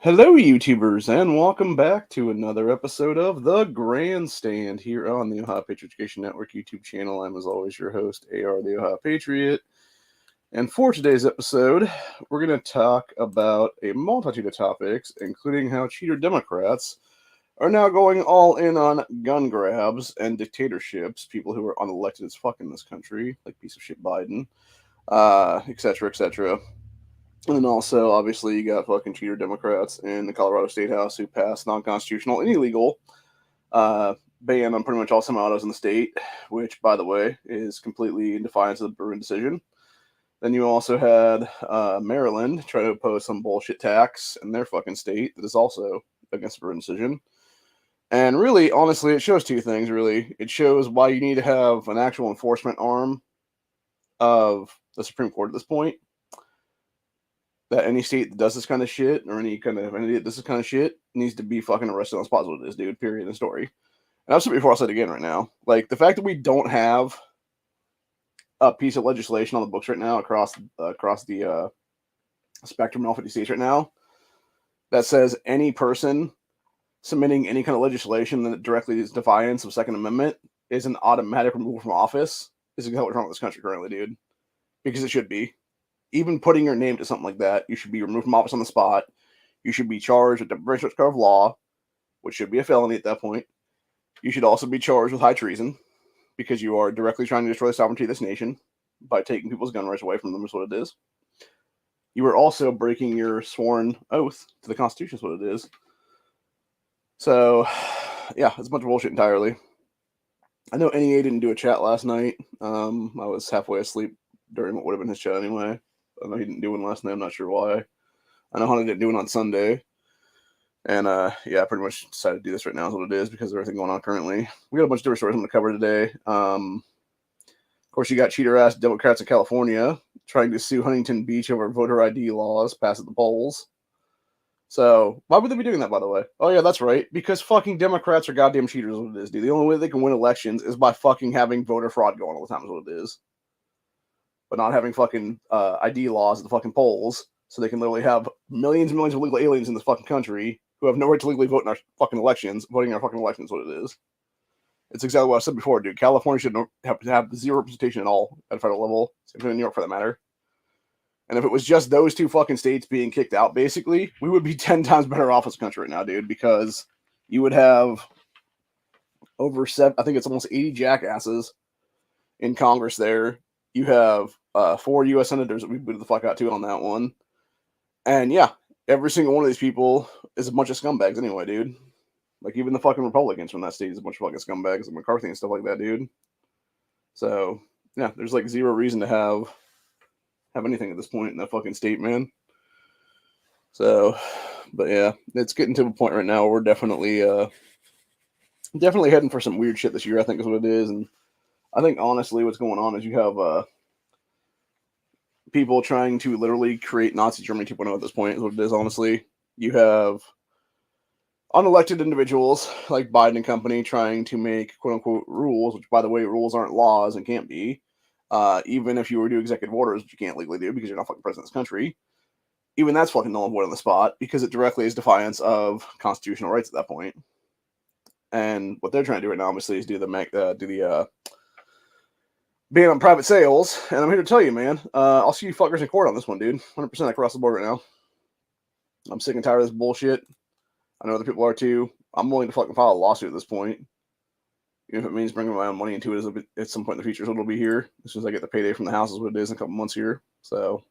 Hello, YouTubers, and welcome back to another episode of the Grandstand here on the Ohio Patriot Education Network YouTube channel. I'm, as always, your host, AR the Ohio Patriot. And for today's episode, we're going to talk about a multitude of topics, including how cheater Democrats are now going all in on gun grabs and dictatorships, people who are unelected as fuck in this country, like piece of shit Biden, etc., etc. And then also, obviously, you got fucking cheater Democrats in the Colorado State House who passed non-constitutional and illegal ban on pretty much all semi-autos in the state, which, by the way, is completely in defiance of the Bruin decision. Then you also had Maryland try to oppose some bullshit tax in their fucking state that is also against the Bruin decision. And really, honestly, it shows two things, really. It shows why you need to have an actual enforcement arm of the Supreme Court at this point. That any state that does this kind of shit, or any kind of entity that does this kind of shit, needs to be fucking arrested on the spot. Is what it is, dude. Period. In the story. And I've said it before, I'll say it again right now. Like, the fact that we don't have a piece of legislation on the books right now across the spectrum in all 50 states right now that says any person submitting any kind of legislation that directly is defiance of Second Amendment is an automatic removal from office is exactly what's wrong with this country currently, dude. Because it should be. Even putting your name to something like that, you should be removed from office on the spot. You should be charged with deprivation of law, which should be a felony at that point. You should also be charged with high treason because you are directly trying to destroy the sovereignty of this nation by taking people's gun rights away from them, is what it is. You are also breaking your sworn oath to the Constitution, is what it is. So, yeah, it's a bunch of bullshit entirely. I know NEA didn't do a chat last night. I was halfway asleep during what would have been his chat anyway. I know he didn't do one last night. I'm not sure why. I know Hunter didn't do one on Sunday. And, yeah, I pretty much decided to do this right now is what it is because of everything going on currently. We got a bunch of different stories I'm going to cover today. Of course, you got cheater-ass Democrats in California trying to sue Huntington Beach over voter ID laws passed at the polls. So, why would they be doing that, by the way? Oh, yeah, that's right. Because fucking Democrats are goddamn cheaters is what it is, dude. The only way they can win elections is by fucking having voter fraud going all the time is what it is. But not having fucking ID laws at the fucking polls, so they can literally have millions and millions of illegal aliens in this fucking country who have no right to legally vote in our fucking elections. Voting in our fucking elections is what it is. It's exactly what I said before, dude. California should have to have zero representation at all at a federal level. Same thing in New York, for that matter. And if it was just those two fucking states being kicked out, basically, we would be 10 times better off as a country right now, dude, because you would have over I think it's almost 80 jackasses in Congress there. You have 4 U.S. senators that we booted the fuck out to on that one. And yeah, every single one of these people is a bunch of scumbags anyway, dude. Like, even the fucking Republicans from that state is a bunch of fucking scumbags, like McCarthy and stuff like that, dude. So, yeah, there's like zero reason to have anything at this point in that fucking state, man. So, but yeah, it's getting to a point right now where we're definitely heading for some weird shit this year, I think is what it is. And I think, honestly, what's going on is you have people trying to literally create Nazi Germany 2.0 at this point is what it is, honestly. You have unelected individuals like Biden and company trying to make quote-unquote rules, which, by the way, rules aren't laws and can't be. Even if you were to do executive orders, which you can't legally do because you're not fucking president of this country, even that's fucking null and void on the spot because it directly is defiance of constitutional rights at that point. And what they're trying to do right now, obviously, is do the ban on private sales. And I'm here to tell you, man, I'll see you fuckers in court on this one, dude. 100% across the board right now. I'm sick and tired of this bullshit. I know other people are too. I'm willing to fucking file a lawsuit at this point. Even if it means bringing my own money into it at some point in the future, so it'll be here. As soon as I get the payday from the house is what it is in a couple months here. So,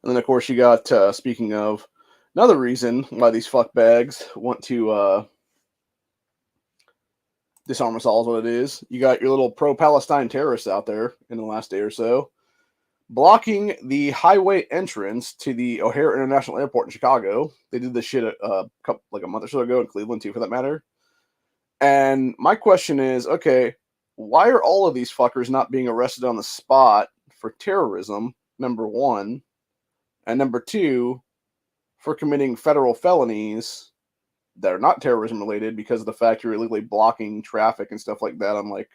and then of course you got, speaking of, another reason why these fuckbags want to disarm us all is what it is. You got your little pro-Palestine terrorists out there in the last day or so, blocking the highway entrance to the O'Hare International Airport in Chicago. They did this shit a month or so ago in Cleveland too, for that matter. And my question is, okay, why are all of these fuckers not being arrested on the spot for terrorism, number one, and number two, for committing federal felonies that are not terrorism related because of the fact you're illegally blocking traffic and stuff like that on like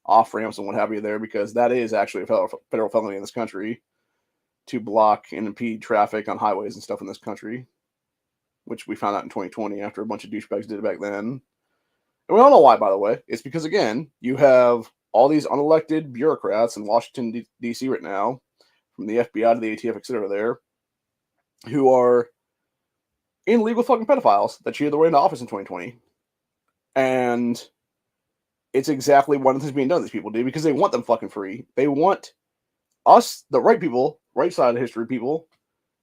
off ramps and what have you there, because that is actually a federal felony in this country to block and impede traffic on highways and stuff in this country. which we found out in 2020 after a bunch of douchebags did it back then. And we don't know why, by the way. It's because, again, you have all these unelected bureaucrats in Washington, D.C. right now, from the FBI to the ATF, etc. there, who are illegal fucking pedophiles that cheated their way into office in 2020. And it's exactly one of the things being done to these people, dude, because they want them fucking free. They want us, the right people, right side of history people,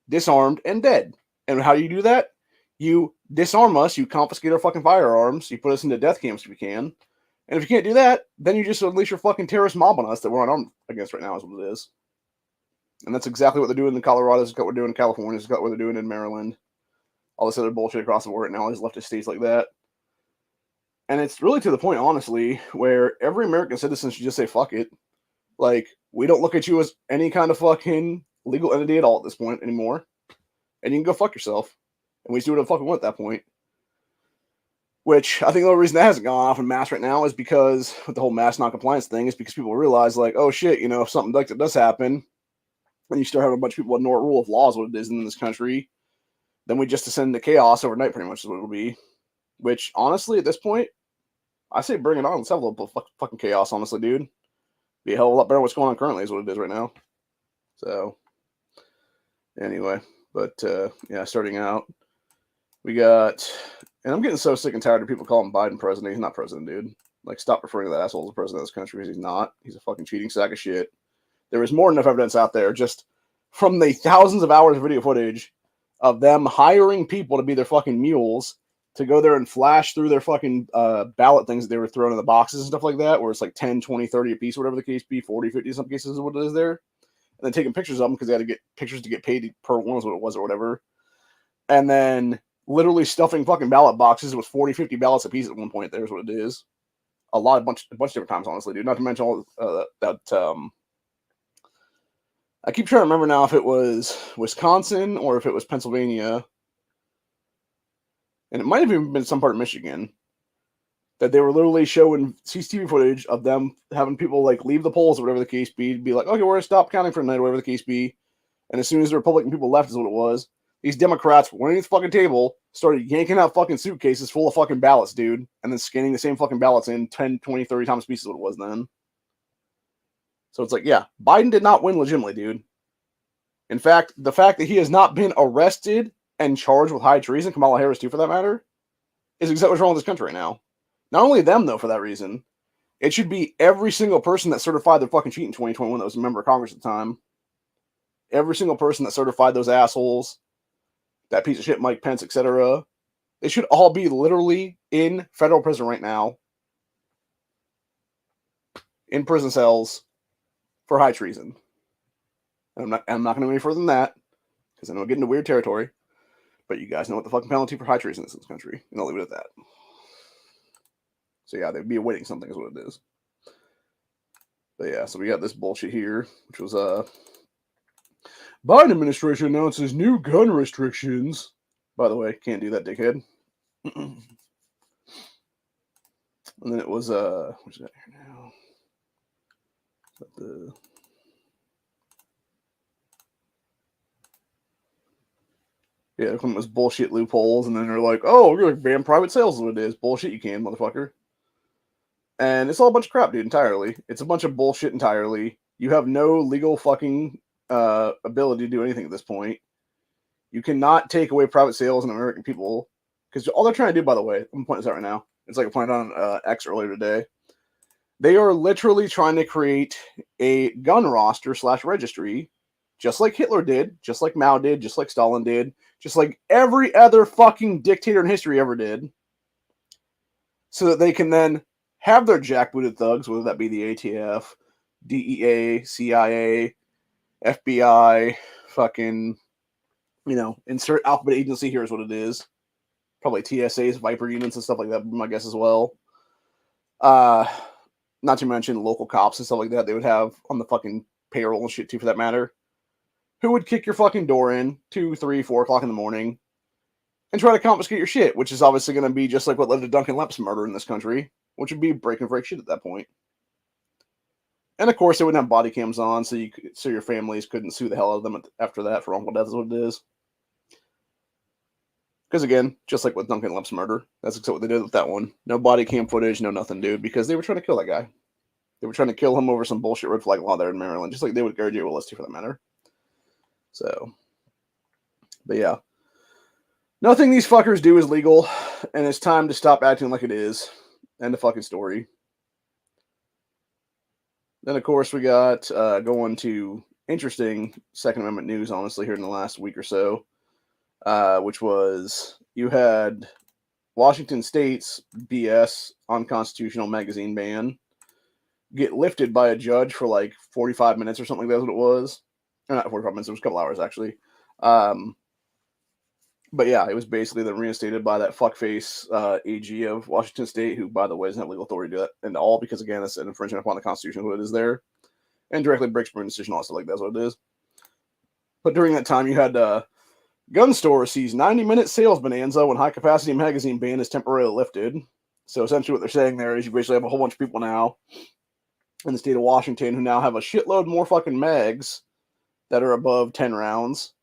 disarmed and dead. And how do you do that? You disarm us, you confiscate our fucking firearms, you put us into death camps if you can. And if you can't do that, then you just unleash your fucking terrorist mob on us that we're unarmed against right now, is what it is. And that's exactly what they're doing in Colorado, it's what we're doing in California, it's what they're doing in Maryland. All this other bullshit across the board right now, all these leftist states like that. And it's really to the point, honestly, where every American citizen should just say, fuck it. Like, we don't look at you as any kind of fucking legal entity at all at this point anymore. And you can go fuck yourself. And we just do what the fuck we want at that point. Which, I think the only reason that hasn't gone off in mass right now is because, with the whole mass non-compliance thing, is because people realize, like, oh shit, you know, if something like that does happen, and you start having a bunch of people ignore rule of law is what it is in this country, then we just descend into chaos overnight, pretty much is what it'll be. Which, honestly, at this point, I say bring it on. Let's have a little fucking chaos, honestly, dude. Be a hell of a lot better than what's going on currently is what it is right now. So, anyway. But, yeah, starting out, we got... And I'm getting so sick and tired of people calling Biden president. He's not president, dude. Like, stop referring to that asshole as the president of this country, because he's not. He's a fucking cheating sack of shit. There is more than enough evidence out there, just from the thousands of hours of video footage of them hiring people to be their fucking mules to go there and flash through their fucking ballot things that they were throwing in the boxes and stuff like that, where it's like 10, 20, 30 a piece, whatever the case be, 40, 50 in some cases is what it is there. And then taking pictures of them because they had to get pictures to get paid per one, is what it was, or whatever. And then literally stuffing fucking ballot boxes with 40, 50 ballots a piece at one point. There's what it is. A bunch of different times, honestly, dude. Not to mention all that. I keep trying to remember now if it was Wisconsin or if it was Pennsylvania. And it might have even been some part of Michigan, that they were literally showing CCTV footage of them having people like leave the polls or whatever the case be like, okay, we're going to stop counting for the night or whatever the case be. And as soon as the Republican people left is what it was, these Democrats went at the fucking table, started yanking out fucking suitcases full of fucking ballots, dude, and then scanning the same fucking ballots in 10, 20, 30 times pieces what it was then. So it's like, yeah, Biden did not win legitimately, dude. In fact, the fact that he has not been arrested and charged with high treason, Kamala Harris too for that matter, is exactly what's wrong with this country right now. Not only them, though, for that reason. It should be every single person that certified their fucking cheat in 2021 that was a member of Congress at the time. Every single person that certified those assholes, that piece of shit Mike Pence, etc. They should all be literally in federal prison right now. In prison cells for high treason. And I'm not going to go any further than that, because I know I get into weird territory. But you guys know what the fucking penalty for high treason is in this country. And I'll leave it at that. So yeah, they'd be awaiting something is what it is. But yeah, so we got this bullshit here, which was Biden administration announces new gun restrictions. By the way, can't do that, dickhead. And then it was what's that here now? Yeah, it was bullshit loopholes, and then they're like, oh, we're going to ban private sales is what it is. Bullshit, you can, motherfucker. And it's all a bunch of crap, dude, entirely. It's a bunch of bullshit entirely. You have no legal fucking ability to do anything at this point. You cannot take away private sales and American people. Because all they're trying to do, by the way, I'm going to point this out right now. It's like I pointed on X earlier today. They are literally trying to create a gun roster / registry, just like Hitler did, just like Mao did, just like Stalin did, just like every other fucking dictator in history ever did, so that they can then have their jackbooted thugs, whether that be the ATF, DEA, CIA, FBI, fucking, you know, insert alphabet agency here is what it is. Probably TSAs, Viper units and stuff like that, my guess as well. Not to mention local cops and stuff like that they would have on the fucking payroll and shit too, for that matter, who would kick your fucking door in 2, 3, 4 o'clock in the morning and try to confiscate your shit, which is obviously going to be just like what led to Duncan Lemps murder in this country, which would be break and break shit at that point. And of course, they wouldn't have body cams on, so your families couldn't sue the hell out of them after that for wrongful death is what it is. Because again, just like with Duncan Lepp's murder, that's exactly what they did with that one. No body cam footage, no nothing, dude, because they were trying to kill that guy. They were trying to kill him over some bullshit red flag law there in Maryland, just like they would Gary J. Willis too, for that matter. So, but yeah. Nothing these fuckers do is legal, and it's time to stop acting like it is. End of fucking story. Then, of course, we got going to interesting Second Amendment news, honestly, here in the last week or so, which was you had Washington State's BS Unconstitutional magazine ban get lifted by a judge for like 45 minutes or something like that's what it was. Or not 45 minutes, it was a couple hours, actually. But yeah, it was basically then reinstated by that fuckface AG of Washington State, who, by the way, doesn't have legal authority to do that, and all because, again, it's an infringement upon the Constitution, who it is there, and directly breaks Bruin decision, also, like that's what it is. But during that time, you had gun store sees 90-minute sales bonanza when high-capacity magazine ban is temporarily lifted. So essentially what they're saying there is you basically have a whole bunch of people now in the state of Washington who now have a shitload more fucking mags that are above 10 rounds.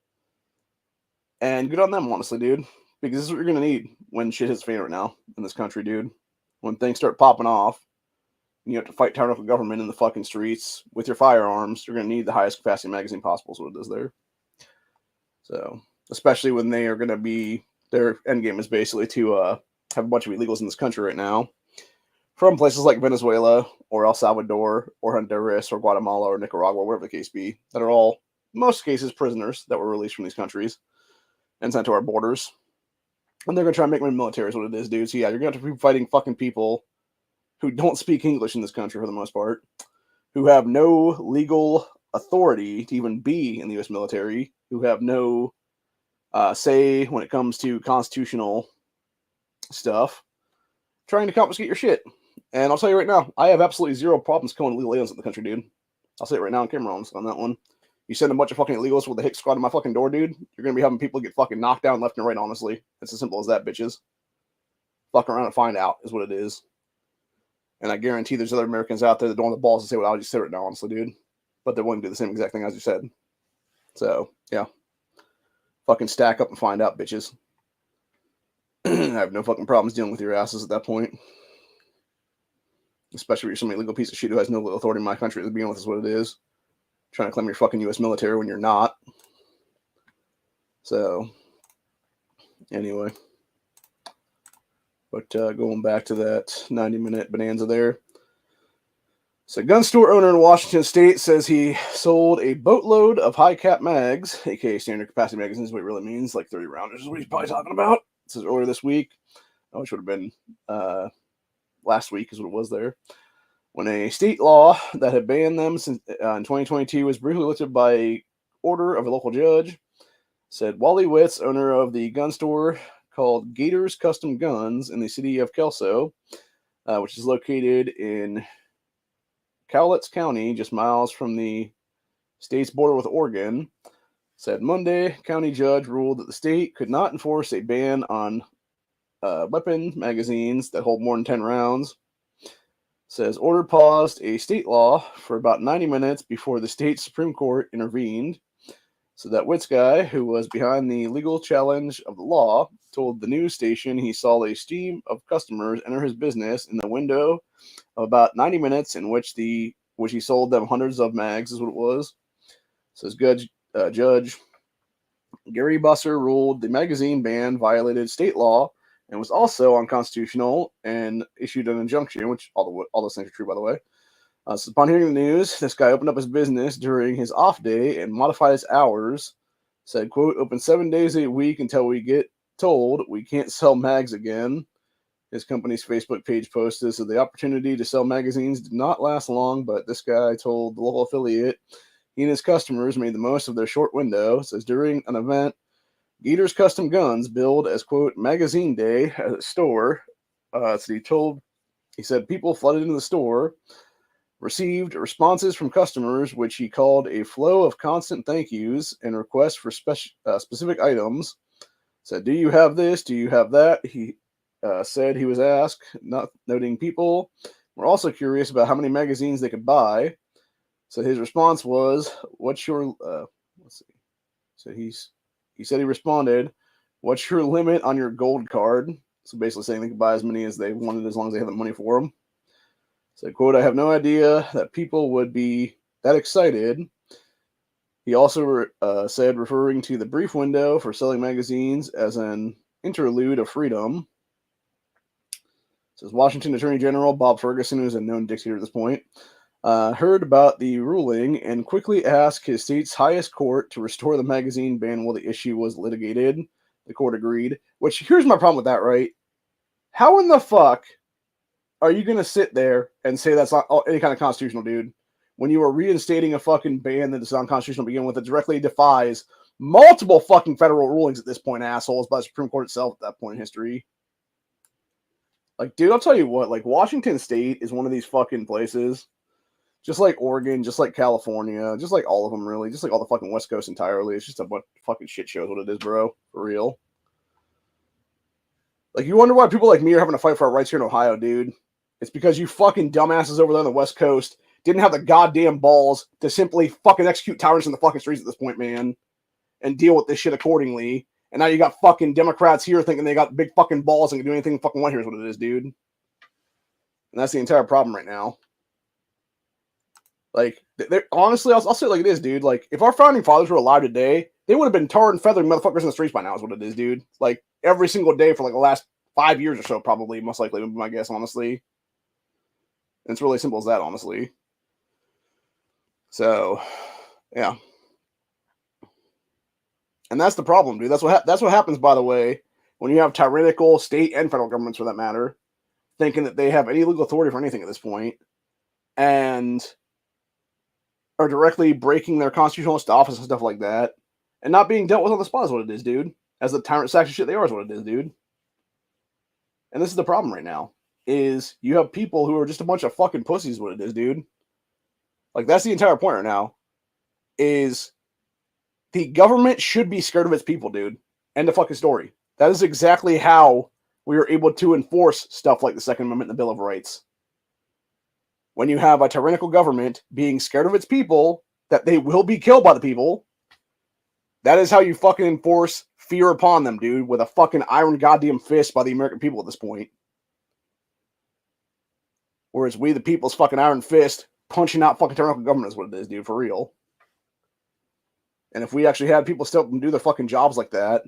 And good on them, honestly, dude. Because this is what you're going to need when shit hits the fan right now in this country, dude. When things start popping off, and you have to fight tyrannical government in the fucking streets with your firearms, you're going to need the highest capacity magazine possible, is what it is there. So, especially when they are going to be, their end game is basically to have a bunch of illegals in this country right now from places like Venezuela or El Salvador or Honduras or Guatemala or Nicaragua, wherever the case be, that are all, in most cases, prisoners that were released from these countries and sent to our borders. And they're going to try and make them military is what it is, dude. So yeah, you're going to have to be fighting fucking people who don't speak English in this country for the most part, who have no legal authority to even be in the U.S. military, who have no say when it comes to constitutional stuff, trying to confiscate your shit. And I'll tell you right now, I have absolutely zero problems killing illegal aliens in the country, dude. I'll say it right now on camera on that one. You send a bunch of fucking illegals with a hick squad to my fucking door, dude, you're going to be having people get fucking knocked down left and right, honestly. It's as simple as that, bitches. Fuck around and find out is what it is. And I guarantee there's other Americans out there that don't have the balls to say what I just said right now, honestly, dude. But they're willing to do the same exact thing as you said. So, yeah. Fucking stack up and find out, bitches. I have no fucking problems dealing with your asses at that point. Especially if you're some illegal piece of shit who has no legal authority in my country to begin with is what it is. Trying to claim your fucking U.S. military when you're not. So, anyway. But going back to that 90-minute bonanza there. So, gun store owner in Washington State says he sold a boatload of high-cap mags, aka standard capacity magazines, is what it really means, like 30 rounders is what he's probably talking about. This is earlier this week, which would have been last week is what it was there. When a state law that had banned them since in 2022 was briefly lifted by order of a local judge, said Wally Witz, owner of the gun store called Gators Custom Guns in the city of Kelso, which is located in Cowlitz County, just miles from the state's border with Oregon, said Monday, county judge ruled that the state could not enforce a ban on weapon magazines that hold more than 10 rounds. Says order paused a state law for about 90 minutes before the state Supreme Court intervened. So that Witz guy, who was behind the legal challenge of the law, told the news station he saw a stream of customers enter his business in the window of about 90 minutes in which he sold them hundreds of mags, is what it was. Says Judge Gary Busser ruled the magazine ban violated state law and was also unconstitutional and issued an injunction, which all those things are true, by the way. So upon hearing the news, this guy opened up his business during his off day and modified his hours. Said, quote, open 7 days a week until we get told we can't sell mags again. His company's Facebook page posted, so the opportunity to sell magazines did not last long, but this guy told the local affiliate he and his customers made the most of their short window. It says during an event, Gators Custom Guns billed as, quote, magazine day at a store. So he said people flooded into the store, received responses from customers, which he called a flow of constant thank yous and requests for specific items. Said, do you have this? Do you have that? He said he was asked, not noting people were also curious about how many magazines they could buy. So his response was, what's your, let's see. So he said he responded, What's your limit on your gold card? So basically saying they can buy as many as they wanted as long as they have the money for them. So, quote, I have no idea that people would be that excited. He also said, referring to the brief window for selling magazines as an interlude of freedom. It says Washington Attorney General Bob Ferguson, who's a known dictator at this point, heard about the ruling and quickly asked his state's highest court to restore the magazine ban while the issue was litigated. The court agreed. Which, here's my problem with that, right? How in the fuck are you going to sit there and say that's not any kind of constitutional, dude, when you are reinstating a fucking ban that is unconstitutional to begin with, that directly defies multiple fucking federal rulings at this point, assholes, by the Supreme Court itself at that point in history? Like, dude, I'll tell you what, like, Washington State is one of these fucking places, just like Oregon, just like California, just like all of them, really, just like all the fucking West Coast entirely. It's just a bunch of fucking shit shows what it is, bro, for real. Like, you wonder why people like me are having to fight for our rights here in Ohio, dude. It's because you fucking dumbasses over there on the West Coast didn't have the goddamn balls to simply fucking execute tyrants in the fucking streets at this point, man, and deal with this shit accordingly. And now you got fucking Democrats here thinking they got big fucking balls and can do anything fucking want. Here's what it is, dude. And that's the entire problem right now. Like, honestly, I'll say it like it is, dude. Like, if our founding fathers were alive today, they would have been tarred and feathering motherfuckers in the streets by now, is what it is, dude. Like, every single day for like the last 5 years or so, probably, most likely, would be my guess, honestly. And it's really simple as that, honestly. So, yeah. And that's the problem, dude. That's what happens, by the way, when you have tyrannical state and federal governments, for that matter, thinking that they have any legal authority for anything at this point, and are directly breaking their constitutional office and stuff like that, and not being dealt with on the spot is what it is, dude. As the tyrant sacks of shit they are is what it is, dude. And this is the problem right now, is you have people who are just a bunch of fucking pussies, what it is, dude. Like, that's the entire point right now, is the government should be scared of its people, dude. End of fucking story. That is exactly how we are able to enforce stuff like the Second Amendment and the Bill of Rights. When you have a tyrannical government being scared of its people, that they will be killed by the people, that is how you fucking enforce fear upon them, dude, with a fucking iron goddamn fist by the American people at this point. Whereas we, the people's fucking iron fist, punching out fucking tyrannical government is what it is, dude, for real. And if we actually had people step up and do their fucking jobs like that,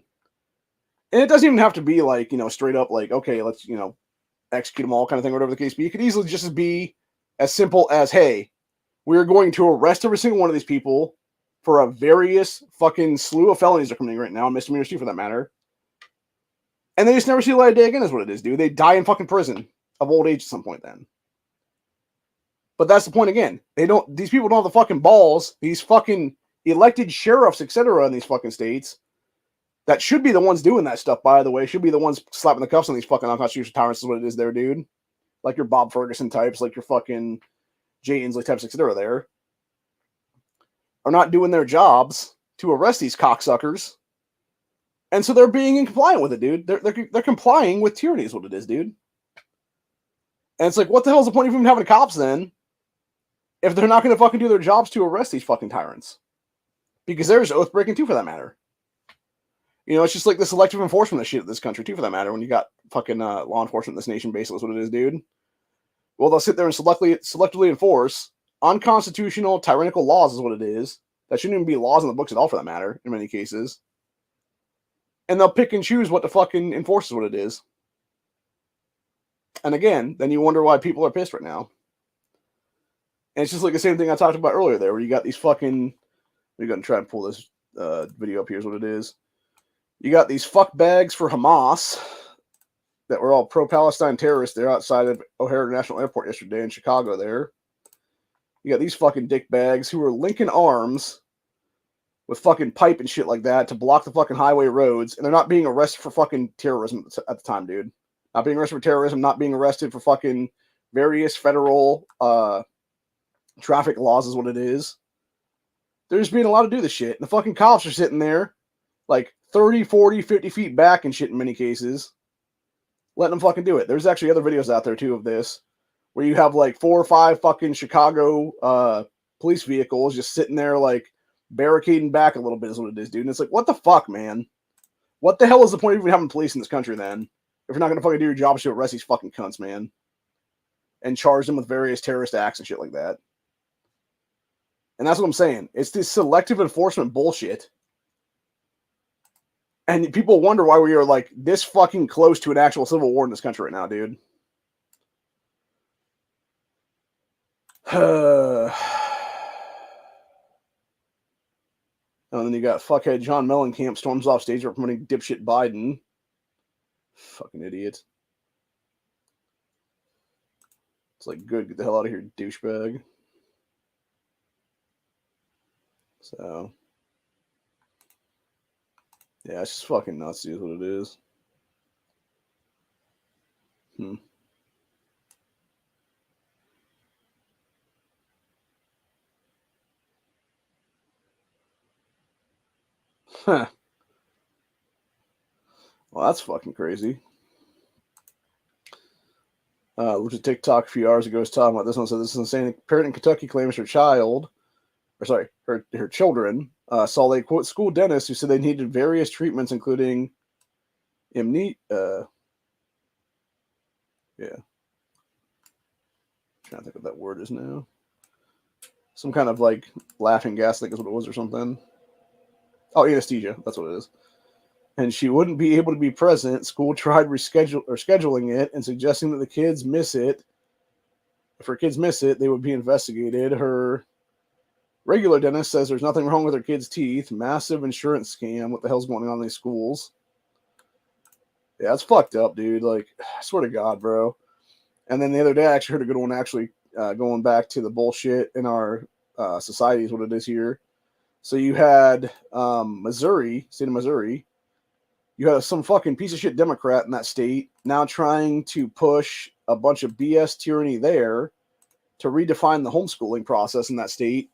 and it doesn't even have to be like, you know, straight up like, okay, let's, you know, execute them all kind of thing, or whatever the case be. It could easily just be as simple as, hey, we're going to arrest every single one of these people for a various fucking slew of felonies that are coming right now, and misdemeanors too, for that matter. And they just never see the light of day again, is what it is, dude. They die in fucking prison of old age at some point then. But that's the point again. These people don't have the fucking balls, these fucking elected sheriffs, etc., in these fucking states, that should be the ones doing that stuff, by the way, should be the ones slapping the cuffs on these fucking unconstitutional tyrants, is what it is there, dude. Like your Bob Ferguson types, like your fucking Jay Inslee types, etc., there, are not doing their jobs to arrest these cocksuckers. And so they're being incompliant with it, dude. They're complying with tyranny is what it is, dude. And it's like, what the hell is the point of even having cops then, if they're not going to fucking do their jobs to arrest these fucking tyrants? Because there's oath breaking too, for that matter. You know, it's just like the selective enforcement of shit in this country too, for that matter. When you got fucking law enforcement in this nation, basically, is what it is, dude. Well, they'll sit there and selectively enforce unconstitutional, tyrannical laws, is what it is. That shouldn't even be laws in the books at all, for that matter, in many cases. And they'll pick and choose what to fucking enforce, is what it is. And again, then you wonder why people are pissed right now. And it's just like the same thing I talked about earlier there, where you got these fucking... We're going to try and pull this video up here, is what it is. You got these fuck bags for Hamas that were all pro-Palestine terrorists there outside of O'Hare International Airport yesterday in Chicago there. You got these fucking dick bags who are linking arms with fucking pipe and shit like that to block the fucking highway roads, and they're not being arrested for fucking terrorism at the time, dude. Not being arrested for terrorism, not being arrested for fucking various federal traffic laws is what it is. They're just being allowed to do this shit. And the fucking cops are sitting there like 30, 40, 50 feet back and shit in many cases, letting them fucking do it. There's actually other videos out there too of this, where you have like 4 or 5 fucking Chicago police vehicles just sitting there like barricading back a little bit is what it is, dude. And it's like, what the fuck, man? What the hell is the point of even having police in this country then? If you're not going to fucking do your job, to arrest these fucking cunts, man. And charge them with various terrorist acts and shit like that. And that's what I'm saying. It's this selective enforcement bullshit. And people wonder why we are like this fucking close to an actual civil war in this country right now, dude. And then you got fuckhead John Mellencamp storms off stage for promoting dipshit Biden. Fucking idiot. It's like, good, get the hell out of here, douchebag. So, yeah, it's just fucking nuts, is what it is. Huh. Well, that's fucking crazy. Looked at TikTok a few hours ago, was talking about this one. So this is insane. A parent in Kentucky claims her children saw a quote school dentist who said they needed various treatments, including trying to think what that word is now. Some kind of like laughing gas, I think is what it was, or something. Oh, anesthesia. That's what it is. And she wouldn't be able to be present. School tried scheduling it and suggesting that the kids miss it. If her kids miss it, they would be investigated. Her regular dentist says there's nothing wrong with her kids' teeth. Massive insurance scam. What the hell's going on in these schools? Yeah, it's fucked up, dude. Like, I swear to God, bro. And then the other day, I actually heard a good one, going back to the bullshit in our society is what it is here. So you had state of Missouri. You had some fucking piece of shit Democrat in that state now trying to push a bunch of BS tyranny there to redefine the homeschooling process in that state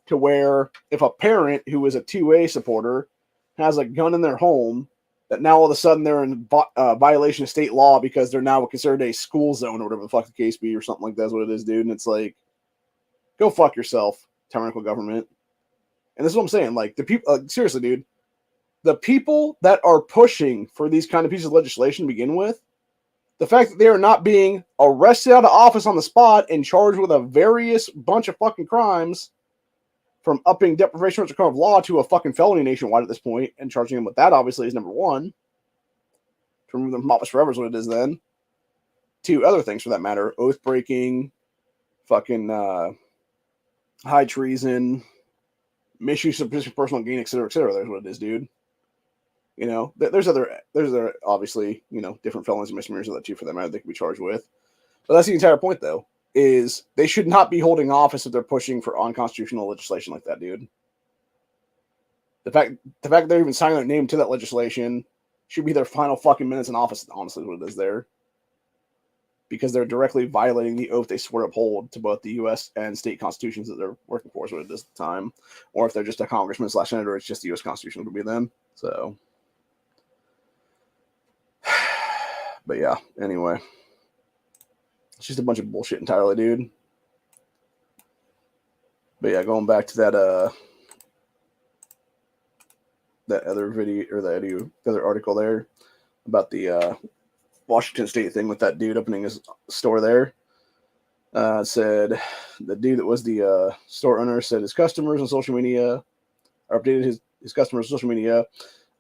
to where if a parent who is a 2A supporter has a gun in their home, that now all of a sudden they're in violation of state law because they're now considered a school zone or whatever the fuck the case be or something like that's what it is, dude. And it's like, go fuck yourself, tyrannical government. And this is what I'm saying. Like, the people, seriously, dude, the people that are pushing for these kind of pieces of legislation to begin with, the fact that they are not being arrested out of office on the spot and charged with a various bunch of fucking crimes, from upping deprivation of law to a fucking felony nationwide at this point, and charging them with that obviously is number one. To remove them from office forever is what it is then. To other things for that matter, oath breaking, fucking high treason, misuse of personal gain, etc., etc. That's what it is, dude. You know, there's other obviously, you know, different felonies and misdemeanors of that too for that matter they can be charged with. But that's the entire point, though, is they should not be holding office if they're pushing for unconstitutional legislation like that, dude. The fact that they're even signing their name to that legislation should be their final fucking minutes in office, honestly, is what it is there. Because they're directly violating the oath they swore to uphold to both the U.S. and state constitutions that they're working for, is what it is at the time. Or if they're just a congressman / senator, it's just the U.S. Constitution would be then. So, but yeah, anyway. It's just a bunch of bullshit entirely, dude. But yeah, going back to that other video, or the other article there about the Washington State thing with that dude opening his store there. Said the dude that was the store owner said his customers on social media, or updated his customers on social media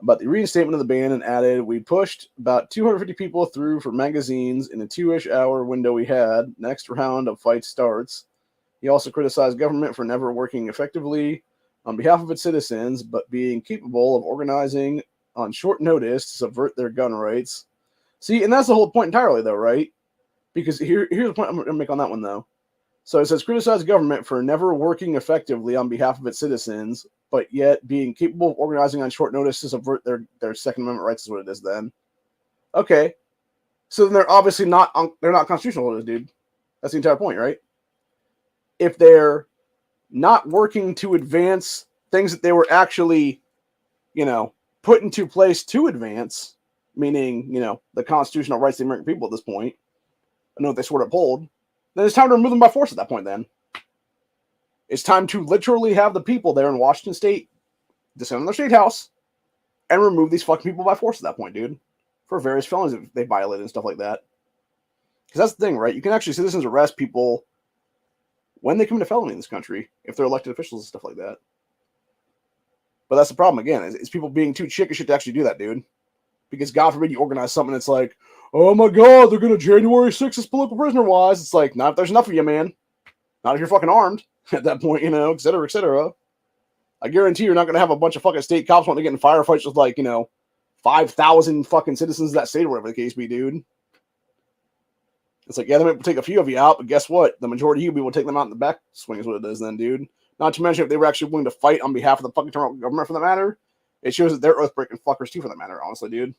about the reinstatement of the ban, and added, "We pushed about 250 people through for magazines in a 2-ish hour window we had. Next round of fights starts." He also criticized government for never working effectively on behalf of its citizens, but being capable of organizing on short notice to subvert their gun rights. See, and that's the whole point entirely, though, right? Because here's the point I'm going to make on that one, though. So it says, criticize government for never working effectively on behalf of its citizens, but yet being capable of organizing on short notice to subvert their Second Amendment rights is what it is then. Okay. So then they're obviously they're not constitutional, dude. That's the entire point, right? If they're not working to advance things that they were actually, you know, put into place to advance, meaning, you know, the constitutional rights of the American people at this point, I know what they swore to uphold, then it's time to remove them by force at that point then. It's time to literally have the people there in Washington State descend on their state house and remove these fucking people by force at that point, dude, for various felonies if they violated and stuff like that. Because that's the thing, right? You can actually citizens arrest people when they commit a felony in this country if they're elected officials and stuff like that. But that's the problem, again, is people being too chickish to actually do that, dude. Because God forbid you organize something that's like, oh my God, they're going to January 6th as political prisoner wise. It's like, not if there's enough of you, man. Not if you're fucking armed at that point, you know, et cetera, et cetera. I guarantee you're not going to have a bunch of fucking state cops wanting to get in firefights with, like, you know, 5,000 fucking citizens of that state or whatever the case be, dude. It's like, yeah, they might take a few of you out, but guess what? The majority of you will take them out in the back swing is what it is then, dude. Not to mention if they were actually willing to fight on behalf of the fucking government for that matter, it shows that they're oath-breaking fuckers too for that matter, honestly, dude.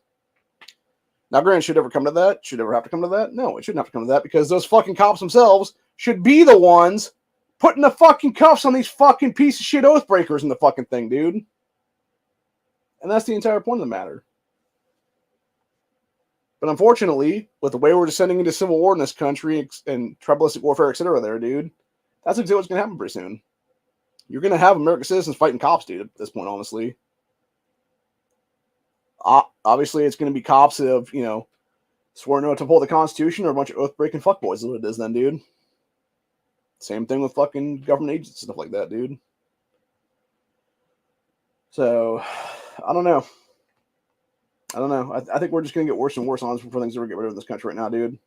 Now, granted, should it ever come to that? Should it ever have to come to that? No, it shouldn't have to come to that because those fucking cops themselves should be the ones putting the fucking cuffs on these fucking piece of shit oath breakers in the fucking thing, dude. And that's the entire point of the matter. But unfortunately, with the way we're descending into civil war in this country and tribalistic warfare, etc., there, dude, that's exactly what's going to happen pretty soon. You're going to have American citizens fighting cops, dude, at this point, honestly. Obviously, it's going to be cops that have, you know, sworn to uphold the Constitution or a bunch of oath-breaking fuckboys is what it is then, dude. Same thing with fucking government agents and stuff like that, dude. So, I don't know. I think we're just going to get worse and worse, honestly, before things ever get rid of this country right now, dude.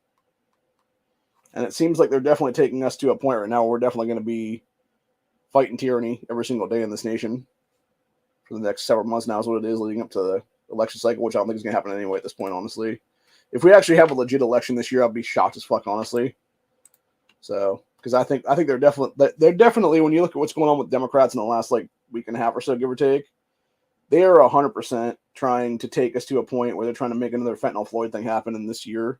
And it seems like they're definitely taking us to a point right now where we're definitely going to be fighting tyranny every single day in this nation for the next several months now is what it is leading up to the election cycle, which I don't think is going to happen anyway at this point, honestly. If we actually have a legit election this year, I'll be shocked as fuck, honestly. So, because I think they're definitely, when you look at what's going on with Democrats in the last like week and a half or so, give or take, they are 100% trying to take us to a point where they're trying to make another fentanyl Floyd thing happen in this year.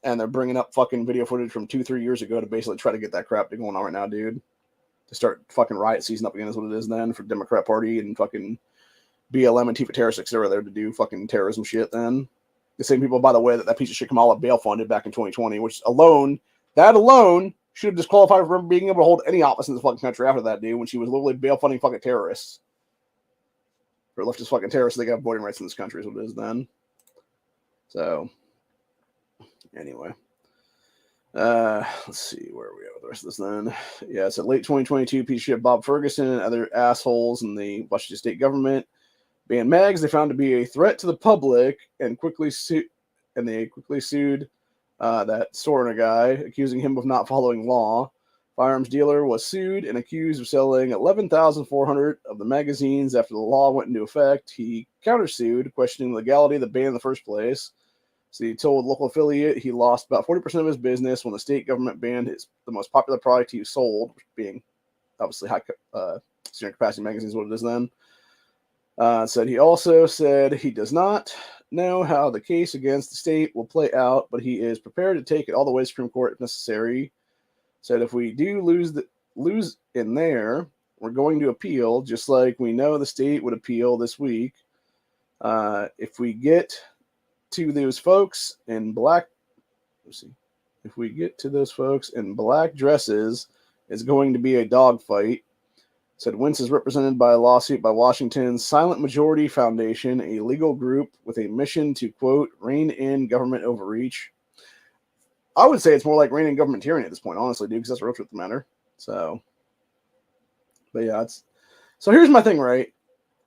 And they're bringing up fucking video footage from 2-3 years ago to basically try to get that crap going on right now, dude. To start fucking riot season up again is what it is then for Democrat Party and fucking BLM and Tifa terrorists, etc. there to do fucking terrorism shit then. The same people, by the way, that piece of shit Kamala bail funded back in 2020, which alone should have disqualified her from being able to hold any office in this fucking country after that, dude, when she was literally bail funding fucking terrorists. Or leftist fucking terrorists, they got voting rights in this country is what it is then. So, anyway. Let's see where we are with the rest of this then. Yeah, it's a late 2022 piece of shit Bob Ferguson and other assholes in the Washington state government banned mags they found to be a threat to the public and quickly sued that Sorna guy, accusing him of not following law. Firearms dealer was sued and accused of selling 11,400 of the magazines after the law went into effect. He countersued, questioning the legality of the ban in the first place. So he told local affiliate he lost about 40% of his business when the state government banned the most popular product he sold, being obviously high capacity magazines, what it is then. Said he also said he does not know how the case against the state will play out, but he is prepared to take it all the way to Supreme Court if necessary. Said if we do lose in there, we're going to appeal, just like we know the state would appeal this week. If we get to those folks in black, dresses, it's going to be a dogfight. Said Wentz is represented by a lawsuit by Washington's Silent Majority Foundation, a legal group with a mission to, quote, rein in government overreach. I would say it's more like rein in government tyranny at this point, honestly, dude, because that's the real truth of the matter. So, but yeah, so here's my thing, right?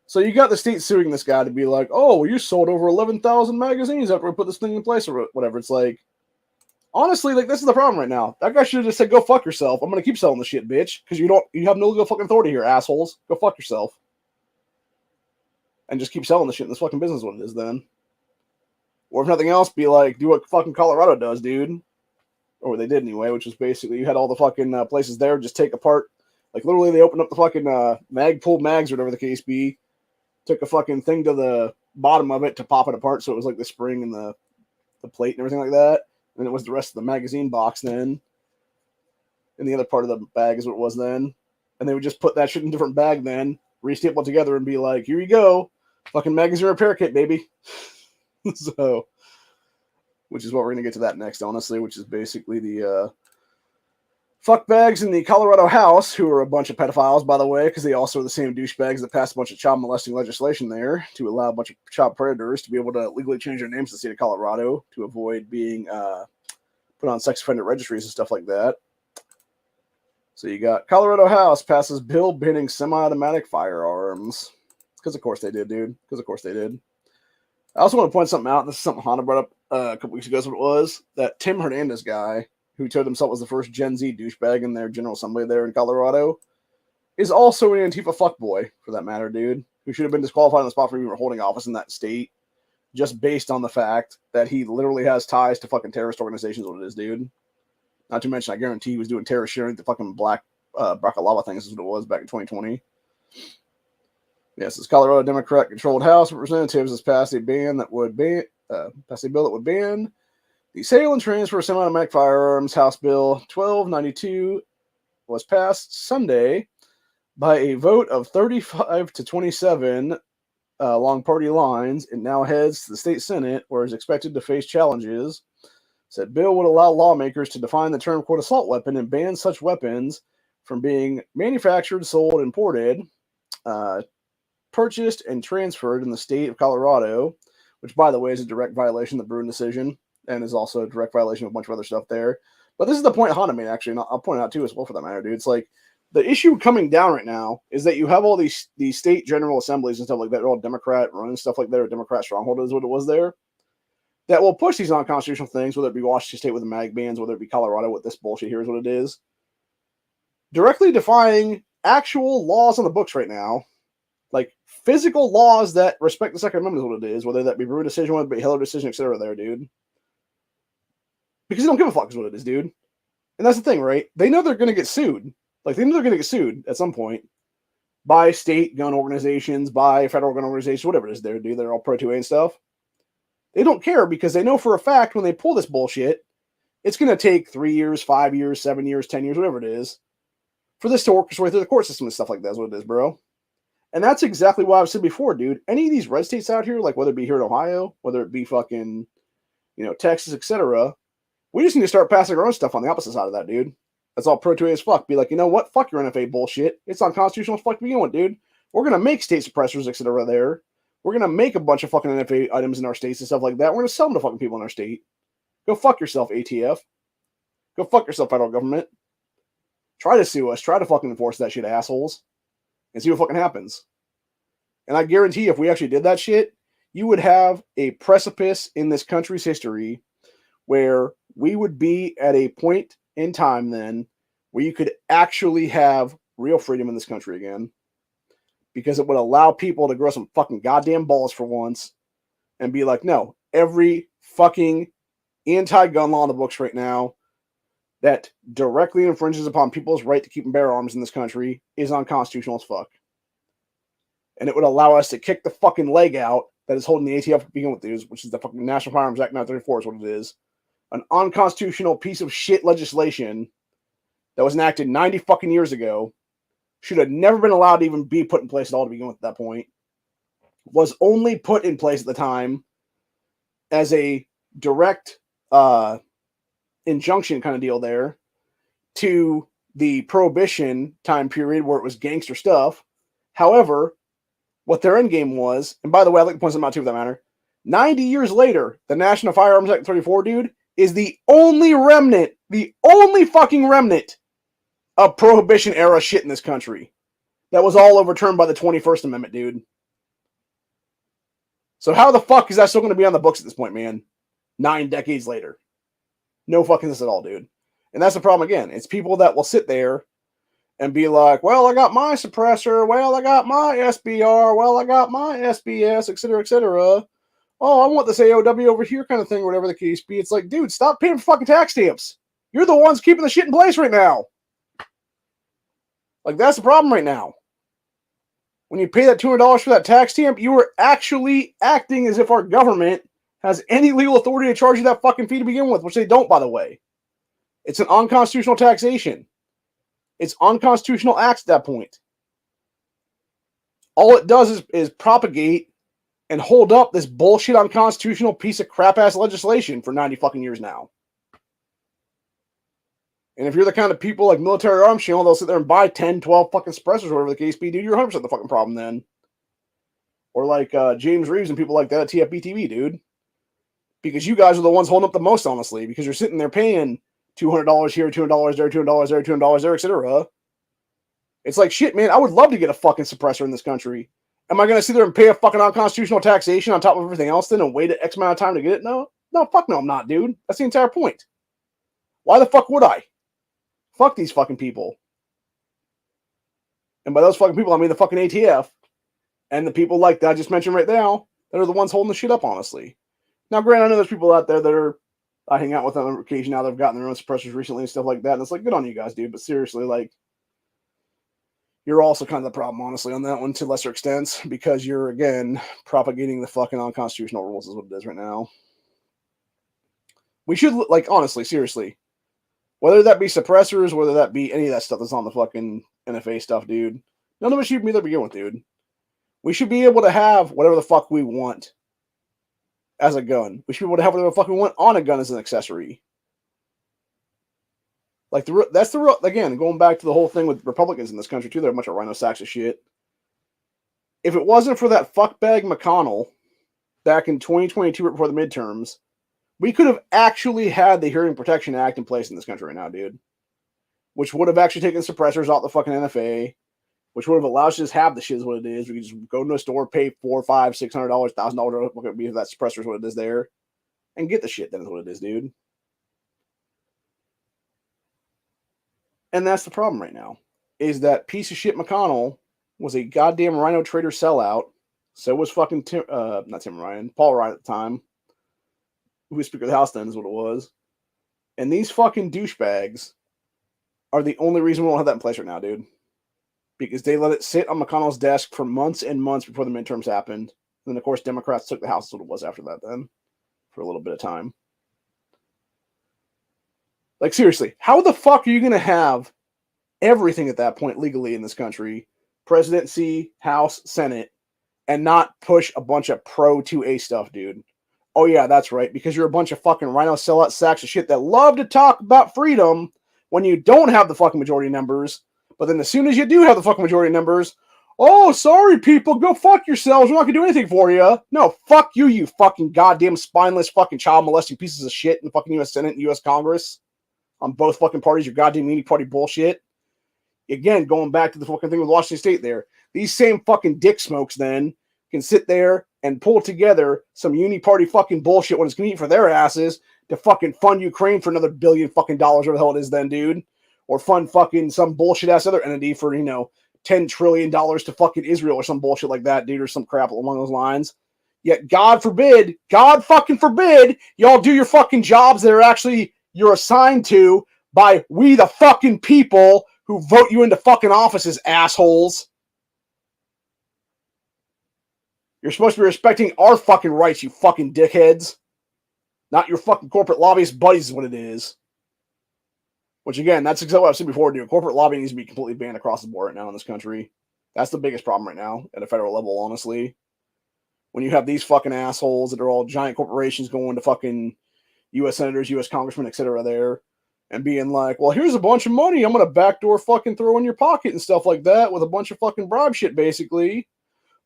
So you got the state suing this guy to be like, oh, well, you sold over 11,000 magazines after we put this thing in place or whatever. It's like, honestly, like, this is the problem right now. That guy should have just said, go fuck yourself. I'm going to keep selling the shit, bitch, because you have no legal fucking authority here, assholes. Go fuck yourself. And just keep selling the shit in this fucking business, what it is then. Or if nothing else, be like, do what fucking Colorado does, dude. Or they did anyway, which was basically, you had all the fucking places there just take apart. Like, literally, they opened up the fucking pulled mags or whatever the case be. Took a fucking thing to the bottom of it to pop it apart so it was like the spring and the plate and everything like that. And it was the rest of the magazine box then. And the other part of the bag is what it was then. And they would just put that shit in a different bag then, restaple it together and be like, here you go. Fucking magazine repair kit, baby. So, which is what we're going to get to that next, honestly, which is basically the Fuckbags in the Colorado House, who are a bunch of pedophiles, by the way, because they also are the same douchebags that passed a bunch of child molesting legislation there to allow a bunch of child predators to be able to legally change their names to the state of Colorado to avoid being put on sex offender registries and stuff like that. So you got Colorado House passes bill banning semi-automatic firearms. Because of course they did, dude. Because of course they did. I also want to point something out. This is something Honda brought up a couple weeks ago. Is what it was. That Tim Hernandez guy, who told himself was the first Gen Z douchebag in their General Assembly there in Colorado, is also an Antifa fuckboy, for that matter, dude, who should have been disqualified on the spot for even holding office in that state, just based on the fact that he literally has ties to fucking terrorist organizations, what it is, dude. Not to mention, I guarantee he was doing terrorist shit, the fucking black Bracalava thing, is what it was back in 2020. Yes, this Colorado Democrat-controlled House of Representatives has passed a bill that would ban the sale and transfer of semi-automatic firearms. House Bill 1292 was passed Sunday by a vote of 35 to 27 along party lines. It now heads to the state Senate, where it's expected to face challenges. Said bill would allow lawmakers to define the term, quote, assault weapon and ban such weapons from being manufactured, sold, imported, purchased, and transferred in the state of Colorado, which, by the way, is a direct violation of the Bruin decision and is also a direct violation of a bunch of other stuff there. But this is the point Honda made, actually, and I'll point it out too as well for that matter, dude. It's like the issue coming down right now is that you have all these state general assemblies and stuff like that, they're all Democrat run and stuff like that, or Democrat stronghold is what it was there, that will push these unconstitutional things, whether it be Washington State with the mag bans, whether it be Colorado with this bullshit here is what it is, directly defying actual laws on the books right now, like physical laws that respect the Second Amendment is what it is, whether that be Bruin decision, whether it be Hiller decision, etc. there, dude. Because they don't give a fuck is what it is, dude. And that's the thing, right? They know they're going to get sued. Like, they know they're going to get sued at some point by state gun organizations, by federal gun organizations, whatever it is there, dude. They're all pro-2A and stuff. They don't care because they know for a fact when they pull this bullshit, it's going to take 3 years, 5 years, 7 years, 10 years, whatever it is, for this to work its way through the court system and stuff like that is what it is, bro. And that's exactly what I've said before, dude. Any of these red states out here, like whether it be here in Ohio, whether it be fucking, Texas, etc., we just need to start passing our own stuff on the opposite side of that, dude. That's all pro-2A as fuck. Be like, you know what? Fuck your NFA bullshit. It's unconstitutional as fuck to begin with, dude. We're going to make state suppressors, etc. there. We're going to make a bunch of fucking NFA items in our states and stuff like that. We're going to sell them to fucking people in our state. Go fuck yourself, ATF. Go fuck yourself, federal government. Try to sue us. Try to fucking enforce that shit, assholes. And see what fucking happens. And I guarantee if we actually did that shit, you would have a precipice in this country's history where we would be at a point in time then where you could actually have real freedom in this country again. Because it would allow people to grow some fucking goddamn balls for once and be like, no, every fucking anti-gun law in the books right now that directly infringes upon people's right to keep and bear arms in this country is unconstitutional as fuck. And it would allow us to kick the fucking leg out that is holding the ATF to begin with, dudes, which is the fucking National Firearms Act 934 is what it is. An unconstitutional piece of shit legislation that was enacted 90 fucking years ago, should have never been allowed to even be put in place at all to begin with at that point, was only put in place at the time as a direct injunction kind of deal there to the Prohibition time period where it was gangster stuff. However, what their end game was, and by the way, I'd like to point something out too for that matter, 90 years later, the National Firearms Act 34, dude, is the only fucking remnant of Prohibition era shit in this country that was all overturned by the 21st Amendment, dude. So how the fuck is that still going to be on the books at this point, man? 9 decades later. No fucking this at all, dude. And that's the problem again. It's people that will sit there and be like, well, I got my suppressor. Well, I got my SBR. Well, I got my SBS, etc., etc. Oh, I want this AOW over here kind of thing, whatever the case be. It's like, dude, stop paying for fucking tax stamps. You're the ones keeping the shit in place right now. Like, that's the problem right now. When you pay that $200 for that tax stamp, you are actually acting as if our government has any legal authority to charge you that fucking fee to begin with, which they don't, by the way. It's an unconstitutional taxation. It's unconstitutional acts at that point. All it does is propagate and hold up this bullshit unconstitutional piece of crap-ass legislation for 90 fucking years now. And if you're the kind of people like Military Arms Channel, they'll sit there and buy 10, 12 fucking suppressors, or whatever the case be, dude, you're 100% the fucking problem then. Or like James Reeves and people like that at TFB TV, dude. Because you guys are the ones holding up the most, honestly, because you're sitting there paying $200 here, $200 there, $200 there, $200 there, etc. It's like, shit, man, I would love to get a fucking suppressor in this country. Am I going to sit there and pay a fucking unconstitutional taxation on top of everything else then and wait X amount of time to get it? No, fuck no, I'm not, dude. That's the entire point. Why the fuck would I? Fuck these fucking people. And by those fucking people, I mean the fucking ATF and the people like that I just mentioned right now that are the ones holding the shit up, honestly. Now, granted, I know there's people out there that are, I hang out with them on occasion now, they've gotten their own suppressors recently and stuff like that, and it's like, good on you guys, dude, but seriously, like, you're also kind of the problem, honestly, on that one to lesser extents, because you're, again, propagating the fucking unconstitutional rules is what it is right now. We should, like, honestly, seriously, whether that be suppressors, whether that be any of that stuff that's on the fucking NFA stuff, dude, none of us should be there to begin with, dude. We should be able to have whatever the fuck we want as a gun. We should be able to have whatever the fuck we want on a gun as an accessory. Like, that's the real, again, going back to the whole thing with Republicans in this country, too, they're a bunch of rhino sacks of shit. If it wasn't for that fuckbag McConnell back in 2022 right before the midterms, we could have actually had the Hearing Protection Act in place in this country right now, dude. Which would have actually taken suppressors out the fucking NFA, which would have allowed us to just have the shit is what it is. We could just go to a store, pay $400, $500, $600, $1,000, what it be if that suppressor is what it is there, and get the shit. Then is what it is, dude. And that's the problem right now, is that piece of shit McConnell was a goddamn rhino trader sellout. So was fucking not Tim Ryan, Paul Ryan at the time, who was Speaker of the House then is what it was. And these fucking douchebags are the only reason we don't have that in place right now, dude. Because they let it sit on McConnell's desk for months and months before the midterms happened. And then, of course, Democrats took the House, is what it was after that then, for a little bit of time. Like, seriously, how the fuck are you going to have everything at that point legally in this country, presidency, House, Senate, and not push a bunch of pro-2A stuff, dude? Oh, yeah, that's right, because you're a bunch of fucking rhino sellout sacks of shit that love to talk about freedom when you don't have the fucking majority numbers, but then as soon as you do have the fucking majority numbers, oh, sorry, people, go fuck yourselves, we're not going to do anything for you. No, fuck you, you fucking goddamn spineless fucking child molesting pieces of shit in the fucking U.S. Senate and U.S. Congress. On both fucking parties, your goddamn Unity Party bullshit. Again, going back to the fucking thing with Washington State there. These same fucking dick smokes then can sit there and pull together some Unity Party fucking bullshit when it's convenient for their asses to fucking fund Ukraine for another $1 billion fucking dollars, whatever the hell it is then, dude. Or fund fucking some bullshit ass other entity for, $10 trillion to fucking Israel or some bullshit like that, dude, or some crap along those lines. Yet, God fucking forbid, y'all do your fucking jobs that are actually you're assigned to by we the fucking people who vote you into fucking offices, assholes. You're supposed to be respecting our fucking rights, you fucking dickheads. Not your fucking corporate lobbyist buddies is what it is. Which, again, that's exactly what I've said before, dude. Corporate lobbying needs to be completely banned across the board right now in this country. That's the biggest problem right now at a federal level, honestly. When you have these fucking assholes that are all giant corporations going to fucking U.S. senators, U.S. congressmen, etc. there, and being like, well, here's a bunch of money I'm going to backdoor fucking throw in your pocket and stuff like that with a bunch of fucking bribe shit, basically.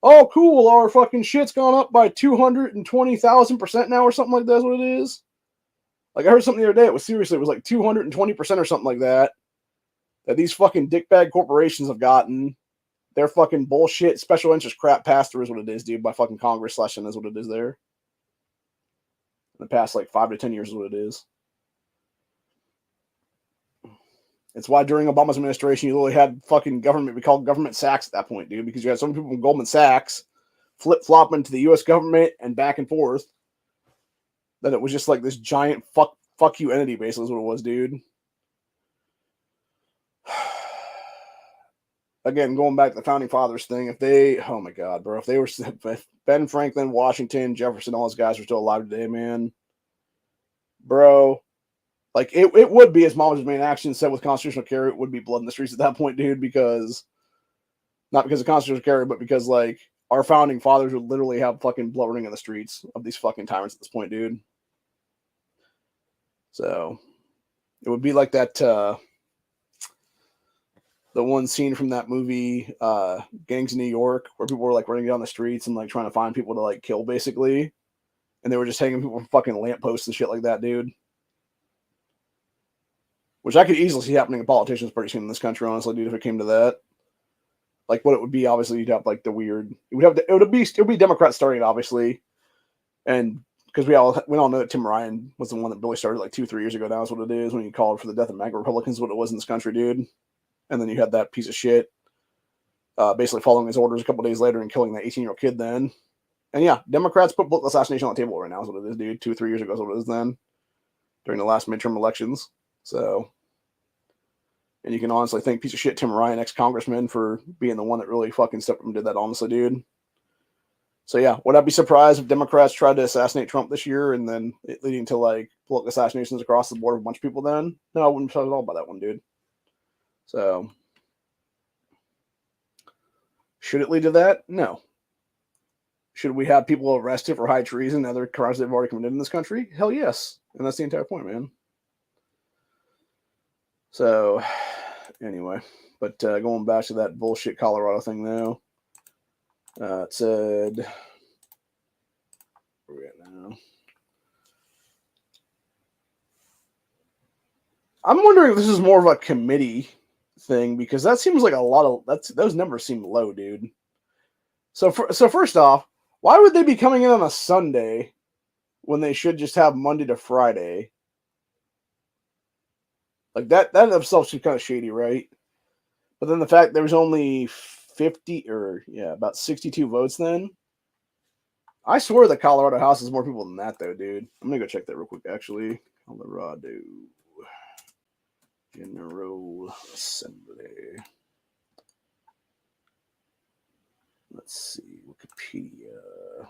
Oh, cool, our fucking shit's gone up by 220,000% now or something like that is what it is. Like, I heard something the other day, it was like 220% or something like that these fucking dickbag corporations have gotten their fucking bullshit special interest crap passed through is what it is, dude, by fucking Congress / is what it is there. In the past, like, 5 to 10 years is what it is. It's why during Obama's administration, you literally had fucking government, we called government sacks at that point, dude, because you had some people from Goldman Sachs flip-flopping to the U.S. government and back and forth. That it was just like this giant fuck you entity, basically, is what it was, dude. Again, going back to the Founding Fathers thing, if Ben Franklin, Washington, Jefferson, all those guys were still alive today, man, bro, like, it would be, as Mama's main action said with constitutional carry, it would be blood in the streets at that point, dude, because, not because of constitutional carry, but because, like, our Founding Fathers would literally have fucking blood running in the streets of these fucking tyrants at this point, dude. So, It would be like that, the one scene from that movie, Gangs of New York, where people were like running down the streets and like trying to find people to like kill, basically. And they were just hanging people from fucking lampposts and shit like that, dude. Which I could easily see happening to politicians pretty soon in this country, honestly, dude, if it came to that. Like what it would be, obviously, you'd have like the weird. It would be Democrats starting it, obviously, and because we all know that Tim Ryan was the one that really started like 2-3 years ago. Now is what it is when he called for the death of MAGA Republicans, what it was in this country, dude. And then you had that piece of shit, basically following his orders a couple days later and killing that 18-year-old kid. Then, and yeah, Democrats put political assassination on the table right now is what it is, dude. 2-3 years ago is what it is then, during the last midterm elections. So. And you can honestly thank piece of shit Tim Ryan, ex-congressman, for being the one that really fucking stepped up and did that, honestly, dude. So yeah, would I be surprised if Democrats tried to assassinate Trump this year and then it leading to like political assassinations across the board of a bunch of people then? No, I wouldn't be surprised at all by that one, dude. So should it lead to that? No. Should we have people arrested for high treason and other crimes they've already committed in this country? Hell yes. And that's the entire point, man. So, anyway, but going back to that bullshit Colorado thing, though, it said, where are we at now? I'm wondering if this is more of a committee thing, because that seems like a lot of, those numbers seem low, dude. So first off, why would they be coming in on a Sunday when they should just have Monday to Friday? Like that in itself seems kind of shady, right? But then the fact there was only 50 or about 62 votes then. I swear the Colorado House has more people than that, though, dude. I'm gonna go check that real quick, actually. Colorado General Assembly. Let's see, Wikipedia.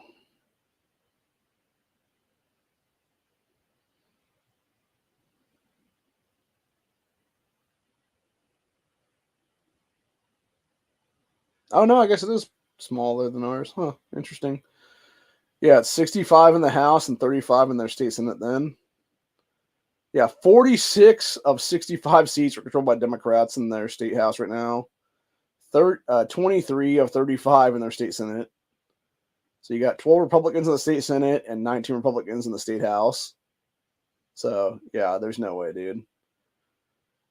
Oh, no, I guess it is smaller than ours. Huh, interesting. Yeah, it's 65 in the House and 35 in their state Senate then. Yeah, 46 of 65 seats are controlled by Democrats in their state House right now. 23 of 35 in their state Senate. So you got 12 Republicans in the state Senate and 19 Republicans in the state House. So, yeah, there's no way, dude.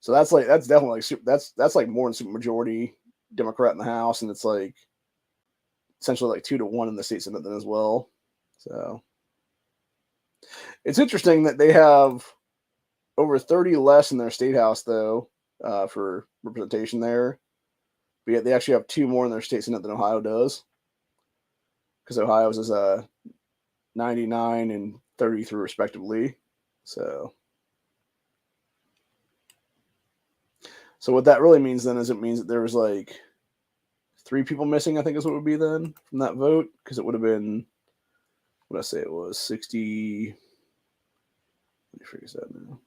So that's definitely that's like more than super majority Democrat in the House, and it's like essentially like 2-1 in the state Senate then as well. So it's interesting that they have over 30 less in their state House though, for representation there. But yet they actually have 2 more in their state Senate than Ohio does, because Ohio's is 99 and 33 respectively. So what that really means then is it means that there was like 3 people missing, I think is what it would be then from that vote, because it would have been, what did I say it was, 60, let me figure that now.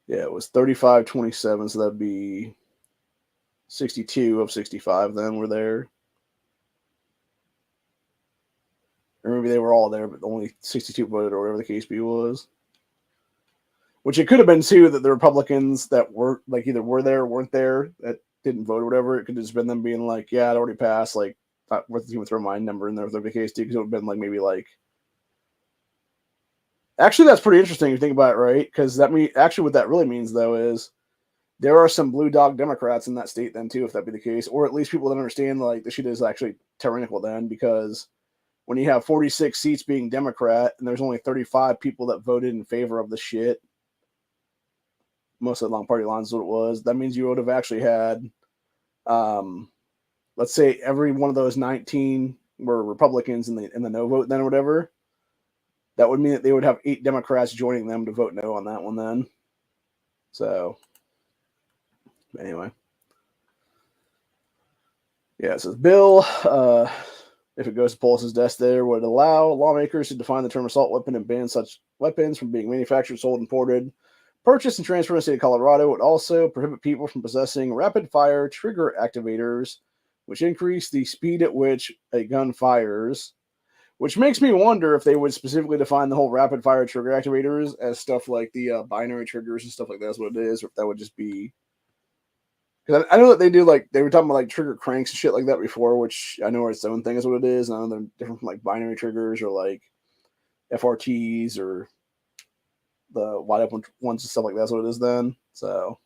Yeah, it was 35-27, so that'd be 62 of 65 then were there. Or maybe they were all there, but only 62 voted, or whatever the case was. Which it could have been too that the Republicans that were like either were there or weren't there that didn't vote or whatever. It could have just been them being like, yeah, it already passed. Like, not worth even throw my number in there if that'd be the case too, because it would have been like maybe like. Actually, that's pretty interesting if you think about it, right? Because actually what that really means though is there are some blue dog Democrats in that state then too, if that be the case, or at least people that understand like the shit is actually tyrannical then, because when you have 46 seats being Democrat and there's only 35 people that voted in favor of the shit, mostly along party lines is what it was, that means you would have actually had, let's say every one of those 19 were Republicans in the no vote then or whatever. That would mean that they would have 8 Democrats joining them to vote no on that one then. So, anyway. Yeah, it says, bill, if it goes to Polis's desk there, would allow lawmakers to define the term assault weapon and ban such weapons from being manufactured, sold, imported, purchased, and transferred in the state of Colorado. Would also prohibit people from possessing rapid-fire trigger activators, which increase the speed at which a gun fires, Which makes me wonder if they would specifically define the whole rapid fire trigger activators as stuff like the binary triggers and stuff like that's what it is, or if that would just be. Because I know that they do, like, they were talking about like trigger cranks and shit like that before, which I know its own thing is what it is. And I know they're different from like binary triggers or like FRTs or the wide open ones and stuff like that's what it is then. So,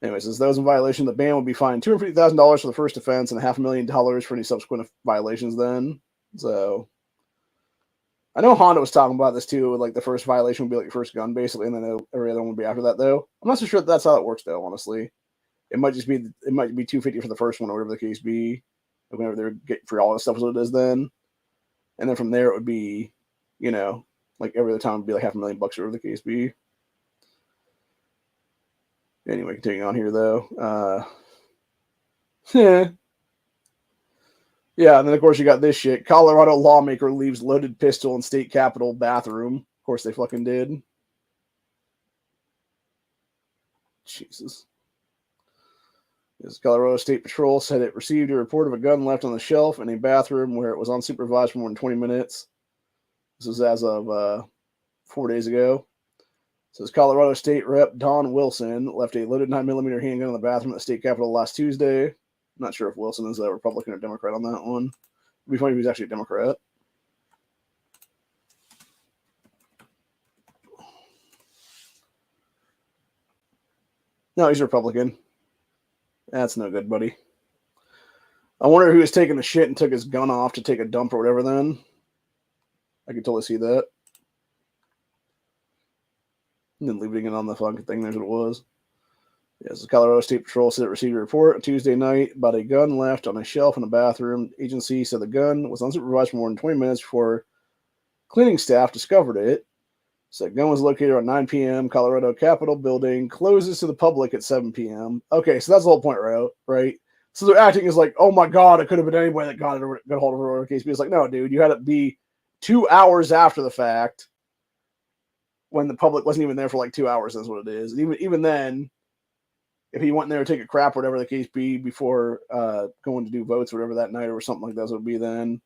anyways, as those in violation, the ban would be fined $250,000 for the first offense and $500,000 for any subsequent violations then. So, I know Honda was talking about this too. Like the first violation would be like your first gun, basically, and then every other one would be after that. Though I'm not so sure that's how it works, though. Honestly, it might be $250 for the first one, or whatever the case be. Whenever they're getting for all this stuff, is what it is then, and then from there it would be, like every other time would be like $500,000, or whatever the case be. Anyway, continuing on here though. Yeah, and then of course you got this shit. Colorado lawmaker leaves loaded pistol in state capitol bathroom. Of course they fucking did. Jesus. This Colorado State Patrol said it received a report of a gun left on the shelf in a bathroom where it was unsupervised for more than 20 minutes. This was as of 4 days ago. It says Colorado State Rep Don Wilson left a loaded 9mm handgun in the bathroom at the state capitol last Tuesday. I'm not sure if Wilson is a Republican or Democrat on that one. It'd be funny if he was actually a Democrat. No, he's a Republican. That's no good, buddy. I wonder who was taking the shit and took his gun off to take a dump or whatever then. I could totally see that. And then leaving it on the fucking thing, there's what it was. Yes, the Colorado State Patrol said it received a report on Tuesday night about a gun left on a shelf in a bathroom. The agency said the gun was unsupervised for more than 20 minutes before cleaning staff discovered it. So the gun was located around 9 p.m. Colorado Capitol building closes to the public at 7 p.m. Okay, so that's the whole point, right? So they're acting as like, oh my god, it could have been anybody that got hold of it or case. But it's like, no, dude, you had it be 2 hours after the fact when the public wasn't even there for like 2 hours. That's what it is. And even then, if he went in there to take a crap, whatever the case be, before going to do votes or whatever that night or something like that, so it would be then.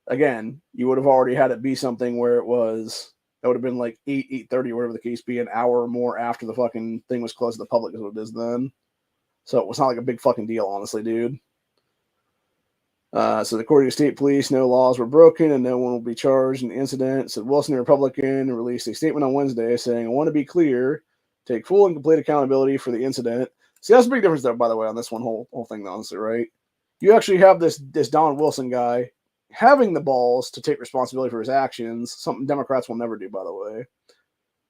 Again, you would have already had it be something where it was, that would have been like 8:30 or whatever the case be, an hour or more after the fucking thing was closed to the public is what it is then. So it was not like a big fucking deal, honestly, dude. So according to state police, no laws were broken and no one will be charged in the incident. Said Wilson, a Republican, released a statement on Wednesday saying, I want to be clear, take full and complete accountability for the incident. See, that's a big difference, though, by the way, on this whole thing, honestly, right? You actually have this Don Wilson guy having the balls to take responsibility for his actions, something Democrats will never do, by the way.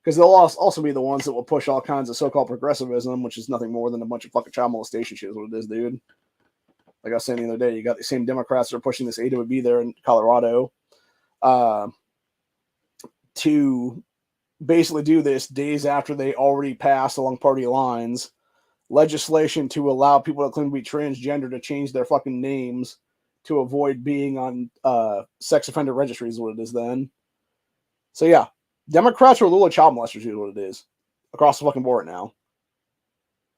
Because they'll also be the ones that will push all kinds of so-called progressivism, which is nothing more than a bunch of fucking child molestation shit is what it is, dude. Like I was saying the other day, you got the same Democrats that are pushing this A to B there in Colorado to basically do this days after they already passed along party lines legislation to allow people that claim to be transgender to change their fucking names to avoid being on sex offender registries is what it is then. So yeah, Democrats are a little child molesters is what it is across the fucking board now.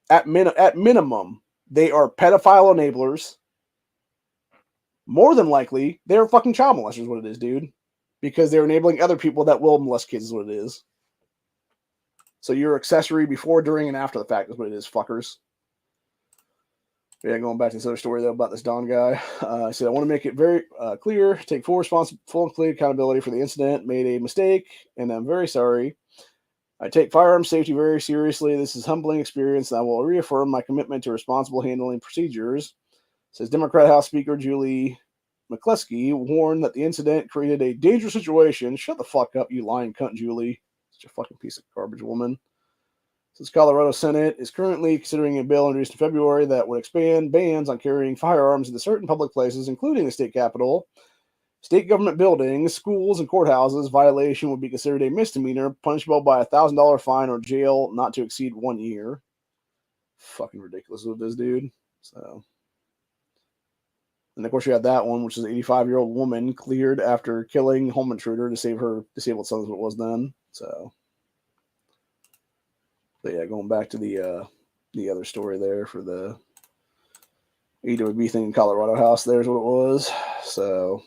At minimum, they are pedophile enablers. More than likely, they're fucking child molesters is what it is, dude. Because they're enabling other people that will molest kids is what it is. So you're accessory before, during, and after the fact is what it is, fuckers. Yeah, going back to this other story, though, about this Don guy. I said, I want to make it very clear, take full and complete accountability for the incident, made a mistake, and I'm very sorry. I take firearm safety very seriously. This is a humbling experience, and I will reaffirm my commitment to responsible handling procedures. Says Democrat House Speaker Julie McCleskey warned that the incident created a dangerous situation. Shut the fuck up, you lying cunt, Julie. Such a fucking piece of garbage woman. Says Colorado Senate is currently considering a bill introduced in February that would expand bans on carrying firearms into certain public places, including the state capitol. State government buildings, schools, and courthouses. Violation would be considered a misdemeanor, punishable by a $1,000 fine or jail not to exceed 1 year. Fucking ridiculous what it is, dude. So, and of course you had that one, which is an 85-year-old woman cleared after killing home intruder to save her disabled son, is what it was then. So, but yeah, going back to the other story there for the EWB thing in Colorado House. There's what it was. So,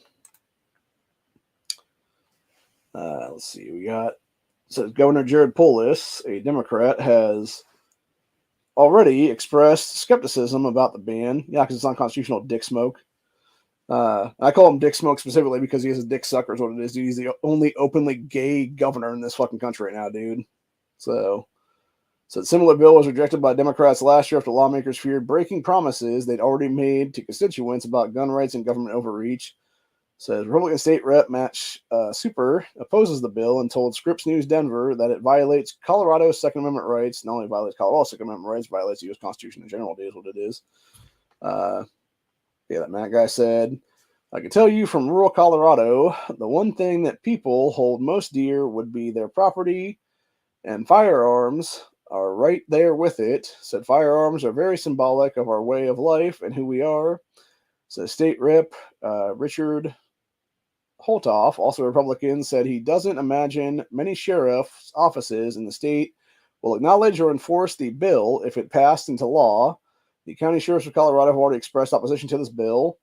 let's see. We got, so Governor Jared Polis, a Democrat, has already expressed skepticism about the ban. Yeah, because it's unconstitutional dick smoke. I call him Dick Smoke specifically because he is a dick sucker is what it is, dude. He's the only openly gay governor in this fucking country right now, dude. So a similar bill was rejected by Democrats last year after lawmakers feared breaking promises they'd already made to constituents about gun rights and government overreach. Says Republican State Rep Matt Super opposes the bill and told Scripps News Denver that it violates Colorado's Second Amendment rights. Not only violates Colorado's Second Amendment rights, violates the U.S. Constitution in general, is what it is. Yeah, that Matt guy said, I can tell you from rural Colorado, the one thing that people hold most dear would be their property, and firearms are right there with it. Said firearms are very symbolic of our way of life and who we are. Said State Rep Richard Holtoff, also a Republican, said he doesn't imagine many sheriff's offices in the state will acknowledge or enforce the bill if it passed into law. The county sheriffs of Colorado have already expressed opposition to this bill.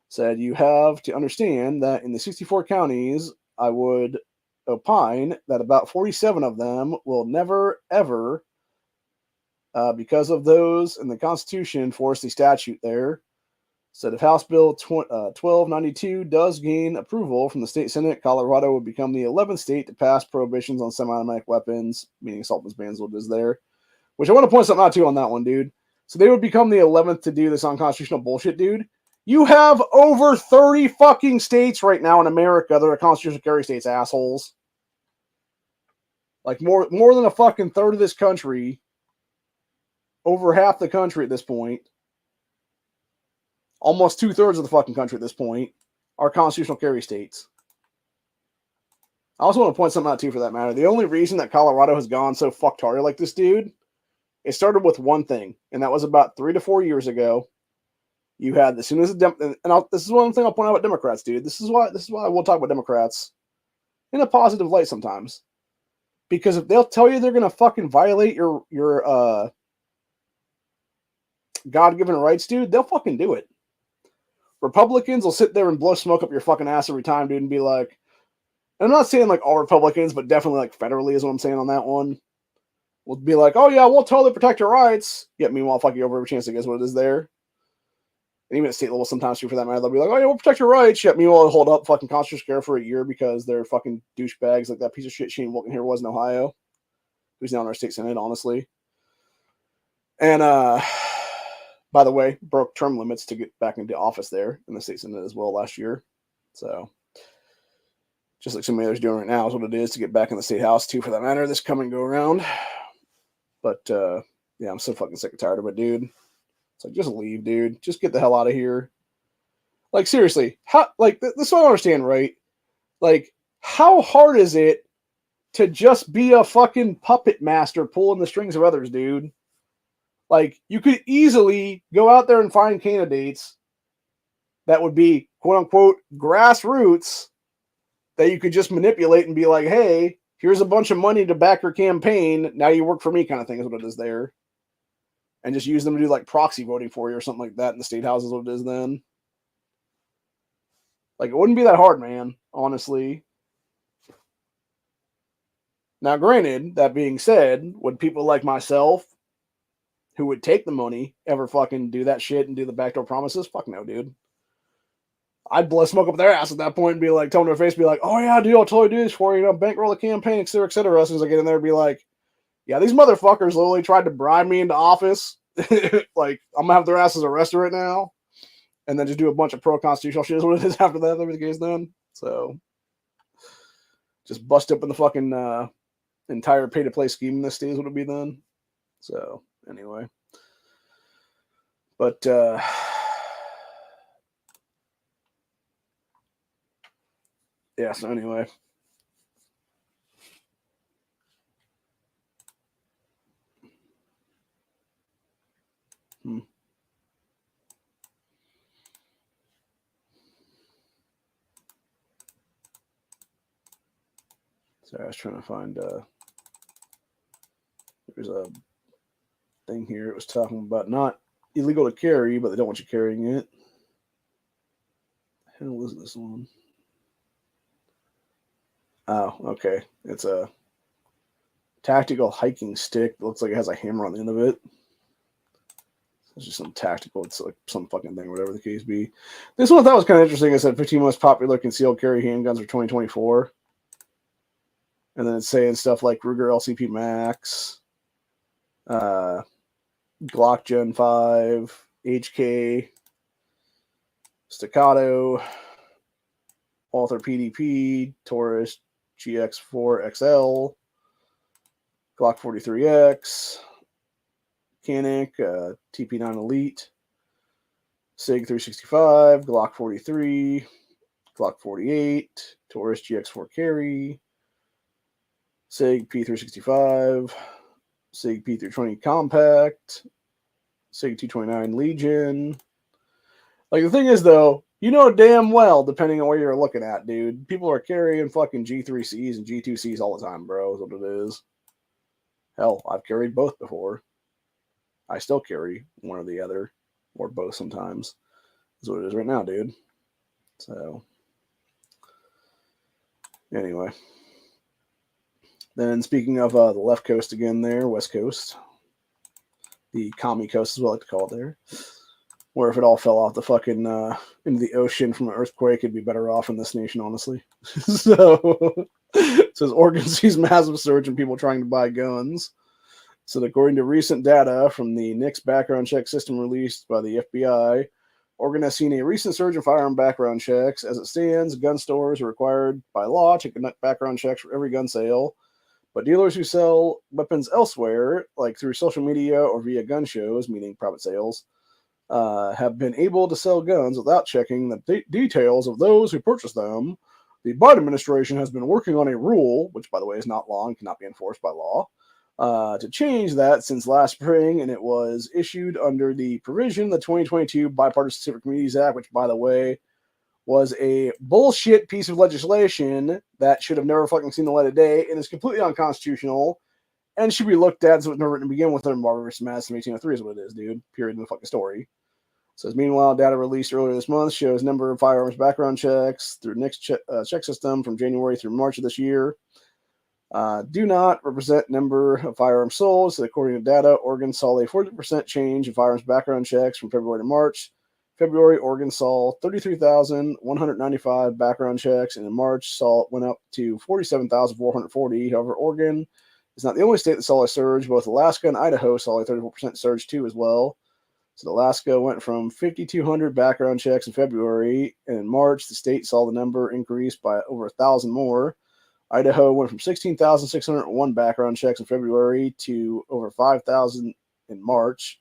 Said you have to understand that in the 64 counties, I would opine that about 47 of them will never, ever, because of those in the Constitution, force the statute there. Said if House Bill 1292 does gain approval from the state Senate, Colorado would become the 11th state to pass prohibitions on semi-automatic weapons, meaning assault weapons bans, what is there. Which I want to point something out to on that one, dude. So they would become the 11th to do this unconstitutional bullshit, dude. You have over 30 fucking states right now in America that are constitutional carry states, assholes. Like more than a fucking third of this country, over half the country at this point, almost 2/3 of the fucking country at this point, are constitutional carry states. I also want to point something out too, for that matter. The only reason that Colorado has gone so fucktarded like this, dude, it started with one thing, and that was about 3 to 4 years ago. You had, as soon as this is one thing I'll point out about Democrats, dude. This is why we'll talk about Democrats in a positive light sometimes, because if they'll tell you they're gonna fucking violate your God-given rights, dude, they'll fucking do it. Republicans will sit there and blow smoke up your fucking ass every time, dude, and be like, and I'm not saying like all Republicans, but definitely like federally is what I'm saying on that one. We'll be like, oh yeah, we'll totally protect your rights. Yet meanwhile, fuck you over every chance to guess what it is there. And even at state level, sometimes too, for that matter, they'll be like, oh yeah, we'll protect your rights. Yet meanwhile, hold up fucking constitutional care for a year because they're fucking douchebags like that piece of shit Shane Wilkin here was in Ohio, who's now in our state senate, honestly. And by the way, broke term limits to get back into office there in the state senate as well last year. So just like so many others doing right now is what it is to get back in the state house too, for that matter, this come and go around. But yeah, I'm so fucking sick and tired of it, dude. It's like, just leave, dude. Just get the hell out of here. Like, seriously, how? Like, this is what I don't understand, right? Like, how hard is it to just be a fucking puppet master pulling the strings of others, dude? Like, you could easily go out there and find candidates that would be, quote unquote, grassroots that you could just manipulate and be like, hey, here's a bunch of money to back your campaign. Now you work for me, kind of thing is what it is there. And just use them to do like proxy voting for you or something like that in the state house is what it is then. Like, it wouldn't be that hard, man, honestly. Now, granted, that being said, would people like myself who would take the money ever fucking do that shit and do the backdoor promises? Fuck no, dude. I'd blow smoke up their ass at that point and be like, tell them to their face, be like, oh yeah, dude, I'll totally do this for you, bankroll the campaign, et cetera, et cetera. As soon as I get in there, be like, yeah, these motherfuckers literally tried to bribe me into office. Like, I'm gonna have their asses arrested right now, and then just do a bunch of pro-constitutional shit is what it is after that. That'll be the case then. So, just bust up in the fucking entire pay-to-play scheme in this state is what it'd be then. So, anyway. But, yeah, so anyway. Sorry, I was trying to find, there's a thing here. It was talking about not illegal to carry, but they don't want you carrying it. What the hell is this one? Oh, okay. It's a tactical hiking stick. It looks like it has a hammer on the end of it. It's just some tactical. It's like some fucking thing, whatever the case be. This one I thought was kind of interesting. It said 15 most popular concealed carry handguns for 2024. And then it's saying stuff like Ruger LCP Max, Glock Gen 5, HK, Staccato, Walther PDP, Taurus GX4 XL, Glock 43X, Canic, TP9 Elite, SIG 365, Glock 43, Glock 48, Taurus GX4 Carry, SIG P365, SIG P320 Compact, SIG 229 Legion. Like, the thing is, though, you know damn well, depending on where you're looking at, dude, people are carrying fucking G3Cs and G2Cs all the time, bro, is what it is. Hell, I've carried both before. I still carry one or the other, or both sometimes. That's what it is right now, dude. So, anyway. Then, speaking of the left coast again there, west coast. The commie coast is what I like to call it there. Where if it all fell off the fucking into the ocean from an earthquake, it'd be better off in this nation, honestly. So, it says Oregon sees massive surge in people trying to buy guns. So, according to recent data from the NICS background check system released by the FBI, Oregon has seen a recent surge in firearm background checks. As it stands, gun stores are required by law to conduct background checks for every gun sale. But dealers who sell weapons elsewhere, like through social media or via gun shows, meaning private sales, have been able to sell guns without checking the details of those who purchase them. The Biden administration has been working on a rule, which, by the way, is not law and cannot be enforced by law, to change that since last spring, and it was issued under the provision of the 2022 Bipartisan Civil Committees Act, which, by the way, was a bullshit piece of legislation that should have never fucking seen the light of day and is completely unconstitutional and should be looked at as it was never written to begin with under barbarous mass in 1803 is what it is, dude. Period in the fucking story. It says, meanwhile, data released earlier this month shows number of firearms background checks through NICS check system from January through March of this year do not represent number of firearms sold. So according to data, Oregon saw a 40% change in firearms background checks from February to March. February, Oregon saw 33,195 background checks, and in March went up to 47,440. However, Oregon is not the only state that saw a surge. Both Alaska and Idaho saw a 34% surge too as well. So Alaska went from 5,200 background checks in February, and in March, the state saw the number increase by over 1,000 more. Idaho went from 16,601 background checks in February to over 5,000 in March.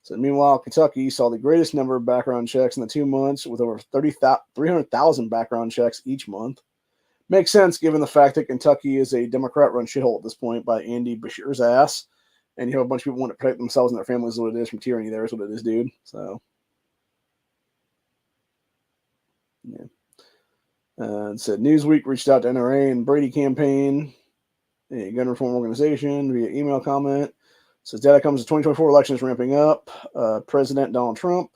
So meanwhile, Kentucky saw the greatest number of background checks in the 2 months with over 300,000 background checks each month. Makes sense given the fact that Kentucky is a Democrat-run shithole at this point by Andy Beshear's ass. And you have a bunch of people want to protect themselves and their families is what it is from tyranny there is what it is, dude. So, yeah. It said Newsweek reached out to NRA and Brady campaign, a gun reform organization, via email comment. Says data comes to 2024 election is ramping up. President Donald Trump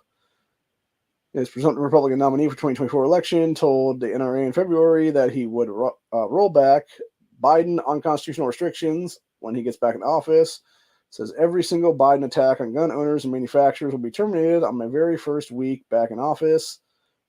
is presumptive Republican nominee for 2024 election, told the NRA in February that he would roll back Biden unconstitutional restrictions when he gets back in office. Says every single Biden attack on gun owners and manufacturers will be terminated on my very first week back in office.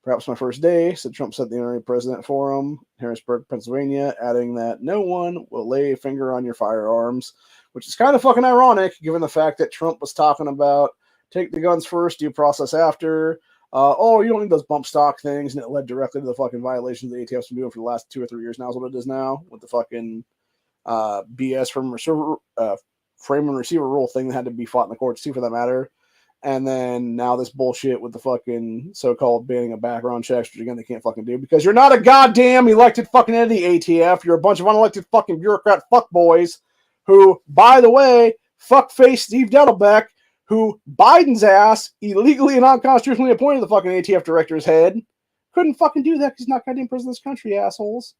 Perhaps my first day, said Trump said the NRA President Forum, Harrisburg, Pennsylvania, adding that no one will lay a finger on your firearms, which is kind of fucking ironic given the fact that Trump was talking about take the guns first, due process after. You don't need those bump stock things, and it led directly to the fucking violations the ATF's been doing for the last 2 or 3 years now is what it is now with the fucking BS from frame and receiver rule thing that had to be fought in the courts too for that matter. And then now this bullshit with the fucking so-called banning of background checks, which again they can't fucking do because you're not a goddamn elected fucking entity, ATF. You're a bunch of unelected fucking bureaucrat fuckboys who, by the way, fuckface Steve Dettelbeck, who Biden's ass illegally and unconstitutionally appointed the fucking ATF director's head, couldn't fucking do that because he's not goddamn president of this country, assholes.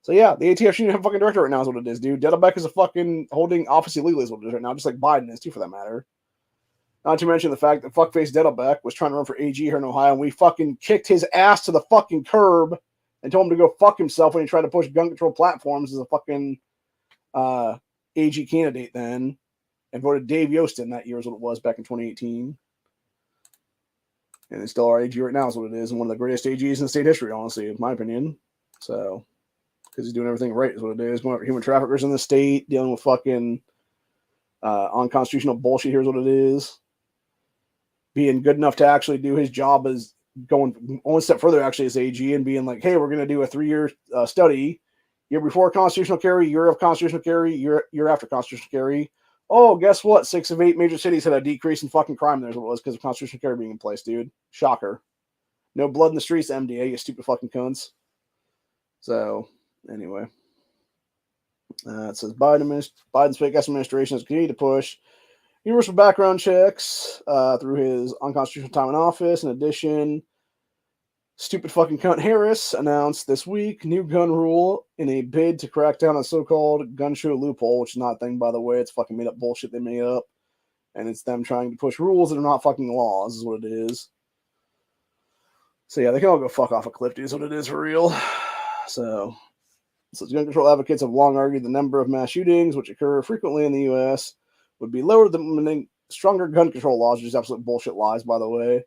So yeah, the ATF shouldn't have a fucking director right now is what it is, dude. Dettelbeck is a fucking holding office illegally is what it is right now, just like Biden is too for that matter. Not to mention the fact that fuckface Dettelbeck was trying to run for AG here in Ohio, and we fucking kicked his ass to the fucking curb and told him to go fuck himself when he tried to push gun control platforms as a fucking AG candidate then, and voted Dave Yost in that year is what it was back in 2018. And it's still our AG right now is what it is, and one of the greatest AGs in state history, honestly, in my opinion. So, because he's doing everything right is what it is. Going after human traffickers in the state, dealing with fucking unconstitutional bullshit, here's what it is. Being good enough to actually do his job as going one step further, actually, as AG, and being like, hey, we're going to do a 3-year study. Year before constitutional carry, year of constitutional carry, year after constitutional carry. Oh, guess what? 6 of 8 major cities had a decrease in fucking crime. There's what it was because of constitutional carry being in place, dude. Shocker. No blood in the streets, MDA, you stupid fucking cunts. So, anyway. It says Biden's fake administration has continued to push universal background checks through his unconstitutional time in office. In addition, stupid fucking cunt Harris announced this week new gun rule in a bid to crack down on so-called gun show loophole, which is not a thing, by the way. It's fucking made up bullshit they made up. And it's them trying to push rules that are not fucking laws, is what it is. So yeah, they can all go fuck off a cliff, dude, is what it is for real. So gun control advocates have long argued the number of mass shootings, which occur frequently in the U.S., would be lower than stronger gun control laws, which is absolute bullshit lies, by the way.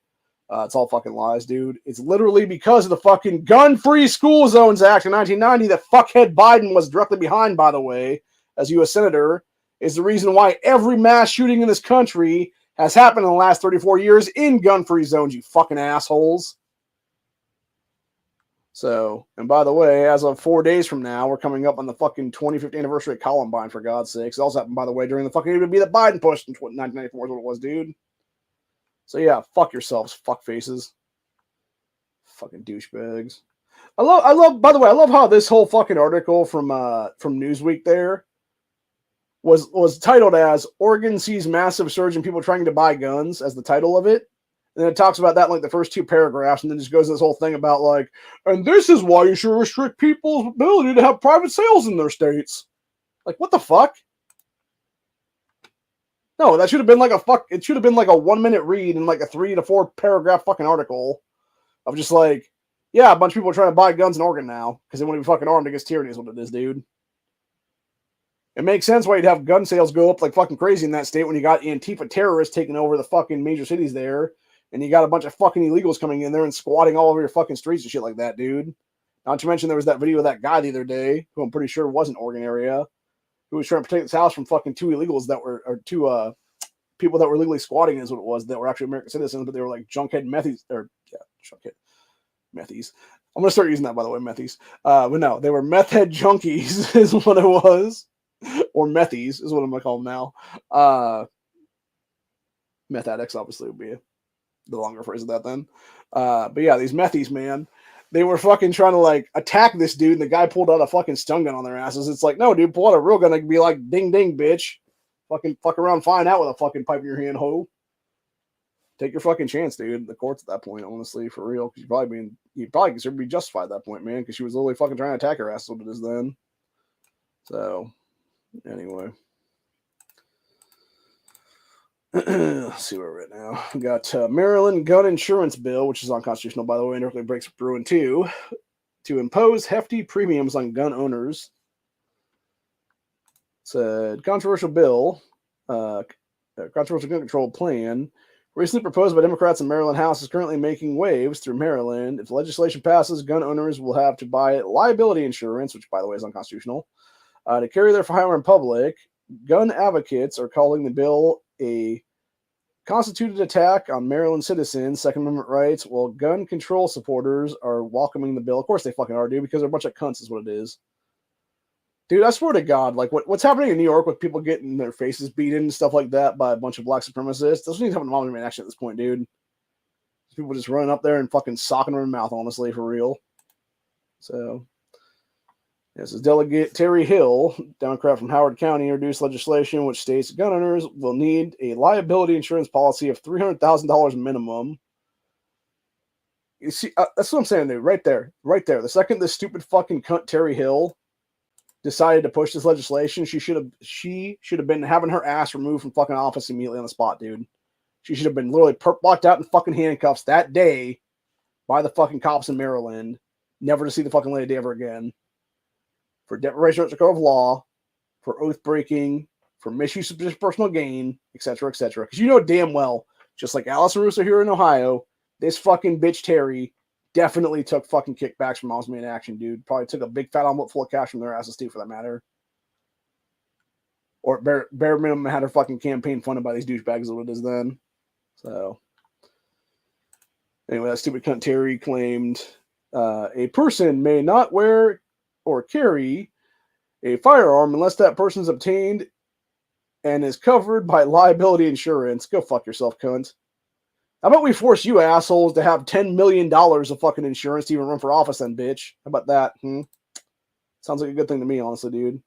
It's all fucking lies, dude. It's literally because of the fucking Gun-Free School Zones Act in 1990 that fuckhead Biden was directly behind, by the way, as U.S. Senator, is the reason why every mass shooting in this country has happened in the last 34 years in gun-free zones, you fucking assholes. So, and by the way, as of 4 days from now, we're coming up on the fucking 25th anniversary of Columbine, for God's sakes. It also happened, by the way, during the fucking AWB that Biden pushed in 1994 is what it was, dude. So yeah, fuck yourselves, fuck faces. Fucking douchebags. I love, by the way, I love how this whole fucking article from Newsweek there was titled as Oregon sees massive surge in people trying to buy guns as the title of it. And then it talks about that in like the first 2 paragraphs, and then just goes this whole thing about like, and this is why you should restrict people's ability to have private sales in their states. Like, what the fuck? No, that should have been like it should have been like a 1-minute read in like a 3 to 4 paragraph fucking article of just like, yeah, a bunch of people are trying to buy guns in Oregon now because they want to be fucking armed against tyranny is what it is, dude. It makes sense why you'd have gun sales go up like fucking crazy in that state when you got Antifa terrorists taking over the fucking major cities there. And you got a bunch of fucking illegals coming in there and squatting all over your fucking streets and shit like that, dude. Not to mention there was that video of that guy the other day, who I'm pretty sure wasn't Oregon area, who was trying to protect his house from fucking 2 illegals that were, or 2 people that were legally squatting is what it was, that were actually American citizens, but they were like junkhead methies, or yeah, junkhead methies. I'm going to start using that, by the way, methies. But no, they were meth head junkies is what it was. Or methies is what I'm going to call them now. Meth addicts, obviously, would be the longer phrase of that then. But yeah, these methies, man, they were fucking trying to like attack this dude, and the guy pulled out a fucking stun gun on their asses. It's like, no, dude, pull out a real gun. It could be like, ding, ding, bitch. Fucking fuck around, find out with a fucking pipe in your hand, ho. Take your fucking chance, dude. The courts at that point, honestly, for real, because you probably consider be justified at that point, man, because she was literally fucking trying to attack her ass. What it is then. So, anyway. Let's see where we're at now. We got Maryland gun insurance bill, which is unconstitutional, by the way, and directly breaks through in 2, to impose hefty premiums on gun owners. It's a controversial bill, controversial gun control plan, recently proposed by Democrats in Maryland House, is currently making waves through Maryland. If the legislation passes, gun owners will have to buy liability insurance, which, by the way, is unconstitutional, to carry their firearm in public. Gun advocates are calling the bill a constituted attack on Maryland citizens' Second Amendment rights, while gun control supporters are welcoming the bill. Of course they fucking are, dude, because they're a bunch of cunts is what it is. Dude, I swear to God, like what's happening in New York with people getting their faces beaten and stuff like that by a bunch of black supremacists, doesn't even have a moment in action at this point, dude. People just running up there and fucking socking them in the mouth, honestly, for real. So, this is Delegate Terry Hill, Democrat from Howard County, introduced legislation which states gun owners will need a liability insurance policy of $300,000 minimum. You see, that's what I'm saying, dude. Right there. The second this stupid fucking cunt Terry Hill decided to push this legislation, she should have been having her ass removed from fucking office immediately on the spot, dude. She should have been literally locked out in fucking handcuffs that day by the fucking cops in Maryland, never to see the fucking light of day ever again. For deprivation of the code of law, for oath breaking, for misuse of personal gain, etc., etc. Because you know damn well, just like Allison Russo here in Ohio, this fucking bitch Terry definitely took fucking kickbacks from Moms Made in Action, dude. Probably took a big fat omelet full of cash from their asses too, for that matter. Or bare minimum had her fucking campaign funded by these douchebags is what it is then. So anyway, that stupid cunt Terry claimed a person may not wear or carry a firearm unless that person is obtained and is covered by liability insurance. Go fuck yourself, cunt. How about we force you assholes to have $10 million of fucking insurance to even run for office then, bitch? How about that? Sounds like a good thing to me, honestly, dude.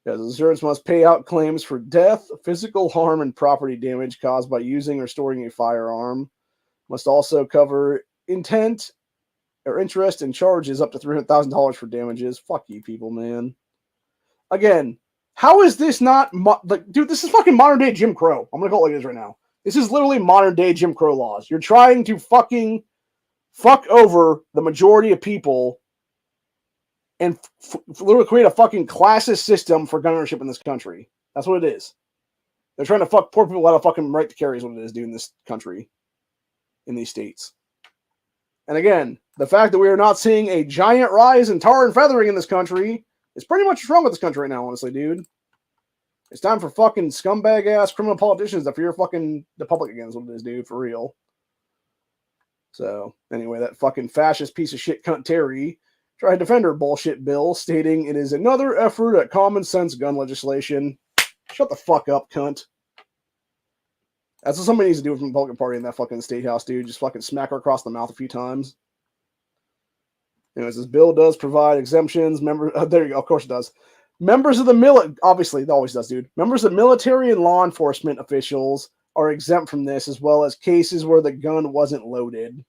Yes, insurance must pay out claims for death, physical harm, and property damage caused by using or storing a firearm. Must also cover intent or interest and charges up to $300,000 for damages. Fuck you people, man. Again, how is this not... dude, this is fucking modern day Jim Crow. I'm going to call it like this right now. This is literally modern day Jim Crow laws. You're trying to fucking fuck over the majority of people and literally create a fucking classist system for gun ownership in this country. That's what it is. They're trying to fuck poor people out of fucking right to carry is what it is, dude, in this country. In these states. And again, the fact that we are not seeing a giant rise in tar and feathering in this country is pretty much what's wrong with this country right now, honestly, dude. It's time for fucking scumbag ass criminal politicians to fear fucking the public again is what it is, dude, for real. So, anyway, that fucking fascist piece of shit cunt Terry tried to defend her bullshit bill, stating it is another effort at common sense gun legislation. Shut the fuck up, cunt. That's what somebody needs to do from the Republican Party in that fucking state house, dude. Just fucking smack her across the mouth a few times. Anyways, this bill does provide exemptions. There you go. Of course it does. Members of the military, obviously, it always does, dude. Members of military and law enforcement officials are exempt from this, as well as cases where the gun wasn't loaded.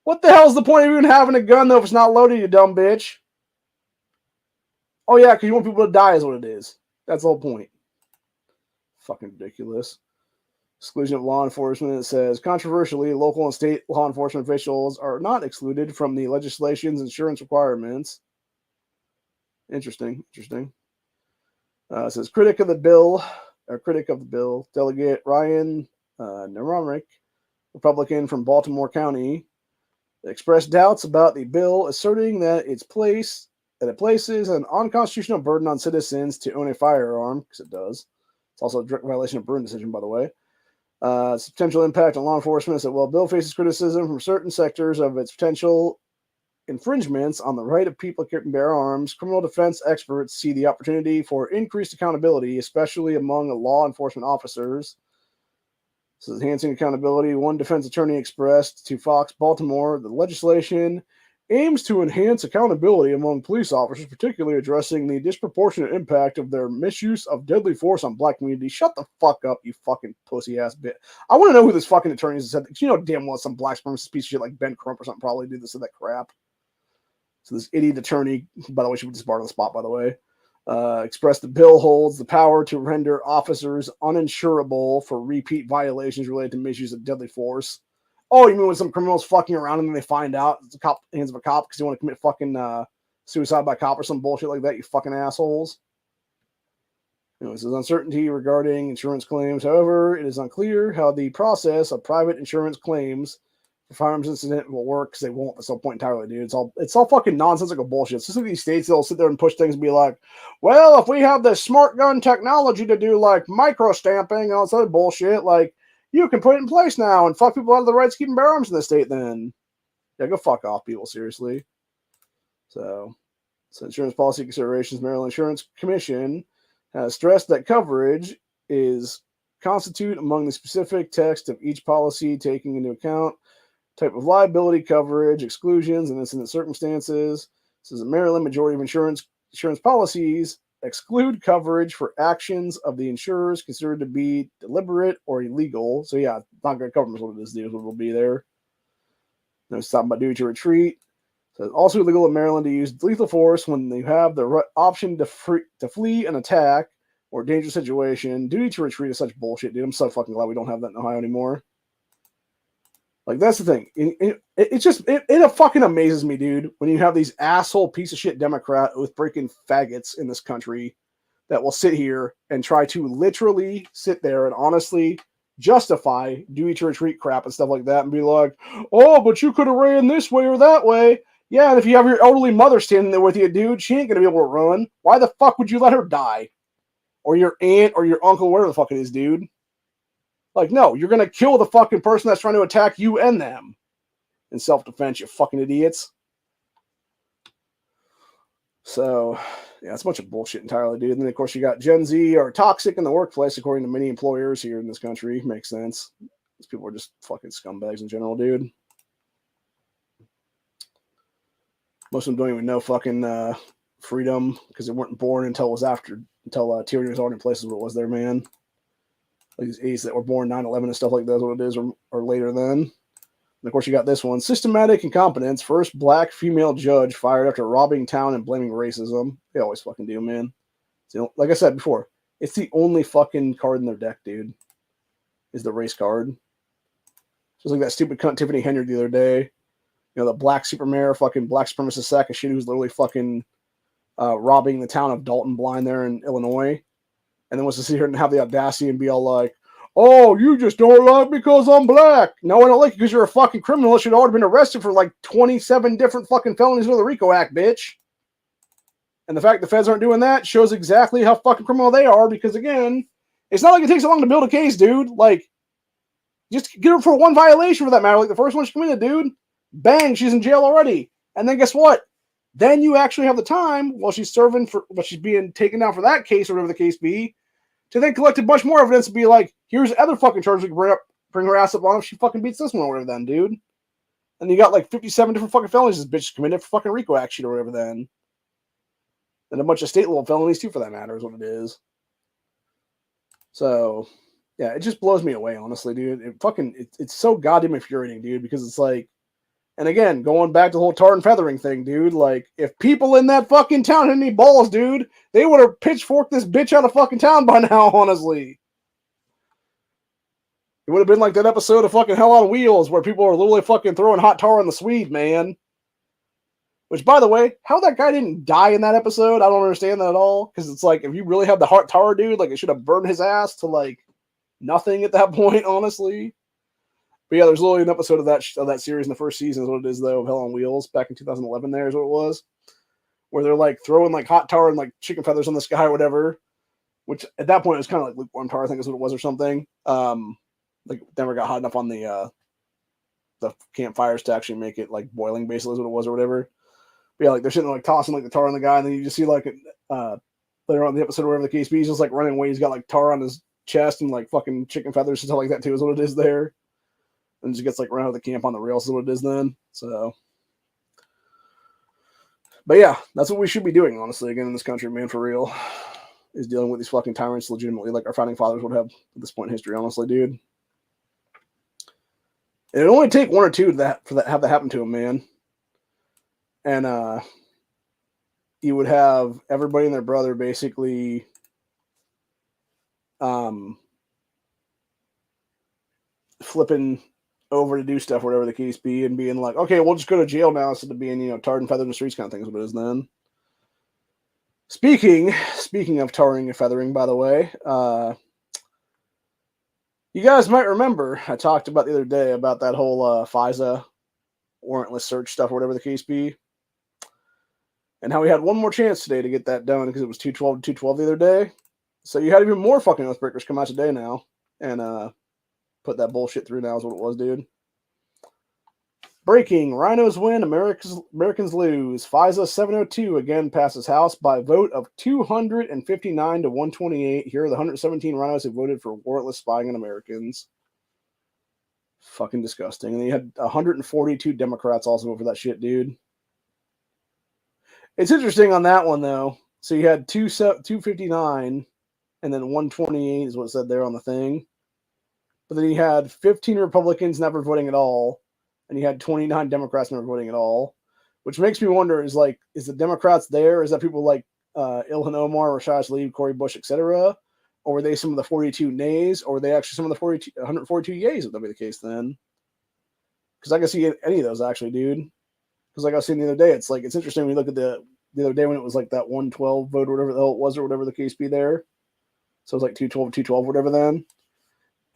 What the hell is the point of even having a gun, though, if it's not loaded, you dumb bitch? Oh, yeah, because you want people to die is what it is. That's the whole point. Fucking ridiculous. Exclusion of law enforcement. It says, controversially, local and state law enforcement officials are not excluded from the legislation's insurance requirements. Interesting. It says, critic of the bill, Delegate Ryan Naramick, Republican from Baltimore County, expressed doubts about the bill, asserting that it places an unconstitutional burden on citizens to own a firearm, because it does. It's also a direct violation of Bruin decision, by the way. Its potential impact on law enforcement is that while bill faces criticism from certain sectors of its potential infringements on the right of people to bear arms, criminal defense experts see the opportunity for increased accountability, especially among law enforcement officers. This is enhancing accountability. One defense attorney expressed to Fox Baltimore the legislation aims to enhance accountability among police officers, particularly addressing the disproportionate impact of their misuse of deadly force on black communities. Shut the fuck up, you fucking pussy-ass bitch. I want to know who this fucking attorney is. You know damn well some black supremacist piece of shit like Ben Crump or something probably did this or that crap. So this idiot attorney, by the way, she was disbarred on the spot, by the way, expressed the bill holds the power to render officers uninsurable for repeat violations related to misuse of deadly force. Oh, you mean when some criminal's fucking around and then they find out it's the cop hands of a cop because they want to commit fucking suicide by cop or some bullshit like that, you fucking assholes. Anyways, there's uncertainty regarding insurance claims. However, it is unclear how the process of private insurance claims for firearms incident will work because they won't. That's the point entirely, dude. It's all fucking nonsensical bullshit. It's just like these states that'll sit there and push things and be like, well, if we have this smart gun technology to do like micro stamping and all this other bullshit, like you can put it in place now and fuck people out of the rights to keep and bear arms in the state then. Yeah, go fuck off, people, seriously. So insurance policy considerations, Maryland Insurance Commission has stressed that coverage is constitute among the specific text of each policy, taking into account type of liability coverage, exclusions, and incident circumstances. This is a Maryland majority of insurance policies exclude coverage for actions of the insurers considered to be deliberate or illegal. So yeah, not going to cover what it is, what will be there. No stop by duty to retreat. So it's also illegal in Maryland to use lethal force when you have the option to flee an attack or dangerous situation. Duty to retreat is such bullshit, dude. I'm so fucking glad we don't have that in Ohio anymore. Like, that's the thing. It fucking amazes me, dude, when you have these asshole piece of shit Democrat with freaking faggots in this country that will sit here and try to literally sit there and honestly justify duty to retreat crap and stuff like that and be like, oh, but you could have ran this way or that way. Yeah, and if you have your elderly mother standing there with you, dude, she ain't going to be able to run. Why the fuck would you let her die? Or your aunt or your uncle, whatever the fuck it is, dude. Like, no, you're going to kill the fucking person that's trying to attack you and them in self-defense, you fucking idiots. So, yeah, it's a bunch of bullshit entirely, dude. And then, of course, you got Gen Z are toxic in the workplace, according to many employers here in this country. Makes sense. These people are just fucking scumbags in general, dude. Most of them don't even know fucking freedom because they weren't born until tyranny was already in place is what it was there, man. Like these idiots that were born 9/11 and stuff like that is what it is, or later then. And of course, you got this one. Systematic incompetence. First black female judge fired after robbing town and blaming racism. They always fucking do, man. So, like I said before, it's the only fucking card in their deck, dude, is the race card. Just like that stupid cunt Tiffany Henry the other day. You know, the black super mayor, fucking black supremacist sack of shit who's literally fucking robbing the town of Dalton Blind there in Illinois. And then wants to sit here and have the audacity and be all like, oh, you just don't like me because I'm black. No, I don't like you because you're a fucking criminal. You should have already been arrested for like 27 different fucking felonies under the RICO Act, bitch. And the fact the feds aren't doing that shows exactly how fucking criminal they are because, again, it's not like it takes so long to build a case, dude. Like, just get her for one violation for that matter. Like, the first one she committed, dude. Bang, she's in jail already. And then guess what? Then you actually have the time while she's serving for, but she's being taken down for that case or whatever the case be, to then collect a bunch more evidence and be like, here's other fucking charges we can bring her ass up on if she fucking beats this one or whatever then, dude. And you got like 57 different fucking felonies this bitch committed for fucking RICO Act shit or whatever then. And a bunch of state level felonies too for that matter is what it is. So, yeah, it just blows me away, honestly, dude. It's so goddamn infuriating, dude, because it's like, and again, going back to the whole tar and feathering thing, dude, like, if people in that fucking town had any balls, dude, they would have pitchforked this bitch out of fucking town by now, honestly. It would have been like that episode of fucking Hell on Wheels where people are literally fucking throwing hot tar on the Swede, man. Which, by the way, how that guy didn't die in that episode, I don't understand that at all. Because it's like, if you really have the hot tar, dude, like, it should have burned his ass to, like, nothing at that point, honestly. But yeah, there's literally an episode of that series in the first season is what it is, though, of Hell on Wheels back in 2011 there is what it was. Where they're, like, throwing, like, hot tar and, like, chicken feathers on the sky or whatever. Which, at that point, it was kind of like lukewarm tar, I think is what it was or something. Like, never got hot enough on the campfires to actually make it, like, boiling, basically is what it was or whatever. But yeah, like, they're sitting there, like, tossing, like, the tar on the guy, and then you just see, like, later on in the episode, wherever the case be, he's just, like, running away. He's got, like, tar on his chest and, like, fucking chicken feathers and stuff like that, too, is what it is there. And just gets like run out of the camp on the rails is what it is then. So, but yeah, that's what we should be doing, honestly, again, in this country, man, for real, is dealing with these fucking tyrants legitimately like our founding fathers would have at this point in history, honestly, dude. And it'd only take one or two for that have that happen to them, man. And you would have everybody and their brother basically flipping over to do stuff, whatever the case be, and being like, okay, we'll just go to jail now instead of being, tarred and feathered in the streets kind of thing is what it is then. Speaking of tarring and feathering, by the way, you guys might remember I talked about the other day about that whole FISA warrantless search stuff or whatever the case be, and how we had one more chance today to get that done because it was 212 to 212 the other day. So you had even more fucking oathbreakers come out today now and put that bullshit through now is what it was, dude. Breaking. Rhinos win, Americans lose. FISA 702 again passes House by vote of 259 to 128. Here are the 117 rhinos who voted for warrantless spying on Americans. Fucking disgusting. And then you had 142 Democrats also vote for that shit, dude. It's interesting on that one, though. So you had 259 and then 128 is what it said there on the thing. But then you had 15 Republicans never voting at all, and you had 29 Democrats never voting at all, which makes me wonder, is the Democrats there? Is that people, like, Ilhan Omar, Rashad Tlaib, Cory Bush, etc.? Or were they some of the 42 nays? Or were they actually some of the 142 yays, if that be the case then? Because I can see any of those, actually, dude. Because like I was saying the other day, it's like, it's interesting when you look at the other day when it was like that 112 vote or whatever the hell it was, or whatever the case be there. So it was like 212, whatever then.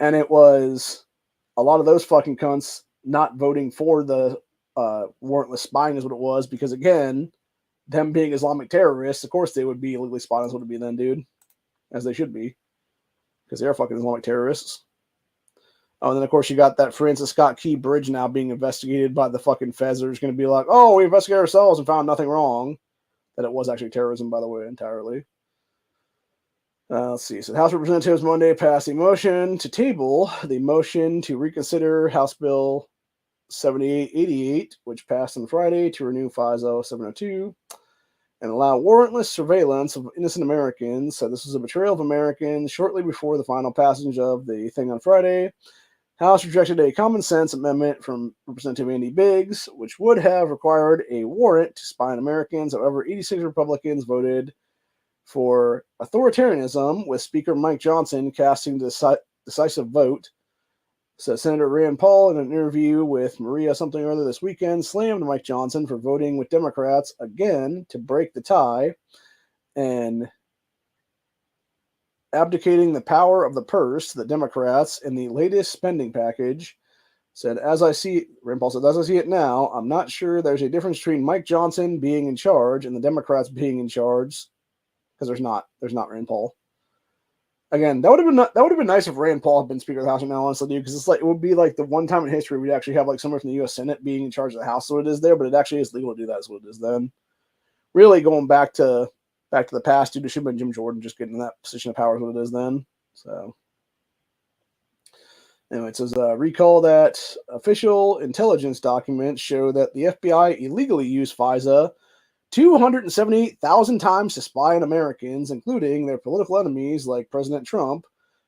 And it was a lot of those fucking cunts not voting for the warrantless spying is what it was, because again, them being Islamic terrorists, of course they would be illegally spying is what it would be then, dude. As they should be. Because they're fucking Islamic terrorists. Oh, and then of course you got that Francis Scott Key Bridge now being investigated by the fucking feds. They're just going to be like, oh, we investigated ourselves and found nothing wrong. That it was actually terrorism, by the way, entirely. Let's see. So the House of Representatives Monday passed a motion to table the motion to reconsider House Bill 7888, which passed on Friday to renew FISA 702 and allow warrantless surveillance of innocent Americans. So this was a betrayal of Americans shortly before the final passage of the thing on Friday. House rejected a common sense amendment from Representative Andy Biggs, which would have required a warrant to spy on Americans. However, 86 Republicans voted for authoritarianism, with Speaker Mike Johnson casting the decisive vote. So Senator Rand Paul, in an interview with Maria something or other this weekend, slammed Mike Johnson for voting with Democrats again to break the tie and abdicating the power of the purse to the Democrats in the latest spending package. Said, Rand Paul said, as I see it now, I'm not sure there's a difference between Mike Johnson being in charge and the Democrats being in charge. Because there's not Rand Paul. Again, that would have been nice if Rand Paul had been Speaker of the House right now, honestly, dude. Because it's like, it would be like the one time in history we'd actually have like someone from the U.S. Senate being in charge of the House. So it is there, but it actually is legal to do that. Is what it is then. Really going back to the past, dude. It should have been Jim Jordan just getting in that position of power. Is what it is then. So anyway, it says recall that official intelligence documents show that the FBI illegally used FISA 278,000 times to spy on Americans, including their political enemies like President Trump,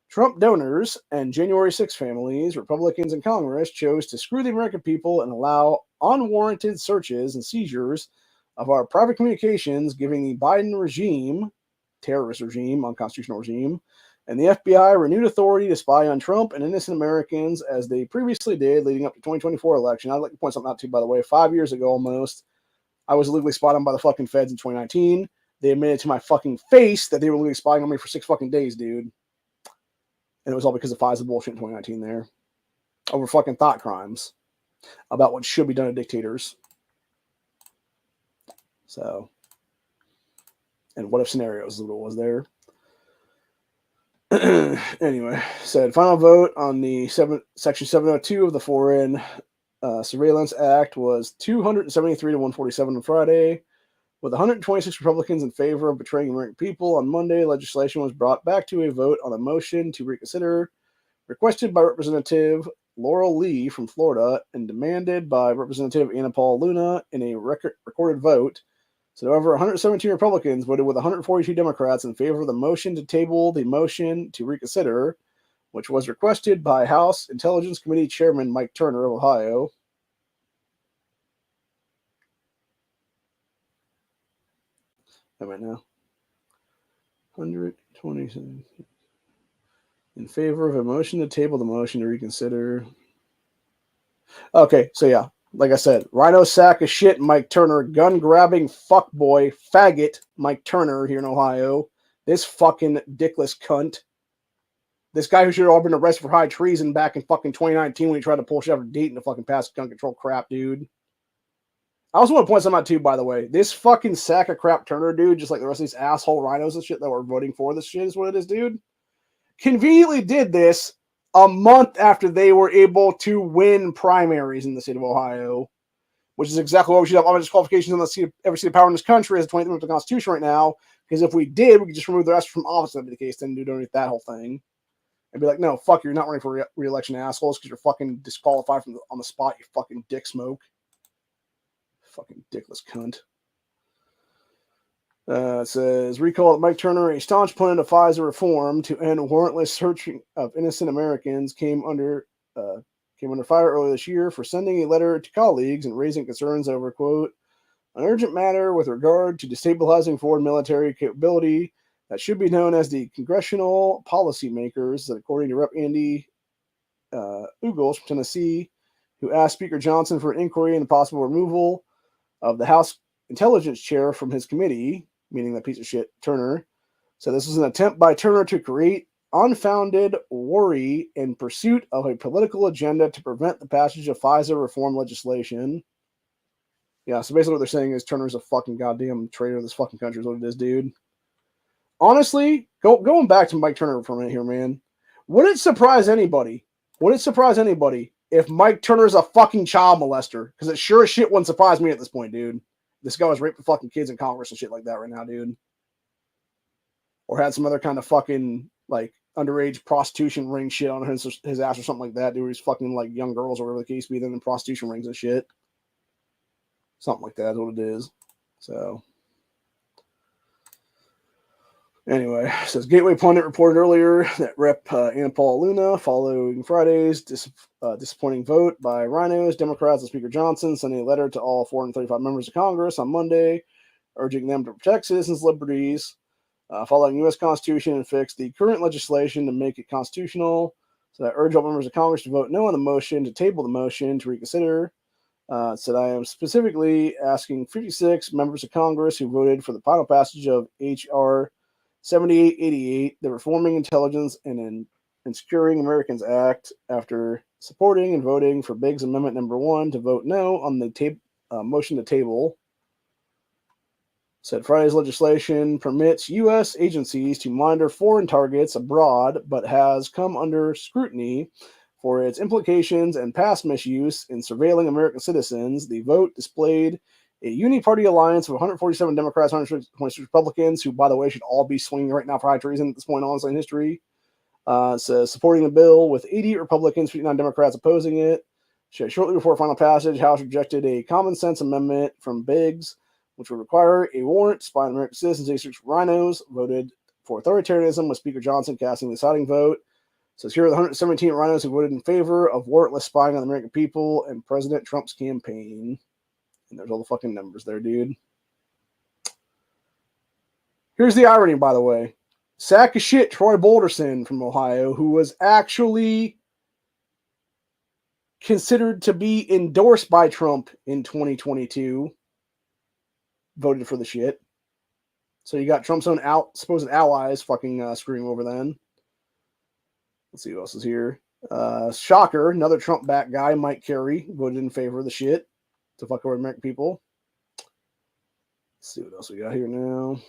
Trump donors, and January 6 families. Republicans in Congress chose to screw the American people and allow unwarranted searches and seizures of our private communications, giving the Biden regime, terrorist regime, unconstitutional regime, and the FBI renewed authority to spy on Trump and innocent Americans as they previously did leading up to the 2024 election. I'd like to point something out too, by the way. 5 years ago almost, I was illegally spied on by the fucking feds in 2019. They admitted to my fucking face that they were illegally spying on me for 6 fucking days, dude. And it was all because of FISA bullshit in 2019 there. Over fucking thought crimes. About what should be done to dictators. So. And what if scenarios is what it was there. Anyway, said final vote on the Section 702 of the Foreign Surveillance Act was 273 to 147 on Friday, with 126 Republicans in favor of betraying American people. On Monday, legislation was brought back to a vote on a motion to reconsider, requested by Representative Laurel Lee from Florida and demanded by Representative Anna Paul Luna in a recorded vote. So, however, 117 Republicans voted with 142 Democrats in favor of the motion to table the motion to reconsider, which was requested by House Intelligence Committee Chairman Mike Turner of Ohio. Right now, 127 in favor of a motion to table the motion to reconsider. Okay, so yeah, like I said, Rhino sack of shit Mike Turner, gun-grabbing fuckboy, faggot Mike Turner here in Ohio. This fucking dickless cunt. This guy who should have all been arrested for high treason back in fucking 2019 when he tried to pull shit out of Dayton to fucking pass gun control crap, dude. I also want to point something out too, by the way. This fucking sack of crap Turner, dude, just like the rest of these asshole rhinos and shit that were voting for this shit is what it is, dude. Conveniently did this a month after they were able to win primaries in the state of Ohio, which is exactly why we should have all disqualifications on every seat of power in this country as 23 of the Constitution right now. Because if we did, we could just remove the rest from office. That'd be the case. Then do underneath that whole thing and be like, no, fuck, you're not running for re-election, assholes, because you're fucking disqualified on the spot. You fucking dick smoke. Fucking dickless cunt. It says, recall that Mike Turner, a staunch opponent of FISA reform to end warrantless searching of innocent Americans, came under fire earlier this year for sending a letter to colleagues and raising concerns over, quote, an urgent matter with regard to destabilizing foreign military capability that should be known as the congressional policymakers, that according to Rep. Andy Ugles from Tennessee, who asked Speaker Johnson for an inquiry into possible removal of the House Intelligence Chair from his committee, meaning that piece of shit Turner. So this was an attempt by Turner to create unfounded worry in pursuit of a political agenda to prevent the passage of FISA reform legislation. Yeah, so basically what they're saying is Turner's a fucking goddamn traitor to this fucking country is what it is, dude. Honestly, going back to Mike Turner for a minute here, man. Would it surprise anybody if Mike Turner's a fucking child molester? Because it sure as shit wouldn't surprise me at this point, dude. This guy was raping fucking kids in Congress and shit like that right now, dude. Or had some other kind of fucking, like, underage prostitution ring shit on his ass or something like that, dude. Where he's fucking, like, young girls or whatever the case be, then in prostitution rings and shit. Something like that is what it is. So... Anyway, it says Gateway Pundit reported earlier that Rep. Ann Paul Luna, following Friday's disappointing vote by Rhinos, Democrats, and Speaker Johnson, sending a letter to all 435 members of Congress on Monday, urging them to protect citizens' liberties, following the U.S. Constitution and fix the current legislation to make it constitutional. So I urge all members of Congress to vote no on the motion, to table the motion, to reconsider. Said I am specifically asking 56 members of Congress who voted for the final passage of H.R. 7888, the Reforming Intelligence and Securing Americans Act, after supporting and voting for Biggs Amendment number 1, to vote no on the motion to table. Said Friday's legislation permits U.S. agencies to monitor foreign targets abroad, but has come under scrutiny for its implications and past misuse in surveilling American citizens. The vote displayed a uni-party alliance of 147 Democrats, 126 Republicans, who, by the way, should all be swinging right now for high treason at this point, honestly, in history. Says supporting the bill with 88 Republicans, 59 Democrats opposing it. Shortly before final passage, House rejected a common sense amendment from Biggs, which would require a warrant to spy on American citizens. 86 Rhinos voted for authoritarianism, with Speaker Johnson casting the deciding vote. Says here are the 117 Rhinos who voted in favor of warrantless spying on the American people and President Trump's campaign. And there's all the fucking numbers there, dude. Here's the irony, by the way. Sack of shit Troy Bolderson from Ohio, who was actually considered to be endorsed by Trump in 2022, voted for the shit. So you got Trump's own supposed allies fucking screwing over then. Let's see who else is here. Shocker, another Trump-backed guy, Mike Carey, voted in favor of the shit to fuck over American people. Let's see what else we got here now.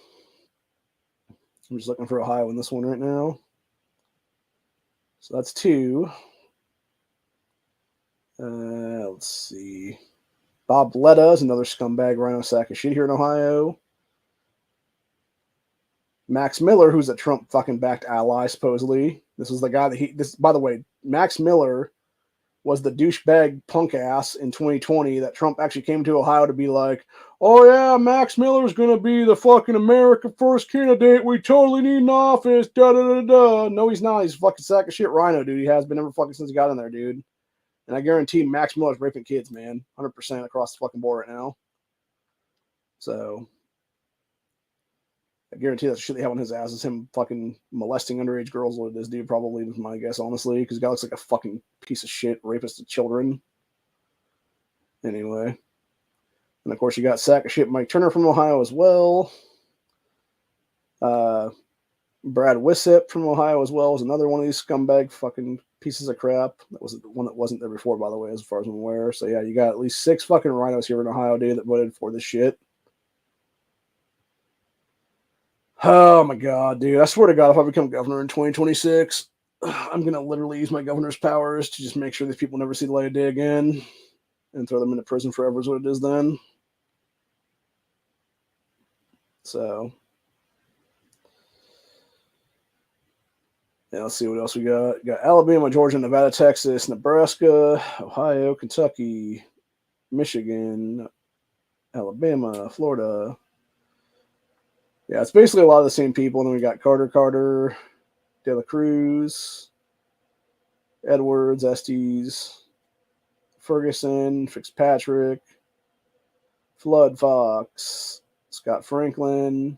I'm just looking for Ohio in this one right now. So that's 2. Let's see. Bob Letta is another scumbag rhino sack of shit here in Ohio. Max Miller, who's a Trump fucking backed ally, supposedly. This was the guy that by the way, Max Miller was the douchebag punk ass in 2020 that Trump actually came to Ohio to be like, oh yeah, Max Miller's going to be the fucking America First candidate. We totally need an office. Da da da da. No, he's not. He's a fucking sack of shit rhino, dude. He has been ever fucking since he got in there, dude. And I guarantee Max Miller's raping kids, man. 100% across the fucking board right now. So I guarantee that shit they have on his ass is him fucking molesting underage girls. What it is, dude, probably was my guess, honestly, because the guy looks like a fucking piece of shit rapist of children. Anyway. And of course, you got sack of shit Mike Turner from Ohio as well. Brad Wissip from Ohio as well is another one of these scumbag fucking pieces of crap. That was the one that wasn't there before, by the way, as far as I'm aware. So yeah, you got at least 6 fucking rhinos here in Ohio, dude, that voted for this shit. Oh my god, dude. I swear to God, if I become governor in 2026, I'm going to literally use my governor's powers to just make sure these people never see the light of day again and throw them into prison forever is what it is then. So, yeah, let's see what else we got. Got Alabama, Georgia, Nevada, Texas, Nebraska, Ohio, Kentucky, Michigan, Alabama, Florida. Yeah, it's basically a lot of the same people. And then we got Carter, De La Cruz, Edwards, Estes, Ferguson, Fitzpatrick, Flood Fox, Scott Franklin,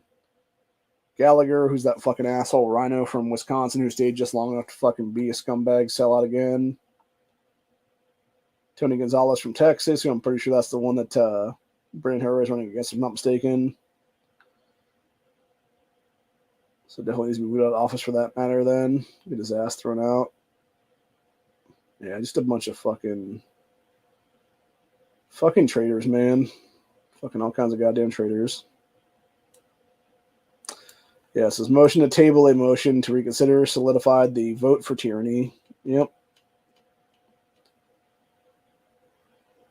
Gallagher, who's that fucking asshole rhino from Wisconsin who stayed just long enough to fucking be a scumbag sellout again. Tony Gonzalez from Texas, who I'm pretty sure that's the one that Brandon Herrera is running against, if I'm not mistaken. So definitely needs to be booted out of office for that matter then. Get his ass thrown out. Yeah, just a bunch of fucking traitors, man. Fucking all kinds of goddamn traitors. Yes, his motion to table a motion to reconsider solidified the vote for tyranny. Yep.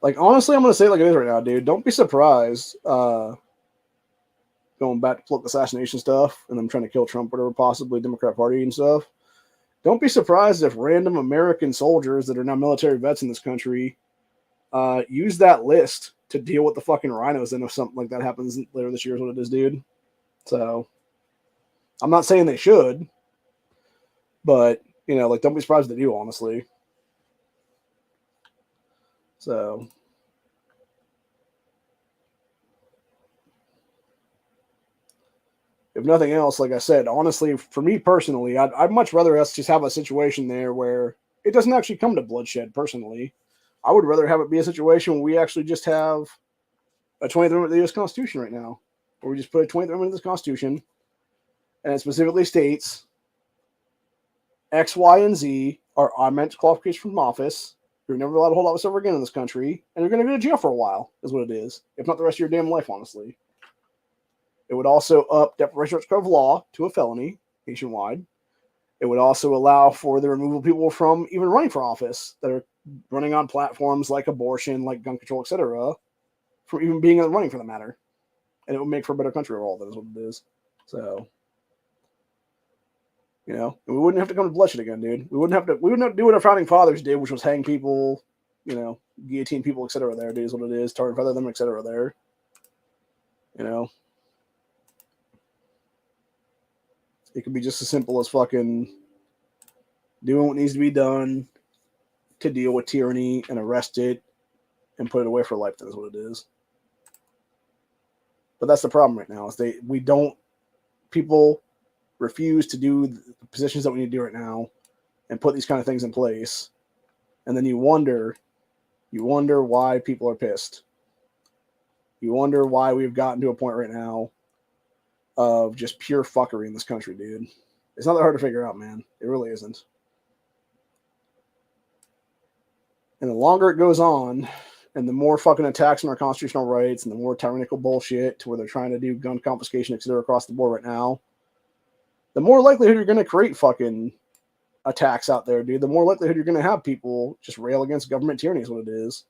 Like, honestly, I'm going to say it like it is right now, dude. Don't be surprised. Going back to political assassination stuff, and them trying to kill Trump, whatever, possibly Democrat Party and stuff. Don't be surprised if random American soldiers that are now military vets in this country use that list to deal with the fucking rhinos, and if something like that happens later this year is what it is, dude. So, I'm not saying they should, but, you know, like, don't be surprised if they do, honestly. So, if nothing else, like I said, honestly, for me personally, I'd much rather us just have a situation there where it doesn't actually come to bloodshed, personally. I would rather have it be a situation where we actually just have a 20th Amendment of the U.S. Constitution right now, where we just put a 20th Amendment of this Constitution, and it specifically states X, Y, and Z are automatic qualifications from office. You're never allowed to hold office ever again in this country, and you're going to go to jail for a while, is what it is, if not the rest of your damn life, honestly. It would also up deprivation of law to a felony nationwide. It would also allow for the removal of people from even running for office that are running on platforms like abortion, like gun control, etc., from even being running for the matter. And it would make for a better country overall. That is what it is. So, you know, we wouldn't have to come to bloodshed again, dude. We wouldn't have to do what our founding fathers did, which was hang people, you know, guillotine people, etc. There, dude, is what it is. Tar and feather them, etc. There. You know. It could be just as simple as fucking doing what needs to be done to deal with tyranny and arrest it and put it away for life. That is what it is. But that's the problem right now. Is people refuse to do the positions that we need to do right now and put these kind of things in place. And then you wonder why people are pissed. You wonder why we've gotten to a point right now of just pure fuckery in this country, dude. It's not that hard to figure out, man. It really isn't. And the longer it goes on, and the more fucking attacks on our constitutional rights, and the more tyrannical bullshit to where they're trying to do gun confiscation, etc., across the board right now, the more likelihood you're going to create fucking attacks out there, dude. The more likelihood you're going to have people just rail against government tyranny is what it is.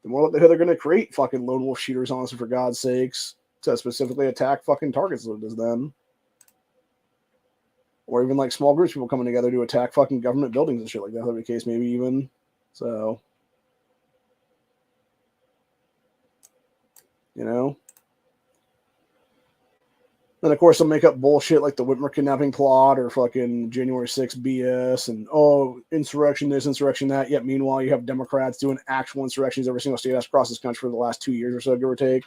The more likelihood they're going to create fucking lone wolf shooters on us, for God's sakes, to specifically attack fucking targets, what it is then. Or even like small groups of people coming together to attack fucking government buildings and shit like that, whatever the case maybe even. So, you know. Then, of course, they'll make up bullshit like the Whitmer kidnapping plot or fucking January 6th BS and, oh, insurrection this, insurrection that. Yet, meanwhile, you have Democrats doing actual insurrections every single state across this country for the last 2 years or so, give or take.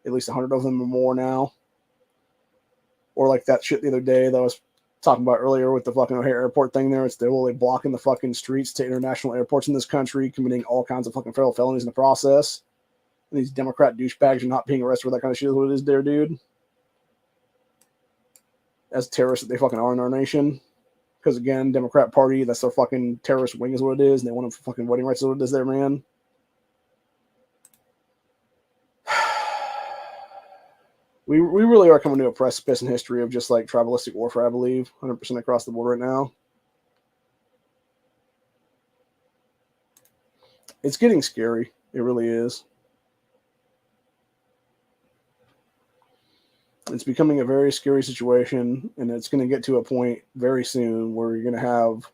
At least 100 of them or more now. Or like that shit the other day that I was talking about earlier with the fucking O'Hare Airport thing there. It's they're literally blocking the fucking streets to international airports in this country, committing all kinds of fucking federal felonies in the process. And these Democrat douchebags are not being arrested for that kind of shit is what it is there, dude. As terrorists that they fucking are in our nation. Because again, Democrat Party, that's their fucking terrorist wing is what it is, and they want them for fucking voting rights is what it is there, man. We really are coming to a precipice in history of just like tribalistic warfare, I believe, 100% across the board right now. It's getting scary. It really is. It's becoming a very scary situation, and it's going to get to a point very soon where you're going to have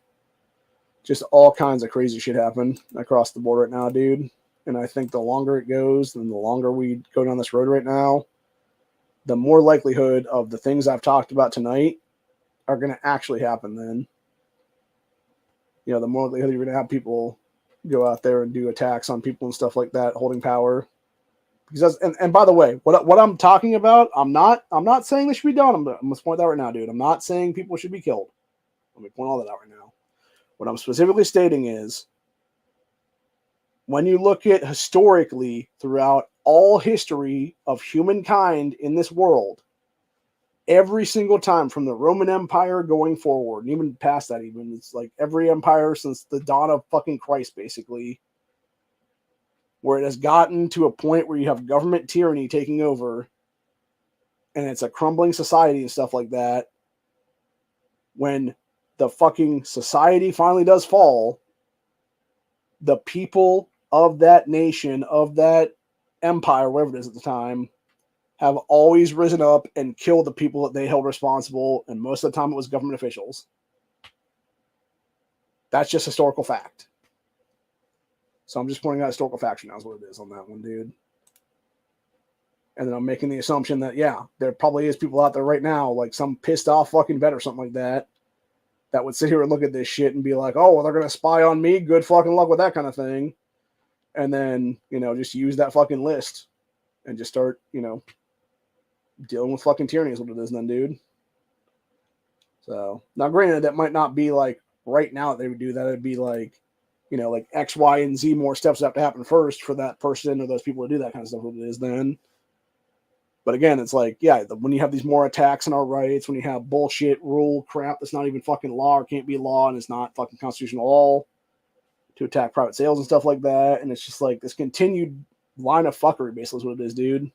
just all kinds of crazy shit happen across the board right now, dude. And I think the longer it goes and the longer we go down this road right now, the more likelihood of the things I've talked about tonight are going to actually happen then. You know, the more likelihood you're going to have people go out there and do attacks on people and stuff like that, holding power. Because and by the way, what I'm talking about, I'm not saying this should be done. I'm going to point that right now, dude. I'm not saying people should be killed. Let me point all that out right now. What I'm specifically stating is, when you look at historically throughout all history of humankind in this world, every single time from the Roman Empire going forward, and even past that, even it's like every empire since the dawn of fucking Christ, basically, where it has gotten to a point where you have government tyranny taking over and it's a crumbling society and stuff like that. When the fucking society finally does fall, the people of that nation, of that empire, whatever it is at the time, have always risen up and killed the people that they held responsible, and most of the time it was government officials. That's just historical fact. So I'm just pointing out historical fact now is what it is on that one, dude. And then I'm making the assumption that, yeah, there probably is people out there right now, like some pissed off fucking vet or something like that, that would sit here and look at this shit and be like, oh, well, they're going to spy on me. Good fucking luck with that kind of thing. And then, just use that fucking list and just start, dealing with fucking tyranny is what it is then, dude. So, now granted, that might not be like right now that they would do that. It'd be like, like X, Y, and Z more steps have to happen first for that person or those people to do that kind of stuff, what it is then. But again, it's like, yeah, when you have these more attacks on our rights, when you have bullshit rule crap that's not even fucking law or can't be law and it's not fucking constitutional at all, to attack private sales and stuff like that, and it's just like this continued line of fuckery, basically is what it is, dude.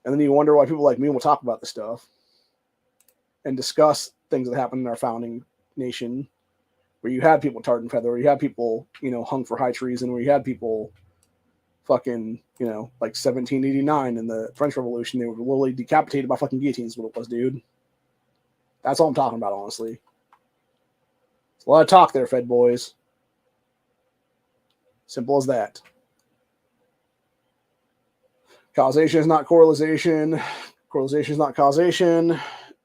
And then you wonder why people like me will talk about this stuff and discuss things that happened in our founding nation, where you had people tarred and feathered, where you had people, hung for high treason, where you had people fucking, like 1789 in the French Revolution, they were literally decapitated by fucking guillotines, what it was, dude. That's all I'm talking about, honestly. It's a lot of talk there, Fed boys. Simple as that. Causation is not correlation. Correlation is not causation.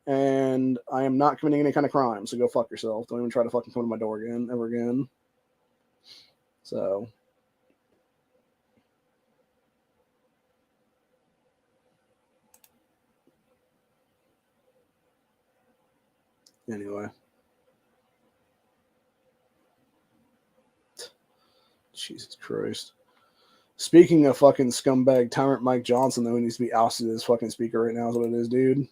And I am not committing any kind of crime, so go fuck yourself. Don't even try to fucking come to my door again, ever again. So. Anyway. Jesus Christ. Speaking of fucking scumbag tyrant Mike Johnson, though, he needs to be ousted as fucking speaker right now is what it is, dude.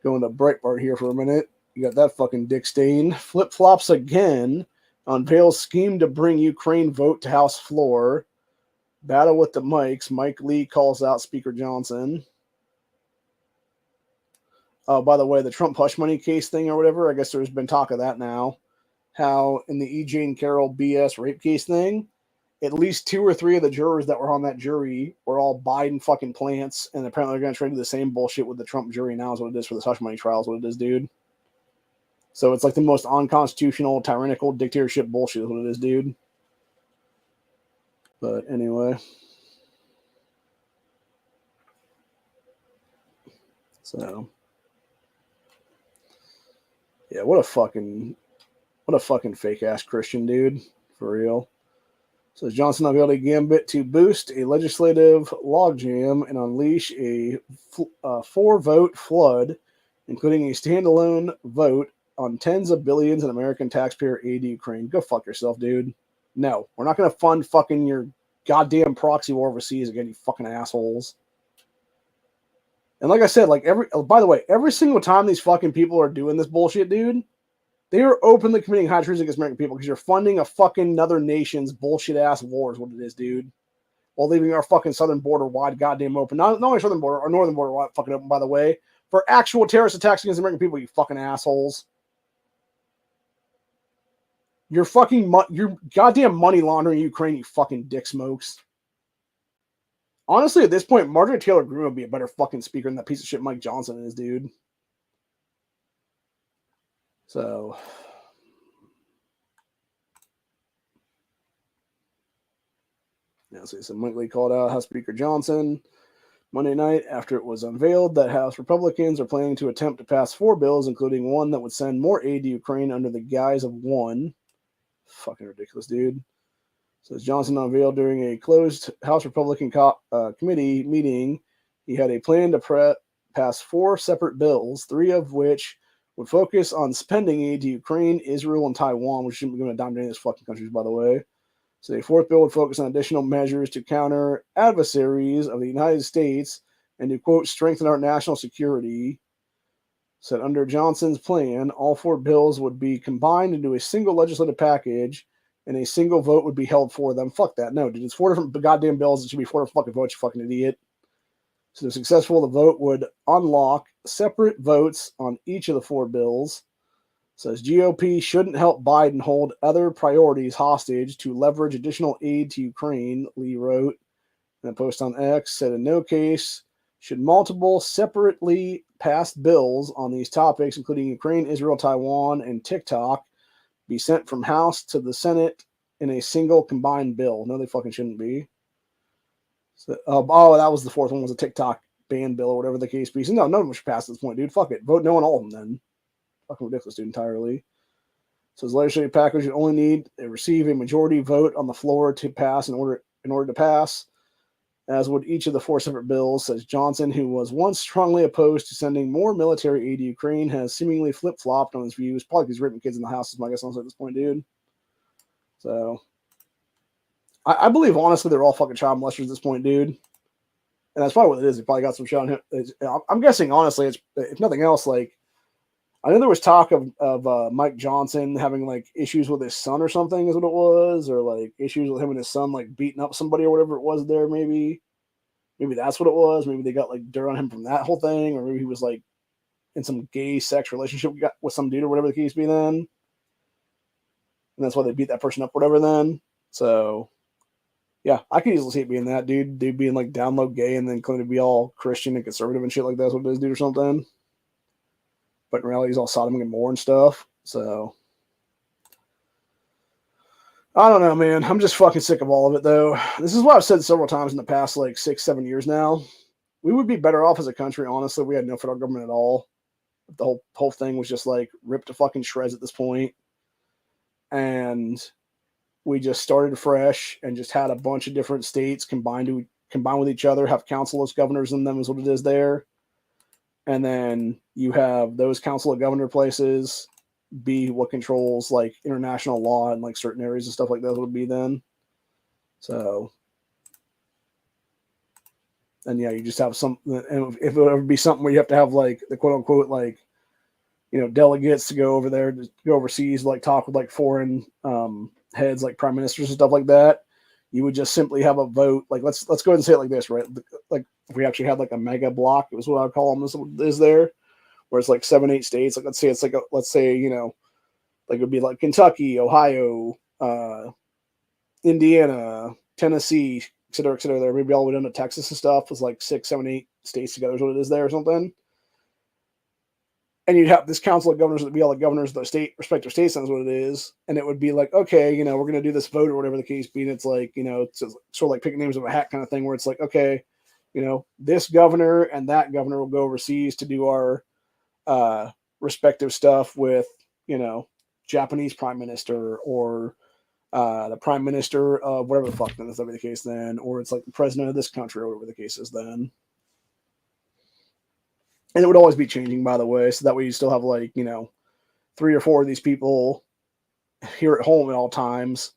Going to Breitbart here for a minute. You got that fucking Dick Stain. Flip-flops again. Unveils scheme to bring Ukraine vote to House floor. Battle with the mics. Mike Lee calls out Speaker Johnson. Oh, by the way, the Trump hush money case thing or whatever, I guess there's been talk of that now. How in the E. Jane Carroll BS rape case thing, at least 2 or 3 of the jurors that were on that jury were all Biden fucking plants, and apparently they're going to try to do the same bullshit with the Trump jury now is what it is for the hush money trials, what it is, dude. So it's like the most unconstitutional, tyrannical dictatorship bullshit is what it is, dude. But anyway. So. Yeah, what a fucking fake-ass Christian, dude. For real. So Johnson unveiled a gambit to boost a legislative logjam and unleash a 4-vote flood, including a standalone vote on tens of billions in American taxpayer aid to Ukraine. Go fuck yourself, dude. No, we're not going to fund fucking your goddamn proxy war overseas again, you fucking assholes. And like I said, by the way, every single time these fucking people are doing this bullshit, dude, they are openly committing high treason against American people because you're funding a fucking another nation's bullshit-ass war is what it is, dude. While leaving our fucking southern border wide goddamn open. Not only southern border, our northern border wide fucking open, by the way, for actual terrorist attacks against American people, you fucking assholes. You're goddamn money laundering Ukraine, you fucking dick smokes. Honestly, at this point, Marjorie Taylor Greene would be a better fucking speaker than that piece of shit Mike Johnson is, dude. So, yeah, so Mike Lee called out House Speaker Johnson Monday night after it was unveiled that House Republicans are planning to attempt to pass 4 bills, including one that would send more aid to Ukraine under the guise of one. Fucking ridiculous, dude. Says Johnson unveiled during a closed House Republican committee meeting, he had a plan to pass 4 separate bills, 3 of which would focus on spending aid to Ukraine, Israel, and Taiwan, which shouldn't be going to dominate these fucking countries, by the way. So the 4th bill would focus on additional measures to counter adversaries of the United States and to, quote, strengthen our national security. Said under Johnson's plan, all 4 bills would be combined into a single legislative package, and a single vote would be held for them. Fuck that. No, dude, it's 4 different goddamn bills. It should be 4 different fucking votes, you fucking idiot. So if successful, the vote would unlock separate votes on each of the 4 bills. Says GOP shouldn't help Biden hold other priorities hostage to leverage additional aid to Ukraine, Lee wrote in a post on X. Said in no case should multiple separately passed bills on these topics, including Ukraine, Israel, Taiwan, and TikTok, be sent from House to the Senate in a single combined bill. No, they fucking shouldn't be. So, that was the 4th one, was a TikTok ban bill or whatever the case be. So no, none of them should pass at this point, dude. Fuck it. Vote no on all of them then. Fucking ridiculous, dude, entirely. So his legislative package would only need to receive a majority vote on the floor to pass in order to pass, as would each of the 4 separate bills. Says Johnson, who was once strongly opposed to sending more military aid to Ukraine, has seemingly flip-flopped on his views. Probably because he's ripping kids in the house, is my guess at this point, dude. So I believe, honestly, they're all fucking child molesters at this point, dude. And that's probably what it is. He probably got some shit on him. I'm guessing, honestly, it's, if nothing else, like, I know there was talk of Mike Johnson having, like, issues with his son or something is what it was, or, like, issues with him and his son, like, beating up somebody or whatever it was there, maybe. Maybe that's what it was. Maybe they got, like, dirt on him from that whole thing, or maybe he was, like, in some gay sex relationship with some dude or whatever the case be then. And that's why they beat that person up or whatever then. So, yeah, I could easily see it being that, dude. Dude being, like, down low gay and then claiming to be all Christian and conservative and shit like that's what it is, dude, or something. But in reality, he's all Sodom and Gomorrah and stuff. So, I don't know, man. I'm just fucking sick of all of it, though. This is what I've said several times in the past, like, 6-7 years now. We would be better off as a country, honestly, if we had no federal government at all. If the whole thing was just, like, ripped to fucking shreds at this point. And we just started fresh and just had a bunch of different states combine with each other, have council as governors in them is what it is there. And then you have those council of governor places be what controls, like, international law and, like, certain areas and stuff like that would be then. So, and yeah, you just have some, and if it would ever be something where you have to have, like, the quote unquote, like, you know, delegates to go over there, to go overseas, like, talk with, like, foreign heads, like prime ministers and stuff like that, you would just simply have a vote. Like, let's go ahead and say it like this, right? Like, if we actually had, like, a mega block, it was what I would call them, is there, where it's like 7-8 states. Like, let's say it's like let's say, you know, like, it would be like Kentucky, Ohio, Indiana, Tennessee, et cetera, there. Maybe all the way down to Texas and stuff. Was like 6, 7, 8 states together is what it is there or something. And you'd have this council of governors that would be all the governors of the state, respective states, that's what it is. And it would be like, okay, you know, we're going to do this vote or whatever the case be. And it's like, you know, it's sort of like picking names of a hat kind of thing, where it's like, okay, you know, this governor and that governor will go overseas to do our respective stuff with, you know, Japanese prime minister or the prime minister of whatever the fuck that'll be the case then, or it's like the president of this country or whatever the case is then. And it would always be changing, by the way, so that way you still have, like, you know, 3 or 4 of these people here at home at all times,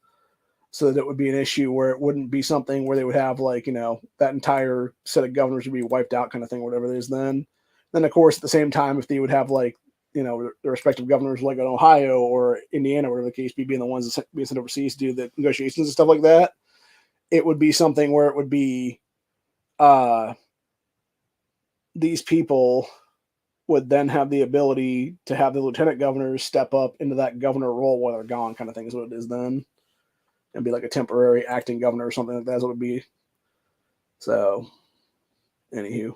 so that it would be an issue where it wouldn't be something where they would have, like, you know, that entire set of governors would be wiped out kind of thing, whatever it is then. Then, of course, at the same time, if they would have, like, you know, the respective governors, like in Ohio or Indiana, whatever the case be, being the ones that being sent overseas to do the negotiations and stuff like that, it would be something where it would be these people would then have the ability to have the lieutenant governors step up into that governor role while they're gone, kind of thing is what it is then. And be like a temporary acting governor or something like that is what it would be. So, anywho.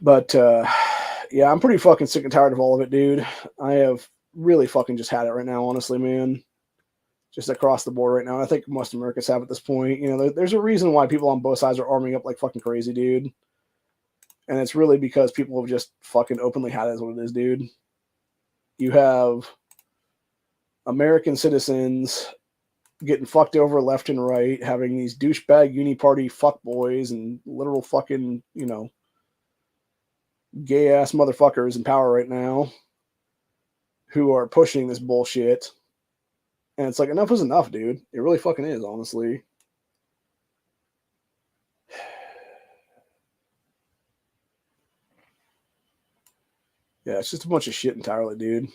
But, yeah, I'm pretty fucking sick and tired of all of it, dude. I have really fucking just had it right now, honestly, man. Just across the board right now. I think most Americans have at this point. You know, there's a reason why people on both sides are arming up like fucking crazy, dude. And it's really because people have just fucking openly had it as what it is, dude. You have American citizens getting fucked over left and right, having these douchebag uni party fuckboys and literal fucking, gay ass motherfuckers in power right now who are pushing this bullshit. And it's like, enough is enough, dude. It really fucking is, honestly. Yeah, it's just a bunch of shit entirely, dude.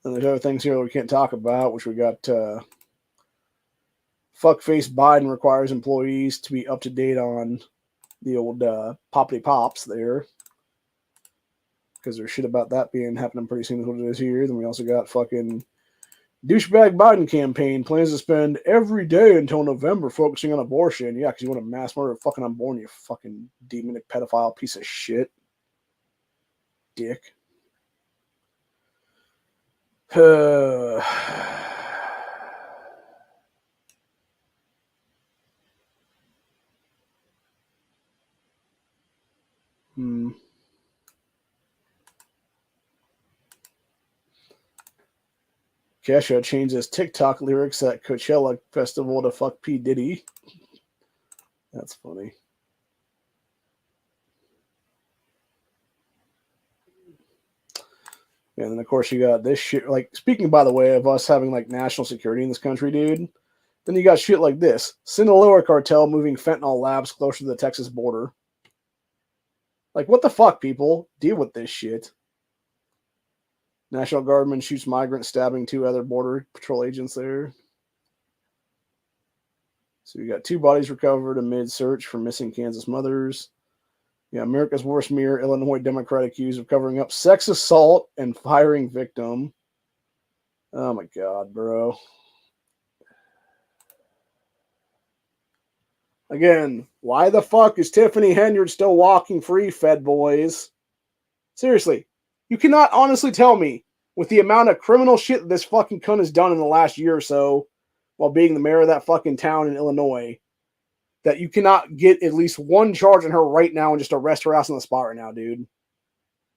And there's other things here that we can't talk about, which we got fuckface Biden requires employees to be up to date on the old poppity pops there. Because there's shit about that happening pretty soon is what it is here. Then we also got fucking douchebag Biden campaign plans to spend every day until November focusing on abortion. Yeah, because you want to mass murder fucking unborn, you fucking demonic pedophile piece of shit. Dick. Kesha changed his TikTok lyrics at Coachella Festival to fuck P. Diddy. That's funny. And then, of course, you got this shit. Like, speaking, by the way, of us having, like, national security in this country, dude, then you got shit like this. Sinaloa cartel moving fentanyl labs closer to the Texas border. Like, what the fuck, people? Deal with this shit. National Guardman shoots migrant, stabbing 2 other border patrol agents there. So you got 2 bodies recovered amid search for missing Kansas mothers. Yeah, America's worst mirror, Illinois Democrat accused of covering up sex assault and firing victim. Oh my God, bro. Again, why the fuck is Tiffany Henyard still walking free, Fed boys? Seriously, you cannot honestly tell me, with the amount of criminal shit that this fucking cunt has done in the last year or so, while being the mayor of that fucking town in Illinois, that you cannot get at least one charge on her right now and just arrest her ass on the spot right now, dude.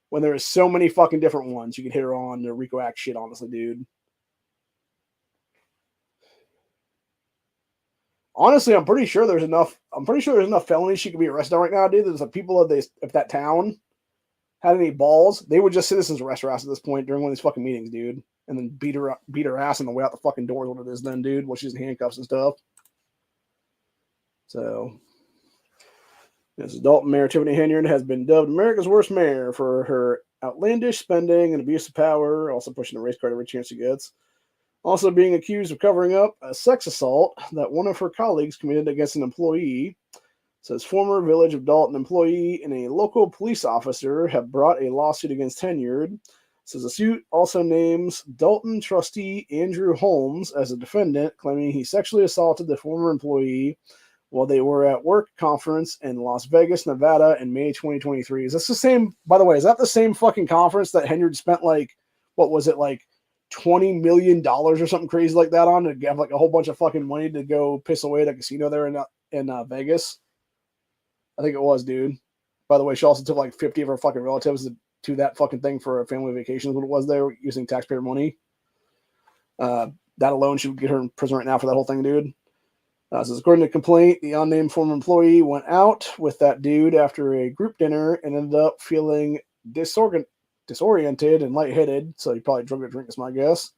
When there is so many fucking different ones you could hit her on the RICO Act shit, honestly, dude. Honestly, I'm pretty sure there's enough felonies she could be arrested on right now, dude. There's the people of that town had any balls, they would just citizens arrest her ass at this point during one of these fucking meetings, dude. And then beat her ass on the way out the fucking door is what it is then, dude, while she's in handcuffs and stuff. So, this Dalton Mayor Tiffany Henyard has been dubbed America's worst mayor for her outlandish spending and abuse of power, also pushing the race card every chance she gets. Also being accused of covering up a sex assault that one of her colleagues committed against an employee. Says former Village of Dalton employee and a local police officer have brought a lawsuit against Henyard. Says the suit also names Dalton trustee Andrew Holmes as a defendant, claiming he sexually assaulted the former employee while they were at work conference in Las Vegas, Nevada in May 2023. Is this the same, by the way, is that the same fucking conference that Henyard spent like, what was it, like $20 million or something crazy like that on to have like a whole bunch of fucking money to go piss away at a casino there in Vegas? I think it was, dude. By the way, she also took like 50 of her fucking relatives to that fucking thing for a family vacation, what it was there, using taxpayer money. That alone should get her in prison right now for that whole thing, dude. So according to the complaint, the unnamed former employee went out with that dude after a group dinner and ended up feeling disoriented and lightheaded. So he probably drugged a drink, is my guess.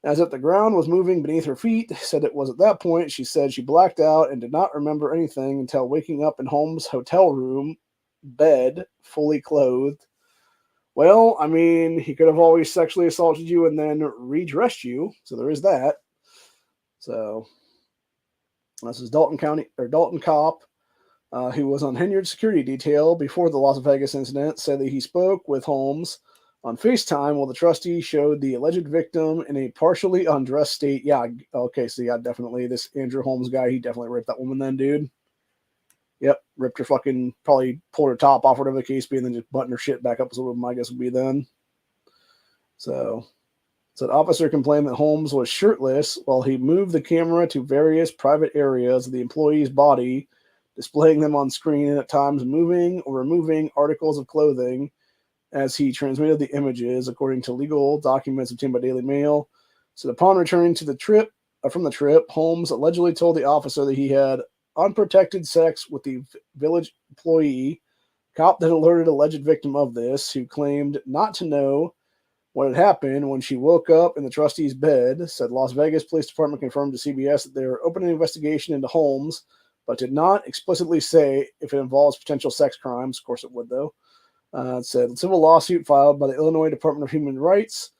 As if the ground was moving beneath her feet, said it was at that point she said she blacked out and did not remember anything until waking up in Holmes' hotel room bed, fully clothed. Well, I mean, he could have always sexually assaulted you and then redressed you, so there is that. So this is Dalton cop, who was on Henyard's security detail before the Las Vegas incident, said that he spoke with Holmes on FaceTime while the trustee showed the alleged victim in a partially undressed state. Yeah, okay, so yeah, definitely. This Andrew Holmes guy, he definitely raped that woman then, dude. Yep, ripped her fucking, probably pulled her top off, whatever the case be, and then just buttoned her shit back up, is what my guess would be then. So the officer complained that Holmes was shirtless while he moved the camera to various private areas of the employee's body, displaying them on screen and at times moving or removing articles of clothing as he transmitted the images, according to legal documents obtained by Daily Mail. So upon returning to the trip, from the trip, Holmes allegedly told the officer that he had unprotected sex with the village employee. Cop that alerted alleged victim of this, who claimed not to know what had happened when she woke up in the trustee's bed, said Las Vegas Police Department confirmed to CBS that they were opening an investigation into Holmes, but did not explicitly say if it involves potential sex crimes. Of course it would, though. It said civil lawsuit filed by the Illinois Department of Human Rights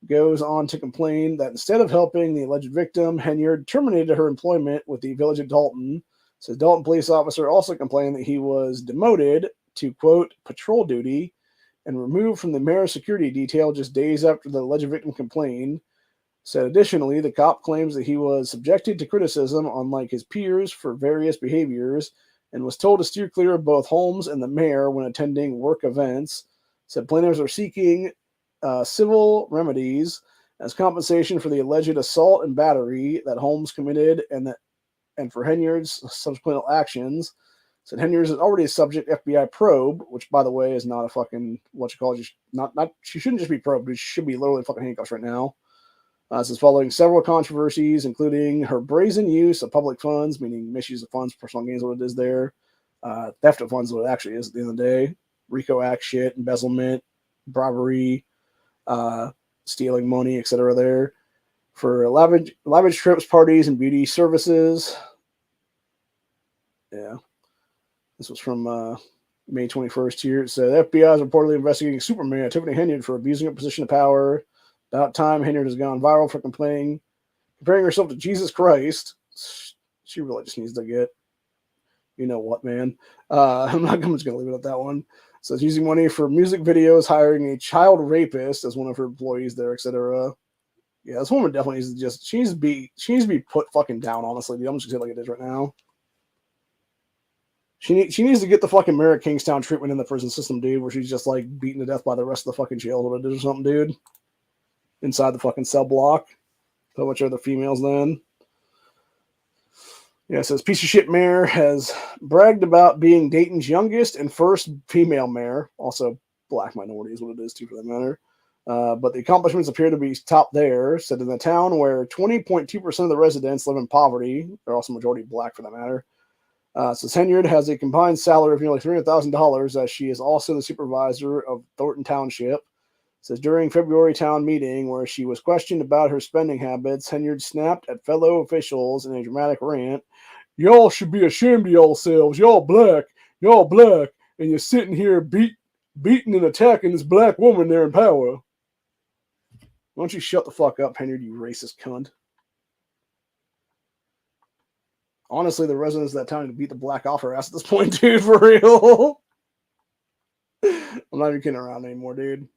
goes on to complain that instead of helping the alleged victim, Henyard terminated her employment with the village of Dalton. Says Dalton police officer also complained that he was demoted to, quote, patrol duty and removed from the mayor's security detail just days after the alleged victim complained. Said additionally, the cop claims that he was subjected to criticism, unlike his peers, for various behaviors and was told to steer clear of both Holmes and the mayor when attending work events. Said plaintiffs are seeking civil remedies as compensation for the alleged assault and battery that Holmes committed and for Henyard's subsequent actions. Said Henyard is already a subject FBI probe, which, by the way, is not a fucking she shouldn't just be probed, but she should be literally fucking handcuffs right now. This is following several controversies, including her brazen use of public funds, meaning misuse of funds, personal gains, what it is there. Theft of funds, what it actually is at the end of the day. RICO Act shit, embezzlement, bribery, stealing money, etc. there. For lavish trips, parties, and beauty services. Yeah. This was from May 21st here. It said the FBI is reportedly investigating Superman Tiffany Henyard for abusing her position of power. About time, Henyard has gone viral for comparing herself to Jesus Christ. She really just needs to get, you know what, man. I'm just going to leave it at that one. So it's using money for music videos, hiring a child rapist as one of her employees there, etc. Yeah, this woman definitely needs to she needs to be put fucking down, honestly, dude. I'm just going to say it like it is right now. She needs to get the fucking Mary Kingstown treatment in the prison system, dude, where she's just like beaten to death by the rest of the fucking jail what it is or something, dude. Inside the fucking cell block. How much are the females then? Yeah, it says piece of shit mayor has bragged about being Dayton's youngest and first female mayor. Also, black minority is what it is too, for that matter. But the accomplishments appear to be top there. Said in the town where 20.2% of the residents live in poverty, they're also majority black for that matter. Says Henyard has a combined salary of nearly $300,000, as she is also the supervisor of Thornton Township. Says during February town meeting, where she was questioned about her spending habits, Henyard snapped at fellow officials in a dramatic rant. Y'all should be ashamed of yourselves. Y'all black, and you're sitting here beating and attacking this black woman there in power. Why don't you shut the fuck up, Henyard, you racist cunt? Honestly, the residents of that town need to beat the black off her ass at this point, dude, for real. I'm not even kidding around anymore, dude.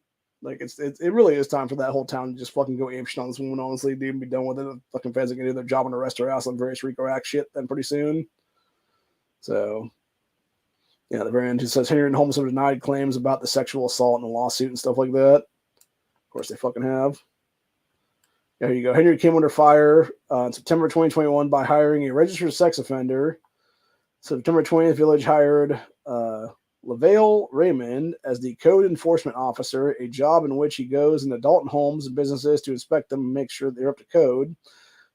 Like, it really is time for that whole town to just fucking go apeshit on this woman, honestly, dude, and be done with it. The fucking feds are going to do their job and arrest her ass on various RICO Act shit then pretty soon. So, yeah, the very end, it says Henyard and Holmes have denied claims about the sexual assault and the lawsuit and stuff like that. Of course, they fucking have. Yeah, here you go. Henyard came under fire in September 2021 by hiring a registered sex offender. September 20th, Village hired LaVale Raymond as the code enforcement officer, a job in which he goes into Dalton homes and businesses to inspect them and make sure they're up to code.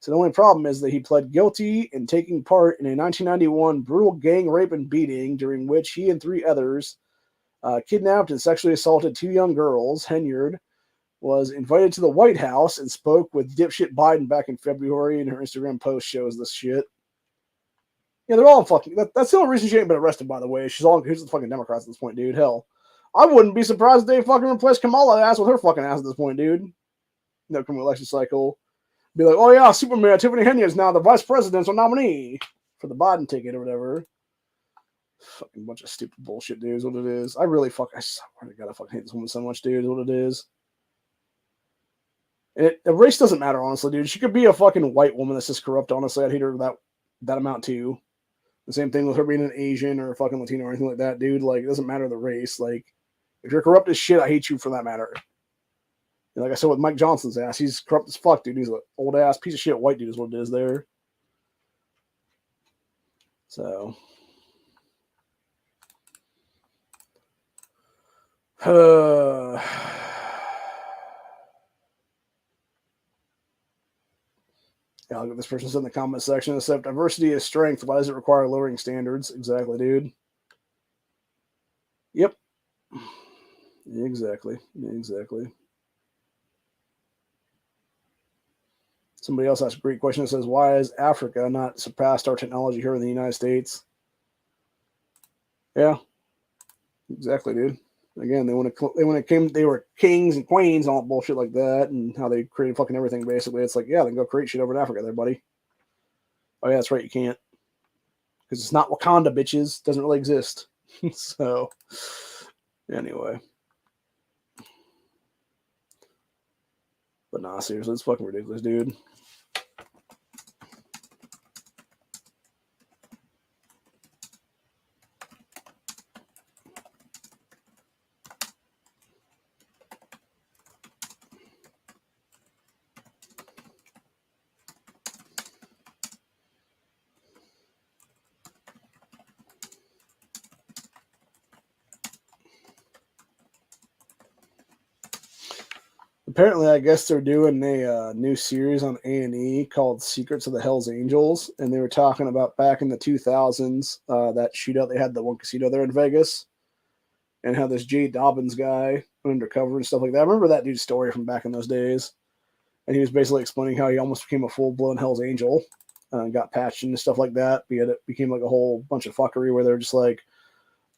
So the only problem is that he pled guilty in taking part in a 1991 brutal gang rape and beating during which he and three others kidnapped and sexually assaulted two young girls. Henyard was invited to the White House and spoke with dipshit Biden back in February, and her Instagram post shows this shit. Yeah, they're all fucking. That's the only reason she ain't been arrested, by the way. She's the fucking Democrats at this point, dude. Hell, I wouldn't be surprised if they fucking replaced Kamala ass with her fucking ass at this point, dude. No, come election cycle. Be like, oh yeah, Superman Tiffany Henyard is now the vice presidential nominee for the Biden ticket or whatever. Fucking bunch of stupid bullshit, dude. Is what it is. I swear to God, I fucking hate this woman so much, dude. Is what it is. The race doesn't matter, honestly, dude. She could be a fucking white woman that's just corrupt, honestly. I'd hate her that amount too. The same thing with her being an Asian or a fucking Latino or anything like that, dude. Like, it doesn't matter the race. Like, if you're corrupt as shit, I hate you for that matter. And like I said with Mike Johnson's ass, he's corrupt as fuck, dude. He's an old ass piece of shit white dude is what it is there. So. Yeah, look what this person said in the comment section. Except diversity is strength. Why does it require lowering standards? Exactly, dude. Yep. Exactly. Somebody else asked a great question. It says, why has Africa not surpassed our technology here in the United States? Yeah. Exactly, dude. Again, they were kings and queens and all that bullshit like that, and how they created fucking everything. Basically, it's like, yeah, then go create shit over in Africa, there, buddy. Oh yeah, that's right, you can't, because it's not Wakanda, bitches. It doesn't really exist. So, anyway, but nah, seriously, it's fucking ridiculous, dude. Apparently, I guess they're doing a new series on A&E called Secrets of the Hells Angels, and they were talking about back in the 2000s, that shootout they had, the one casino there in Vegas, and how this Jay Dobbins guy went undercover and stuff like that. I remember that dude's story from back in those days, and he was basically explaining how he almost became a full-blown Hells Angel, got patched and stuff like that, but it became like a whole bunch of fuckery where they're just like,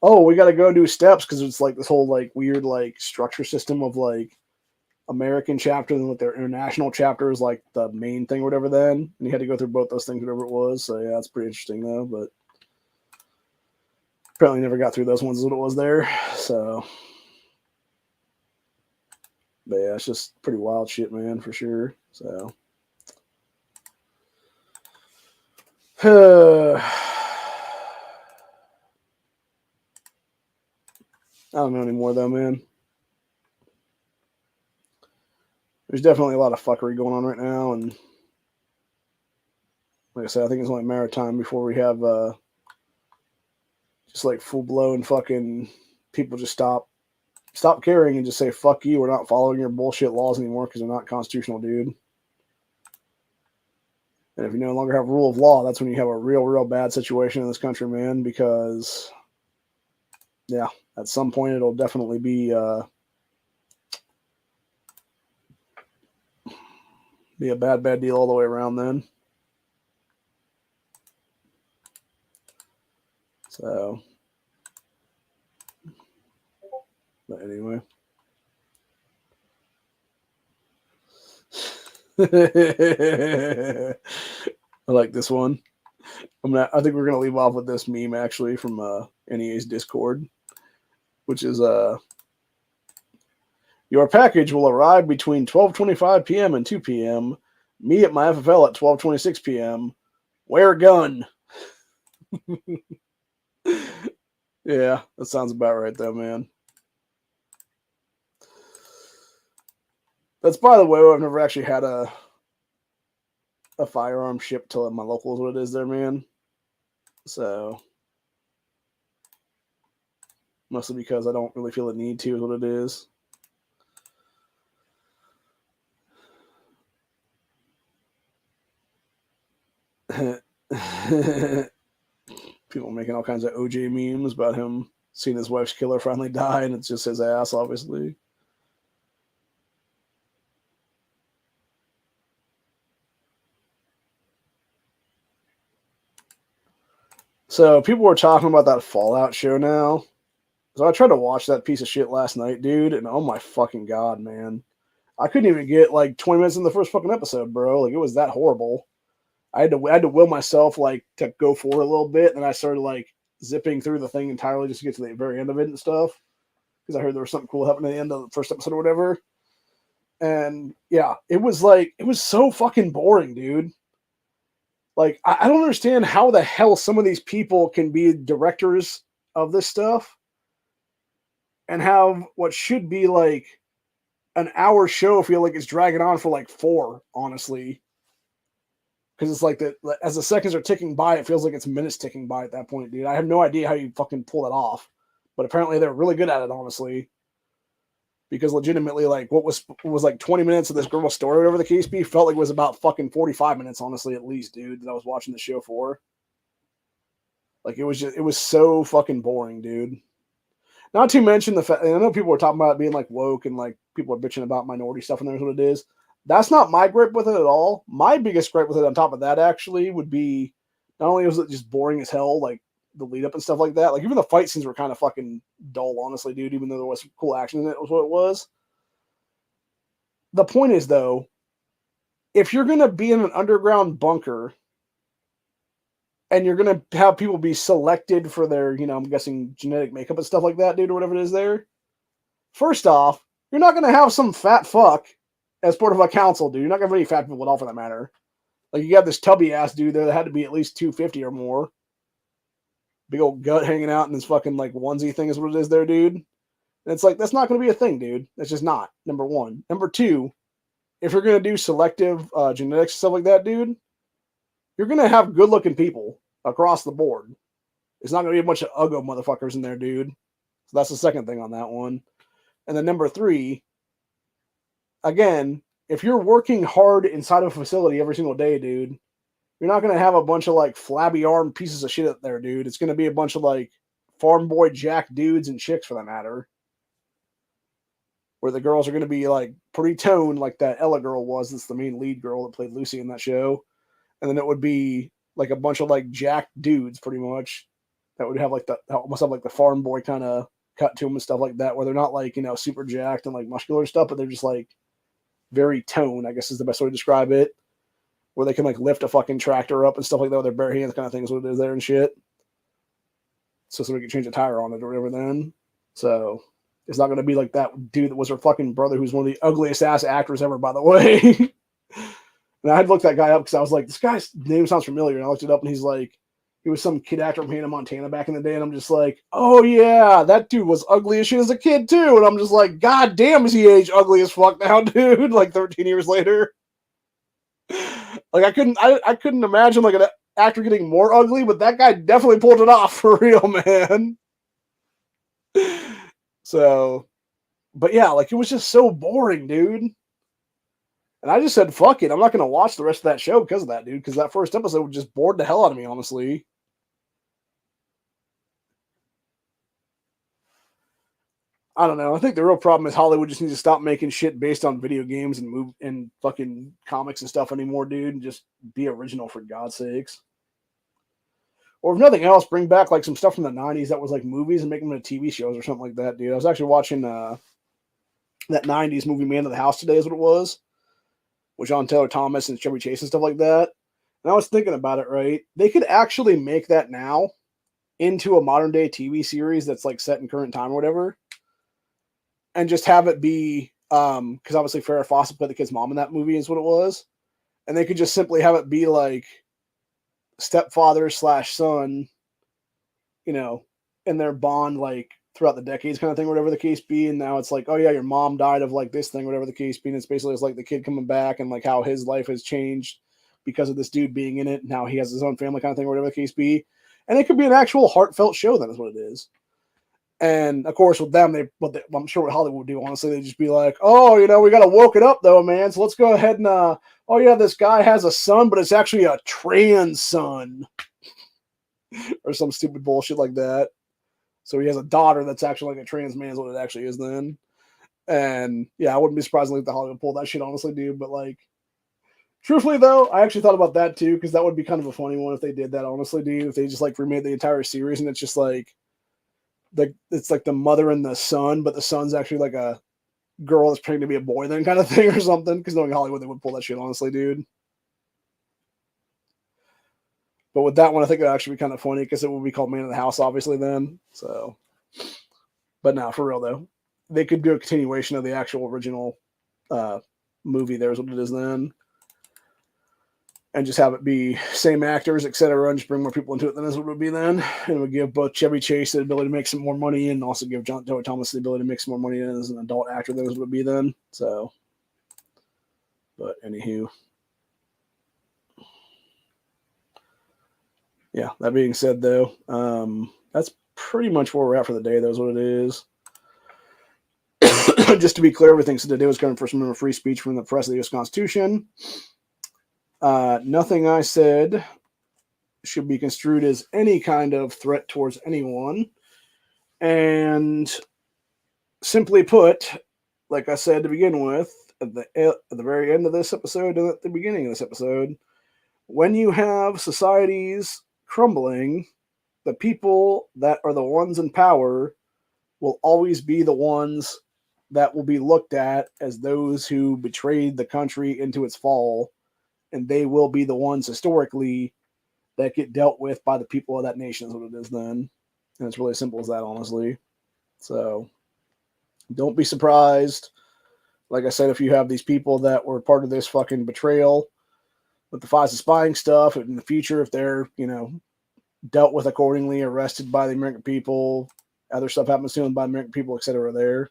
oh, we got to go do steps, because it's like this whole like weird like structure system of like American chapter and with their international chapter is like the main thing or whatever then. And you had to go through both those things, whatever it was. So yeah, it's pretty interesting though, but apparently never got through those ones as what it was there. So, but yeah, it's just pretty wild shit, man, for sure. So, I don't know anymore though, man. There's definitely a lot of fuckery going on right now, and like I said, I think it's only a matter of time before we have just like full blown fucking people just stop caring and just say fuck you. We're not following your bullshit laws anymore because they're not constitutional, dude. And if you no longer have rule of law, that's when you have a real bad situation in this country, man. Because yeah, at some point it'll definitely be a bad deal all the way around then. So, but anyway. I like this one. I think we're gonna leave off with this meme actually from NEA's Discord, which is your package will arrive between 12:25 p.m. and 2 p.m. Me at my FFL at 12:26 p.m. Wear a gun. Yeah, that sounds about right though, man. That's, by the way, I've never actually had a firearm shipped to my local is what it is there, man. So mostly because I don't really feel the need to is what it is. People making all kinds of OJ memes about him seeing his wife's killer finally die, and it's just his ass, obviously. So people were talking about that Fallout show now. So I tried to watch that piece of shit last night, dude, and oh my fucking god, man. I couldn't even get like 20 minutes in the first fucking episode, bro. Like, it was that horrible. I had to will myself like to go forward a little bit, and I started like zipping through the thing entirely just to get to the very end of it and stuff. Because I heard there was something cool happening at the end of the first episode or whatever. And yeah, it was so fucking boring, dude. Like, I don't understand how the hell some of these people can be directors of this stuff and have what should be like an hour show feel like it's dragging on for like 4, honestly. Because it's like as the seconds are ticking by, it feels like it's minutes ticking by at that point, dude. I have no idea how you fucking pull that off. But apparently they're really good at it, honestly. Because legitimately, like, what was like 20 minutes of this girl's story, whatever the case be, felt like it was about fucking 45 minutes, honestly, at least, dude, that I was watching the show for. Like, it was so fucking boring, dude. Not to mention the fact, and I know people were talking about it being like woke and like people are bitching about minority stuff, and there's what it is. That's not my gripe with it at all. My biggest gripe with it, on top of that, actually, would be not only was it just boring as hell, like the lead up and stuff like that. Like even the fight scenes were kind of fucking dull, honestly, dude. Even though there was some cool action in it, was what it was. The point is, though, if you're gonna be in an underground bunker and you're gonna have people be selected for their, I'm guessing genetic makeup and stuff like that, dude, or whatever it is there. First off, you're not gonna have some fat fuck as part of a council, dude. You're not gonna have any fat people at all, for that matter. Like, you got this tubby ass dude there that had to be at least 250 or more. Big old gut hanging out in this fucking like onesie thing is what it is there, dude. And it's like, that's not gonna be a thing, dude. That's just not. Number one. Number two, if you're gonna do selective genetics and stuff like that, dude, you're gonna have good looking people across the board. It's not gonna be a bunch of ugly motherfuckers in there, dude. So that's the second thing on that one. And then number three, again, if you're working hard inside of a facility every single day, dude, you're not going to have a bunch of like flabby armed pieces of shit up there, dude. It's going to be a bunch of like farm boy jack dudes and chicks, for that matter. Where the girls are going to be like pretty toned, like that Ella girl was. That's the main lead girl that played Lucy in that show. And then it would be like a bunch of like jack dudes, pretty much, that would have like almost have like the farm boy kind of cut to them and stuff like that, where they're not like, super jacked and like muscular stuff, but they're just like very toned, I guess is the best way to describe it, where they can like lift a fucking tractor up and stuff like that with their bare hands, kind of things, what it is there and shit. So we can change a tire on it or whatever then. So it's not going to be like that dude that was her fucking brother, who's one of the ugliest ass actors ever, by the way. And I had to look that guy up because I was like, this guy's name sounds familiar. And I looked it up and he's like, he was some kid actor from Hannah Montana back in the day. And I'm just like, oh yeah, that dude was ugly as shit as a kid too. And I'm just like, God damn, is he aged ugly as fuck now, dude? Like 13 years later. Like I couldn't imagine like an actor getting more ugly, but that guy definitely pulled it off for real, man. So, but yeah, like it was just so boring, dude. And I just said, fuck it. I'm not going to watch the rest of that show because of that, dude. Because that first episode just bored the hell out of me, honestly. I don't know. I think the real problem is Hollywood just needs to stop making shit based on video games and fucking comics and stuff anymore, dude. And just be original, for God's sakes. Or if nothing else, bring back like some stuff from the 90s that was like movies and make them into TV shows or something like that, dude. I was actually watching that 90s movie Man of the House today is what it was. With John Taylor Thomas and Chevy Chase and stuff like that. And I was thinking about it, right? They could actually make that now into a modern day TV series that's like set in current time or whatever. And just have it be, because obviously Farrah Fawcett played the kid's mom in that movie is what it was. And they could just simply have it be like stepfather / son, in their bond, like throughout the decades kind of thing, whatever the case be. And now it's like, oh yeah, your mom died of like this thing, whatever the case be. And it's basically like the kid coming back and like how his life has changed because of this dude being in it. And now he has his own family kind of thing, whatever the case be. And it could be an actual heartfelt show. Then is what it is. And of course with them, I'm sure what Hollywood would do, honestly, they'd just be like, oh, we got to woke it up though, man. So let's go ahead and, oh yeah, this guy has a son, but it's actually a trans son or some stupid bullshit like that. So he has a daughter that's actually like a trans man is what it actually is then. And yeah, I wouldn't be surprised if the Hollywood pulled that shit, honestly, dude. But like, truthfully though, I actually thought about that too, because that would be kind of a funny one if they did that, honestly, dude. If they just like remade the entire series and it's just like, it's like the mother and the son, but the son's actually like a girl that's pretending to be a boy then kind of thing or something. Because knowing Hollywood, they would pull that shit, honestly, dude. But with that one, I think it would actually be kind of funny because it would be called Man of the House, obviously, then. So, but no, for real, though. They could do a continuation of the actual original movie there is what it is then. And just have it be same actors, etc., and just bring more people into it than is what it would be then. And it would give both Chevy Chase the ability to make some more money and also give John Taylor Thomas the ability to make some more money as an adult actor than it would be then. So, but anywho. Yeah, that being said, though, that's pretty much where we're at for the day. That's what it is. just to be clear, everything said today was coming First Amendment free speech from the press of the U.S. Constitution. Nothing I said should be construed as any kind of threat towards anyone. And simply put, like I said to begin with, at the very end of this episode and at the beginning of this episode, when you have societies crumbling, the people that are the ones in power will always be the ones that will be looked at as those who betrayed the country into its fall, and they will be the ones historically that get dealt with by the people of that nation is what it is then. And it's really as simple as that, honestly. So don't be surprised. Like I said, if you have these people that were part of this fucking betrayal with the FISA spying stuff, in the future, if they're, dealt with accordingly, arrested by the American people, other stuff happens to them by the American people, etc. there.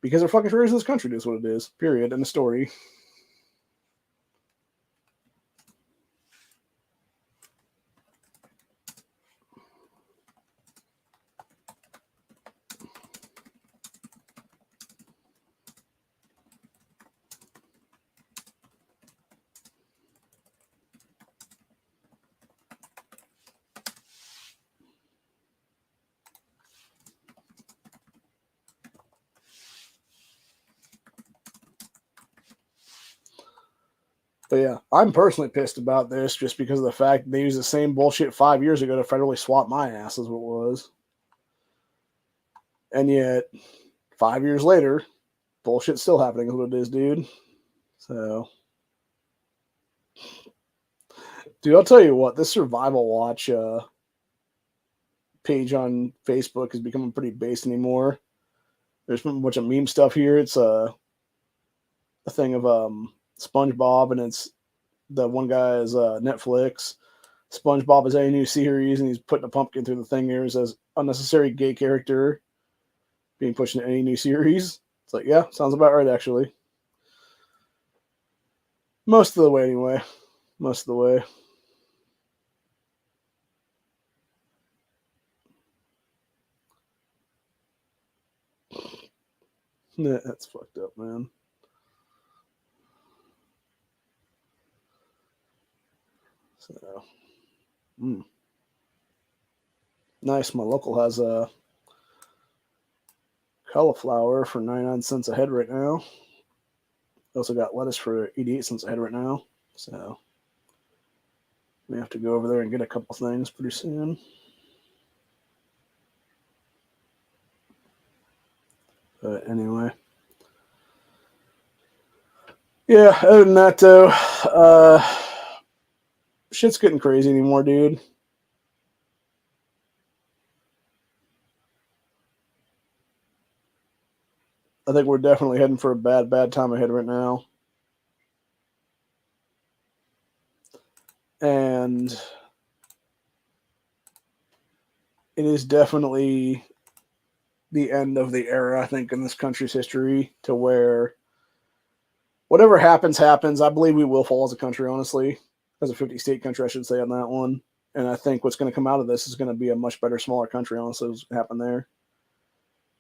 Because they're fucking traitors in this country, is what it is. Period. End of story. But yeah, I'm personally pissed about this just because of the fact they used the same bullshit 5 years ago to federally swap my ass, is what it was. And yet, 5 years later, bullshit's still happening, is what it is, dude. So, dude, I'll tell you what, this Survival Watch page on Facebook is becoming pretty base anymore. There's been a bunch of meme stuff here. It's a thing of SpongeBob, and it's the one guy is Netflix. SpongeBob is a new series, and he's putting a pumpkin through the thing here. It says unnecessary gay character being pushed into any new series. It's like, yeah, sounds about right, actually. Most of the way, anyway. Most of the way. Yeah, that's fucked up, man. So, nice. My local has a cauliflower for 99 cents a head right now. Also got lettuce for 88 cents a head right now. So we have to go over there and get a couple things pretty soon. But anyway. Yeah, other than that, though, shit's getting crazy anymore, dude. I think we're definitely heading for a bad time ahead right now. And it is definitely the end of the era, I think, in this country's history, to where whatever happens. I believe we will fall as a country, honestly. As a 50-state country, I should say, on that one. And I think what's going to come out of this is going to be a much better, smaller country, honestly, what's going to happen there.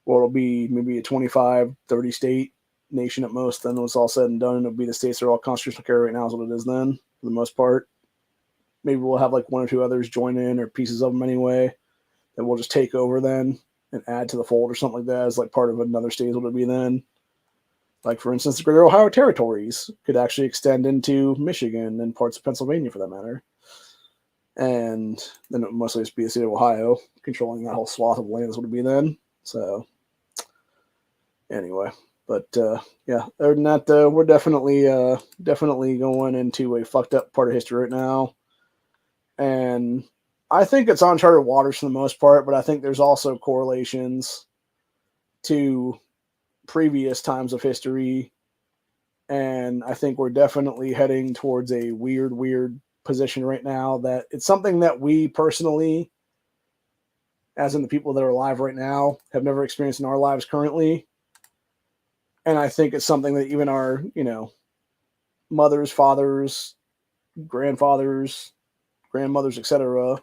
Well, it'll be maybe a 25, 30-state nation at most. Then when it's all said and done, it'll be the states that are all constitutional carry right now is what it is then, for the most part. Maybe we'll have like one or two others join in, or pieces of them anyway, that we'll just take over then and add to the fold or something like that as like part of another state is what it'll be then. Like, for instance, the Greater Ohio Territories could actually extend into Michigan and parts of Pennsylvania, for that matter. And then it would mostly just be the state of Ohio controlling that whole swath of land is what it would be then. So, anyway. But, yeah, other than that, though, we're definitely going into a fucked up part of history right now. And I think it's uncharted waters for the most part, but I think there's also correlations to previous times of history, and I think we're definitely heading towards a weird position right now that it's something that we personally, as in the people that are alive right now, have never experienced in our lives currently. And I think it's something that even our, mothers, fathers, grandfathers, grandmothers, etc.,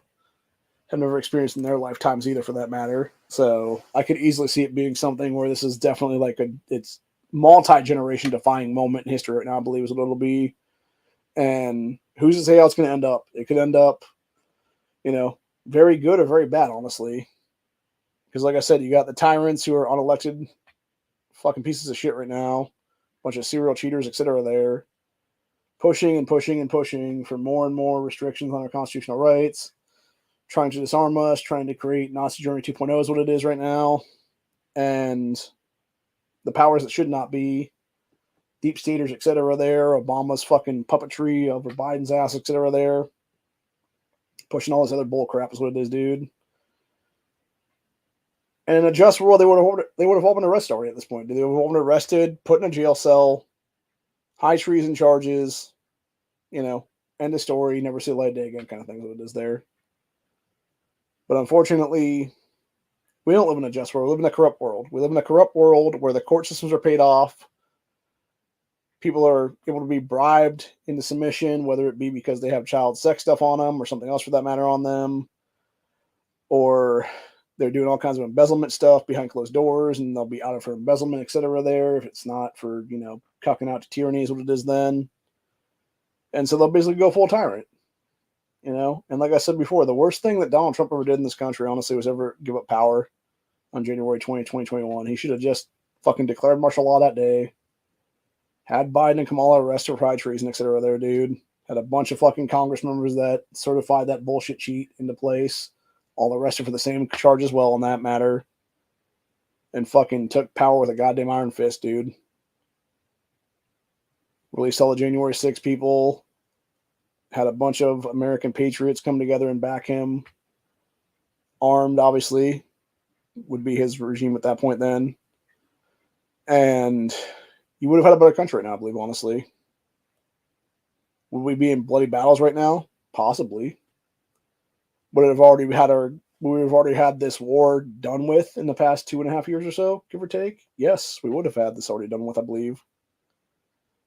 have never experienced in their lifetimes either, for that matter. So I could easily see it being something where this is definitely like it's multi-generation defying moment in history right now, I believe is what it'll be. And who's to say how it's going to end up? It could end up, very good or very bad, honestly. Because like I said, you got the tyrants who are unelected fucking pieces of shit right now, bunch of serial cheaters, etc. there, pushing and pushing and pushing for more and more restrictions on our constitutional rights, trying to disarm us, trying to create Nazi Germany 2.0 is what it is right now. And the powers that should not be, deep staters, etc. there, Obama's fucking puppetry over Biden's ass, etc. there, pushing all this other bull crap is what it is, dude. And in a just world, they would have all been arrested already at this point. They would have all been arrested, put in a jail cell, high treason charges, end of story, never see the light of day again kind of thing is what it is there. But unfortunately, we don't live in a just world. We live in a corrupt world. We live in a corrupt world where the court systems are paid off. People are able to be bribed into submission, whether it be because they have child sex stuff on them or something else for that matter on them, or they're doing all kinds of embezzlement stuff behind closed doors, and they'll be out for embezzlement, etc. there, if it's not for, cucking out to tyranny is what it is then. And so they'll basically go full tyrant, And like I said before, the worst thing that Donald Trump ever did in this country, honestly, was ever give up power on January 20, 2021. He should have just fucking declared martial law that day. Had Biden and Kamala arrested for high treason, etc. there, dude. Had a bunch of fucking Congress members that certified that bullshit cheat into place. All arrested for the same charge as well on that matter. And fucking took power with a goddamn iron fist, dude. Released all the January 6 people. Had a bunch of American patriots come together and back him. Armed, obviously. Would be his regime at that point then. And you would have had a better country right now, I believe, honestly. Would we be in bloody battles right now? Possibly. Would have already had this war done with in the past 2.5 years or so, give or take? Yes, we would have had this already done with, I believe.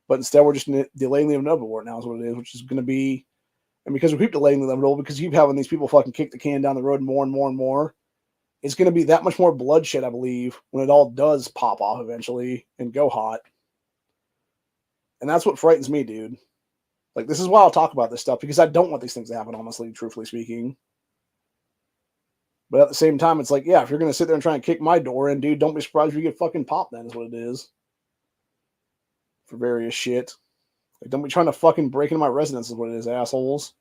But instead, we're just delaying the inevitable war now is what it is, which is going to be, and because we keep delaying the inevitable, because you keep having these people fucking kick the can down the road more and more and more, it's going to be that much more bloodshed, I believe, when it all does pop off eventually and go hot. And that's what frightens me, dude. Like, this is why I'll talk about this stuff, because I don't want these things to happen, honestly, truthfully speaking. But at the same time, it's like, yeah, if you're going to sit there and try and kick my door in, dude, don't be surprised if you get fucking popped then, is what it is. For various shit. Like, don't be trying to fucking break into my residence, is what it is, assholes.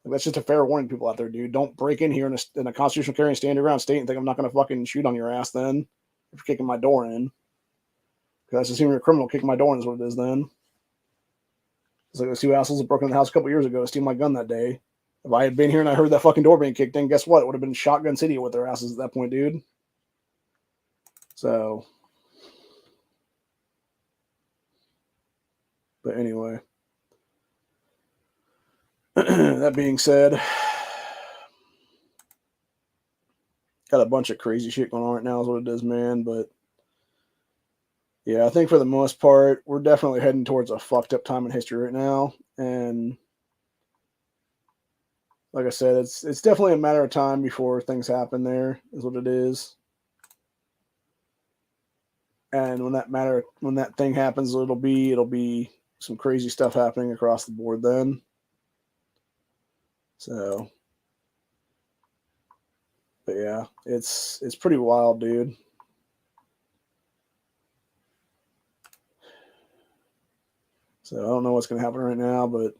Like, that's just a fair warning to people out there, dude. Don't break in here in a constitutional carrying stand around state and think I'm not going to fucking shoot on your ass then if you're kicking my door in. Because that's assuming you're a criminal kicking my door in is what it is then. It's like those two assholes that broke into the house a couple years ago to steal my gun that day. If I had been here and I heard that fucking door being kicked in, guess what? It would have been Shotgun City with their asses at that point, dude. So. But anyway. That being said, got a bunch of crazy shit going on right now is what it is, man. But yeah, I think for the most part, we're definitely heading towards a fucked up time in history right now. And like I said, it's definitely a matter of time before things happen there, is what it is. And when that thing happens, it'll be some crazy stuff happening across the board then. So, but yeah, it's pretty wild, dude. So I don't know what's going to happen right now, but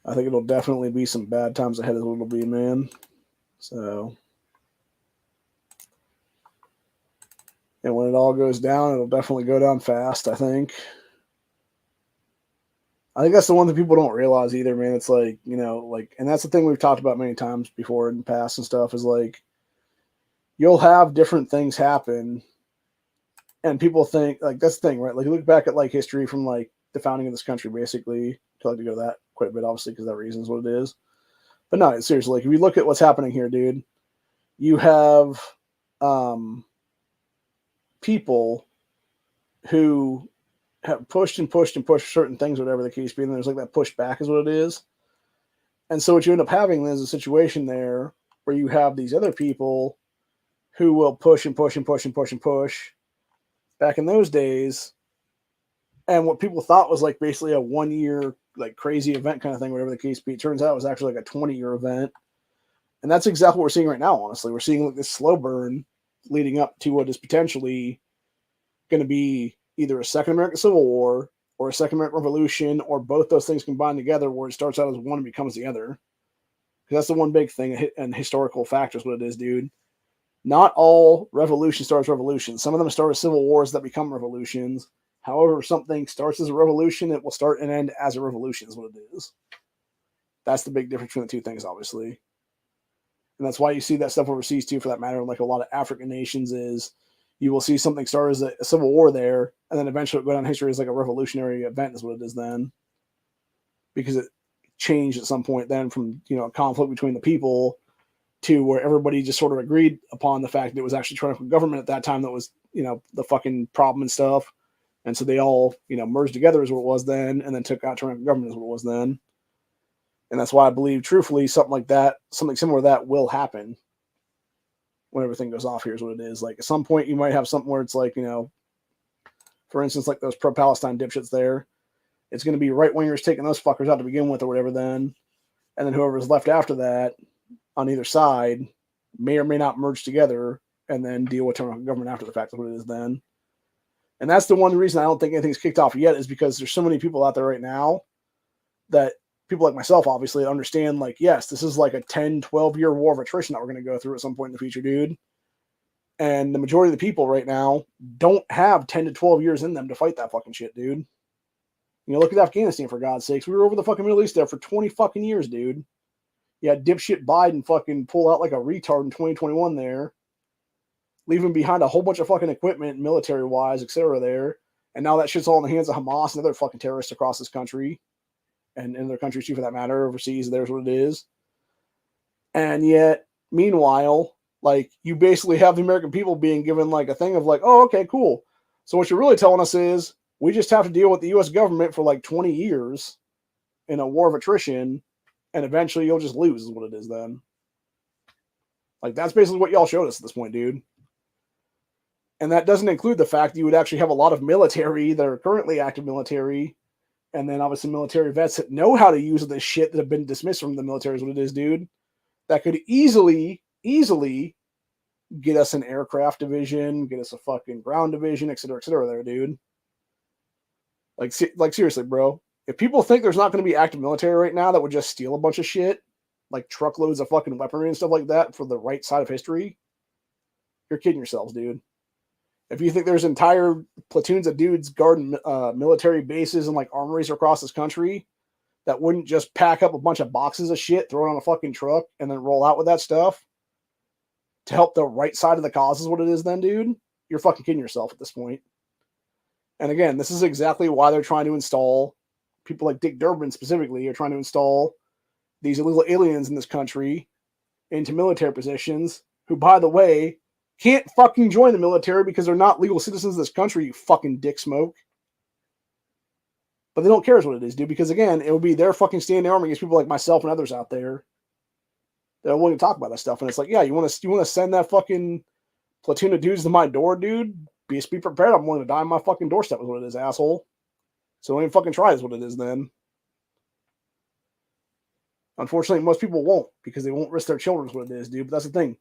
I think it'll definitely be some bad times ahead is what it'll be, man. So, and when it all goes down, it'll definitely go down fast, I think. I think that's the one that people don't realize either, man. It's like, and that's the thing we've talked about many times before in the past and stuff is like, you'll have different things happen and people think, like, that's the thing, right? Like, you look back at, like, history from, like, the founding of this country, basically. I like to go to that quite a bit, obviously, because that reason is what it is. But no, seriously, like, if you look at what's happening here, dude, you have people who have pushed and pushed and pushed certain things, whatever the case be, and there's like that pushback is what it is. And so what you end up having is a situation there where you have these other people who will push and push and push and push and push back in those days. And what people thought was like basically a 1 year, like crazy event kind of thing, whatever the case be, it turns out it was actually like a 20-year event. And that's exactly what we're seeing right now, honestly. We're seeing like this slow burn leading up to what is potentially going to be either a Second American Civil War or a Second American Revolution, or both those things combined together, where it starts out as one and becomes the other. Because that's the one big thing, and historical factor is what it is, dude. Not all revolution starts revolutions. Some of them start as civil wars that become revolutions. However, if something starts as a revolution, it will start and end as a revolution, is what it is. That's the big difference between the two things, obviously. And that's why you see that stuff overseas, too, for that matter. Like a lot of African nations is, you will see something start as a civil war there, and then eventually go down history as like a revolutionary event, is what it is then. Because it changed at some point then from, a conflict between the people to where everybody just sort of agreed upon the fact that it was actually tyrannical government at that time that was, the fucking problem and stuff. And so they all, merged together is what it was then, and then took out tyrannical government is what it was then. And that's why I believe, truthfully, something like that, something similar to that will happen when everything goes off. Here's what it is. Like, at some point, you might have something where it's like, for instance, like those pro-Palestine dipshits there. It's going to be right-wingers taking those fuckers out to begin with or whatever then. And then whoever's left after that on either side may or may not merge together and then deal with tyrannical government after the fact. Is what it is then. And that's the one reason I don't think anything's kicked off yet, is because there's so many people out there right now that people like myself, obviously, understand, like, yes, this is like a 10, 12-year war of attrition that we're going to go through at some point in the future, dude. And the majority of the people right now don't have 10 to 12 years in them to fight that fucking shit, dude. Look at Afghanistan, for God's sakes. We were over the fucking Middle East there for 20 fucking years, dude. You had dipshit Biden fucking pull out like a retard in 2021 there, leaving behind a whole bunch of fucking equipment, military-wise, etc. there. And now that shit's all in the hands of Hamas and other fucking terrorists across this country. And in their countries, too, for that matter, overseas, there's what it is. And yet, meanwhile, like, you basically have the American people being given, like, a thing of, like, oh, okay, cool. So what you're really telling us is, we just have to deal with the U.S. government for, like, 20 years in a war of attrition, and eventually you'll just lose, is what it is then. Like, that's basically what y'all showed us at this point, dude. And that doesn't include the fact that you would actually have a lot of military that are currently active military, and then obviously military vets that know how to use this shit that have been dismissed from the military is what it is, dude. That could easily get us an aircraft division, get us a fucking ground division, etc. there, dude. Like seriously, bro. If people think there's not going to be active military right now that would just steal a bunch of shit, like truckloads of fucking weaponry and stuff like that for the right side of history, you're kidding yourselves, dude. If you think there's entire platoons of dudes guarding military bases and like armories across this country that wouldn't just pack up a bunch of boxes of shit, throw it on a fucking truck, and then roll out with that stuff to help the right side of the cause is what it is then, dude, you're fucking kidding yourself at this point. And again, this is exactly why they're trying to install, people like Dick Durbin specifically are trying to install these illegal aliens in this country into military positions who, by the way, can't fucking join the military because they're not legal citizens of this country, you fucking dick smoke. But they don't care is what it is, dude, because again, it will be their fucking standing army against people like myself and others out there that are willing to talk about that stuff. And it's like, yeah, you want to send that fucking platoon of dudes to my door, dude? Be prepared. I'm willing to die on my fucking doorstep is what it is, asshole. So don't even fucking try is what it is then. Unfortunately, most people won't because they won't risk their children is what it is, dude. But that's the thing.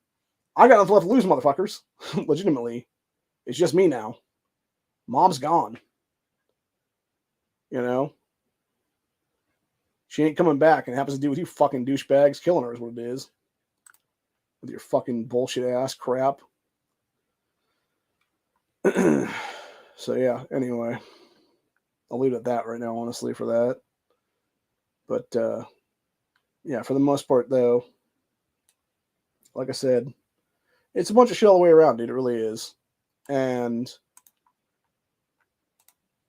I got nothing left to lose, motherfuckers. Legitimately. It's just me now. Mom's gone. She ain't coming back, and it happens to do with you fucking douchebags killing her is what it is. With your fucking bullshit ass crap. So yeah, anyway. I'll leave it at that right now, honestly, for that. But yeah, for the most part, though, like I said, it's a bunch of shit all the way around, dude. It really is. And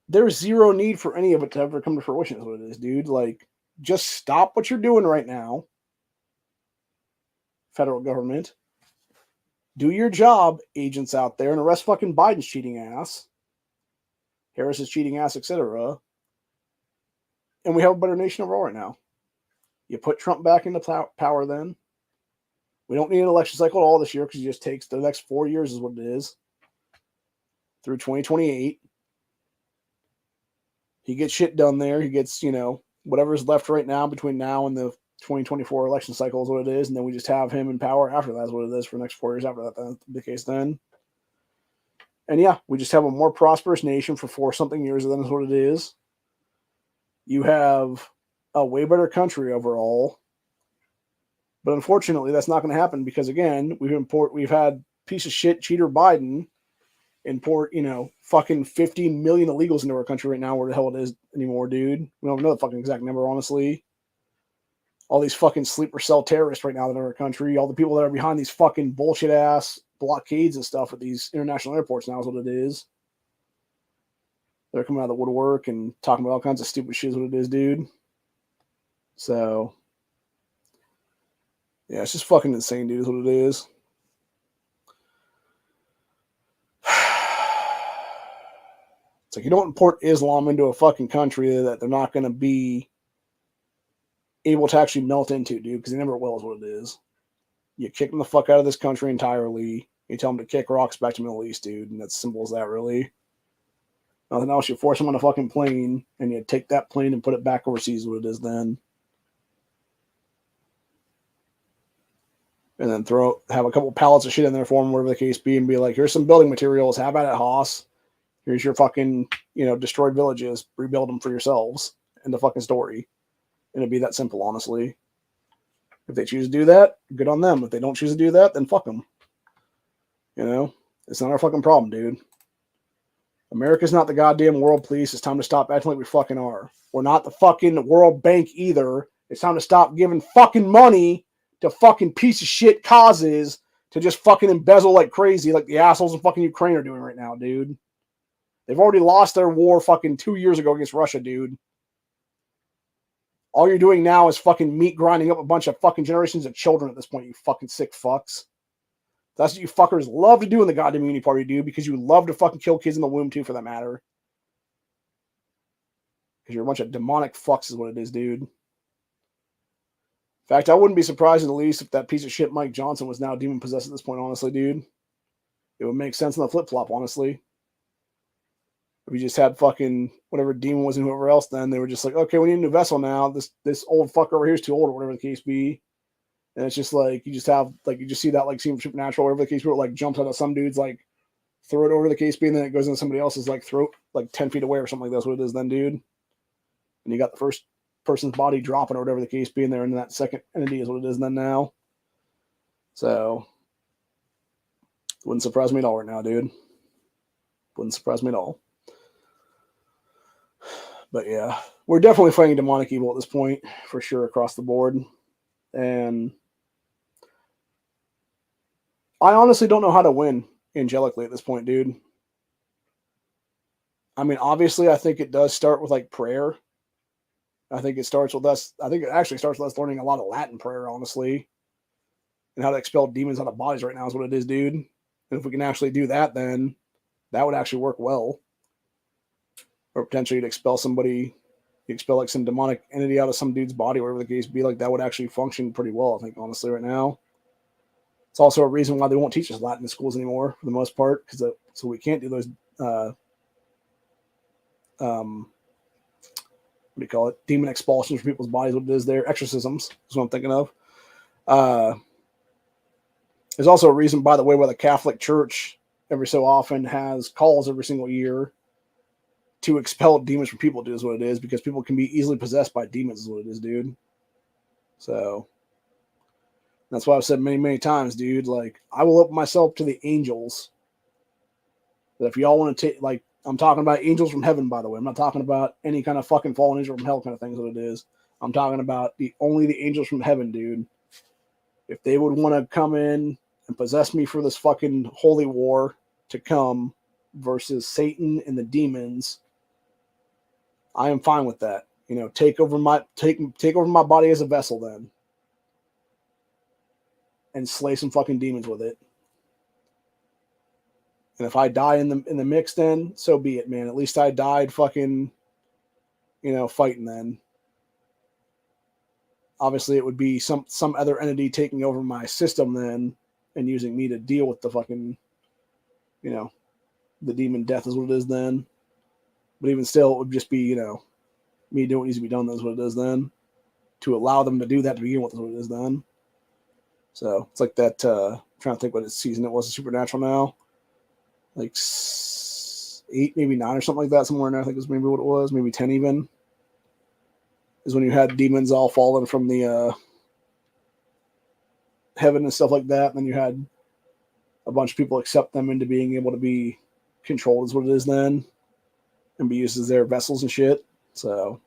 there's zero need for any of it to ever come to fruition is what it is, dude. Like, just stop what you're doing right now, federal government. Do your job, agents out there, and arrest fucking Biden's cheating ass, Harris's cheating ass, etc. And we have a better nation overall right now. You put Trump back into power then. We don't need an election cycle at all this year because it just takes the next 4 years is what it is. Through 2028. He gets shit done there. He gets, whatever's left right now between now and the 2024 election cycle is what it is. And then we just have him in power after that is what it is for the next 4 years after that. That's the case then. And yeah, we just have a more prosperous nation for 4-something years than is what it is. You have a way better country overall. But unfortunately, that's not going to happen because, again, we've had piece of shit cheater Biden import, fucking 50 million illegals into our country right now. Where the hell it is anymore, dude? We don't know the fucking exact number, honestly. All these fucking sleeper cell terrorists right now that are in our country. All the people that are behind these fucking bullshit ass blockades and stuff at these international airports now is what it is. They're coming out of the woodwork and talking about all kinds of stupid shit is what it is, dude. So, yeah, it's just fucking insane, dude, is what it is. It's like you don't import Islam into a fucking country that they're not going to be able to actually melt into, dude, because they never will is what it is. You kick them the fuck out of this country entirely. You tell them to kick rocks back to the Middle East, dude, and that's simple as that, really. Nothing else. You force them on a fucking plane, and you take that plane and put it back overseas, what it is then. And then have a couple pallets of shit in there for them, whatever the case be, and be like, here's some building materials. Have at it, Haas. Here's your fucking, destroyed villages. Rebuild them for yourselves. End the fucking story. And it'd be that simple, honestly. If they choose to do that, good on them. If they don't choose to do that, then fuck them. It's not our fucking problem, dude. America's not the goddamn world police. It's time to stop acting like we fucking are. We're not the fucking World Bank either. It's time to stop giving fucking money to fucking piece of shit causes to just fucking embezzle like crazy, like the assholes in fucking Ukraine are doing right now, dude. They've already lost their war fucking 2 years ago against Russia, dude. All you're doing now is fucking meat grinding up a bunch of fucking generations of children at this point, you fucking sick fucks. That's what you fuckers love to do in the goddamn Unity Party, dude, because you love to fucking kill kids in the womb, too, for that matter. Because you're a bunch of demonic fucks is what it is, dude. In fact, I wouldn't be surprised in the least if that piece of shit Mike Johnson was now demon-possessed at this point, honestly, dude. It would make sense in the flip-flop, honestly. If we just had fucking whatever demon was and whoever else, then they were just like, okay, we need a new vessel now. This old fucker over here is too old, or whatever the case be. And it's just like, you just see that like scene from Supernatural, whatever the case be, like jumps out of some dude's like throat over the case be, and then it goes into somebody else's like throat, like 10 feet away or something like that's what it is then, dude. And you got the first person's body dropping or whatever the case be, and they're in that second entity is what it is then now. So, wouldn't surprise me at all right now, dude. Wouldn't surprise me at all. But yeah, we're definitely fighting demonic evil at this point, for sure, across the board. And I honestly don't know how to win angelically at this point, dude. I mean, obviously, I think it does start with like prayer. I think it starts with us. I think it actually starts with us learning a lot of Latin prayer, honestly, and how to expel demons out of bodies right now is what it is, dude. And if we can actually do that, then that would actually work well. Or potentially to expel somebody, you expel like some demonic entity out of some dude's body, whatever the case be, like that would actually function pretty well, I think, honestly, right now. It's also a reason why they won't teach us Latin in schools anymore, for the most part, because so we can't do those, what do you call it? Demon expulsions from people's bodies, what it is there. Exorcisms is what I'm thinking of. There's also a reason, by the way, why the Catholic Church every so often has calls every single year to expel demons from people, is what it is, because people can be easily possessed by demons, is what it is, dude. So that's why I've said many, many times, dude, like, I will open myself to the angels. That if y'all want to take, like, I'm talking about angels from heaven, by the way. I'm not talking about any kind of fucking fallen angel from hell kind of thing, is what it is. I'm talking about only the angels from heaven, dude. If they would want to come in and possess me for this fucking holy war to come versus Satan and the demons, I am fine with that. Take over my body as a vessel then, and slay some fucking demons with it. And if I die in the mix, then so be it, man. At least I died fucking, fighting then. obviously it would be some other entity taking over my system then and using me to deal with the fucking, the demon death is what it is then. But even still, it would just be, me doing what needs to be done. That's what it is then. To allow them to do that to begin with is what it is then. So it's like that. I'm trying to think what season it was in Supernatural now. Like 8, maybe 9 or something like that. Somewhere in there, I think is maybe what it was. Maybe 10 even. Is when you had demons all falling from the heaven and stuff like that. And then you had a bunch of people accept them into being able to be controlled is what it is then. And be used as their vessels and shit. So,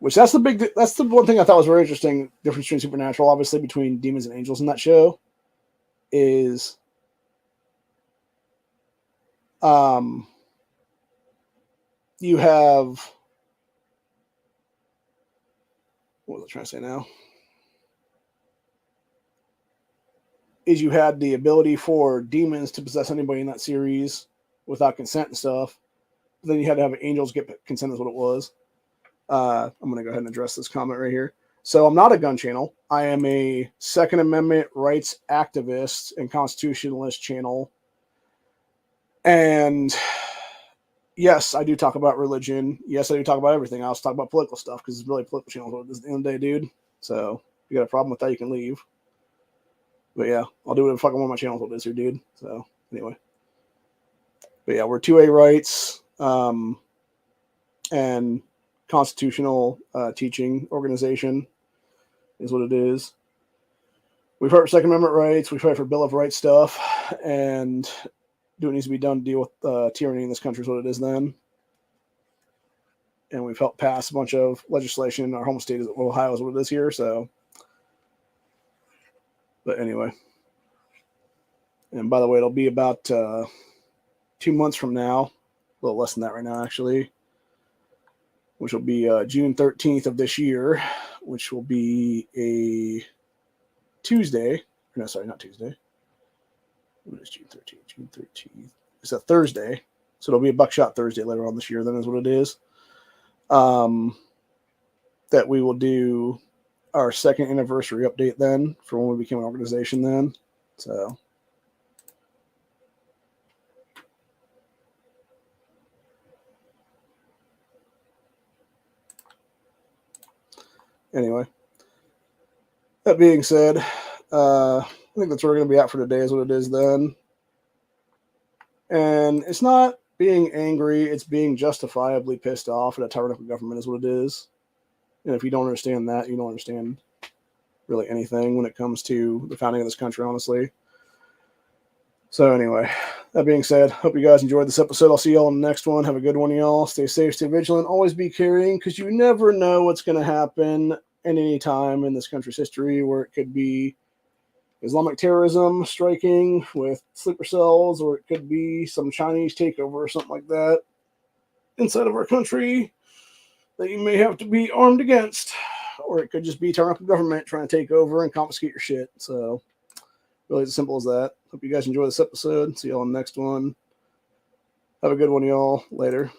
which that's the one thing I thought was very interesting. Difference between Supernatural, obviously, between demons and angels in that show, is you have, what was I trying to say now? Is you had the ability for demons to possess anybody in that series without consent and stuff. But then you had to have angels get consent is what it was. I'm going to go ahead and address this comment right here. So I'm not a gun channel. I am a Second Amendment rights activist and constitutionalist channel. And yes, I do talk about religion. Yes, I do talk about everything. I also talk about political stuff because it's really political channel at the end of the day, dude. So if you got a problem with that, you can leave. But yeah, I'll do whatever fucking want my channel what it is here, dude. So anyway. But yeah, we're 2A rights and constitutional teaching organization is what it is. We fight for Second Amendment rights. We fight for Bill of Rights stuff and do what needs to be done to deal with tyranny in this country is what it is then. And we've helped pass a bunch of legislation in our home state of Ohio is what it is here. So, but anyway. And by the way, it'll be about 2 months from now, a little less than that right now, actually, which will be June 13th of this year, which will be a Tuesday. No, sorry, not Tuesday. What is June 13th? June 13th. It's a Thursday. So it'll be a Buckshot Thursday later on this year, then is what it is. That we will do our second anniversary update then for when we became an organization then. So. Anyway, that being said, I think that's where we're going to be at for today is what it is then. And it's not being angry, it's being justifiably pissed off at a tyrannical government is what it is. And if you don't understand that, you don't understand really anything when it comes to the founding of this country, honestly. So anyway, that being said, hope you guys enjoyed this episode. I'll see y'all in the next one. Have a good one, y'all. Stay safe, stay vigilant. Always be caring because you never know what's going to happen at any time in this country's history where it could be Islamic terrorism striking with sleeper cells, or it could be some Chinese takeover or something like that inside of our country that you may have to be armed against. Or it could just be tyrannical government trying to take over and confiscate your shit. So really as simple as that. Hope you guys enjoy this episode. See y'all in the next one. Have a good one, y'all. Later.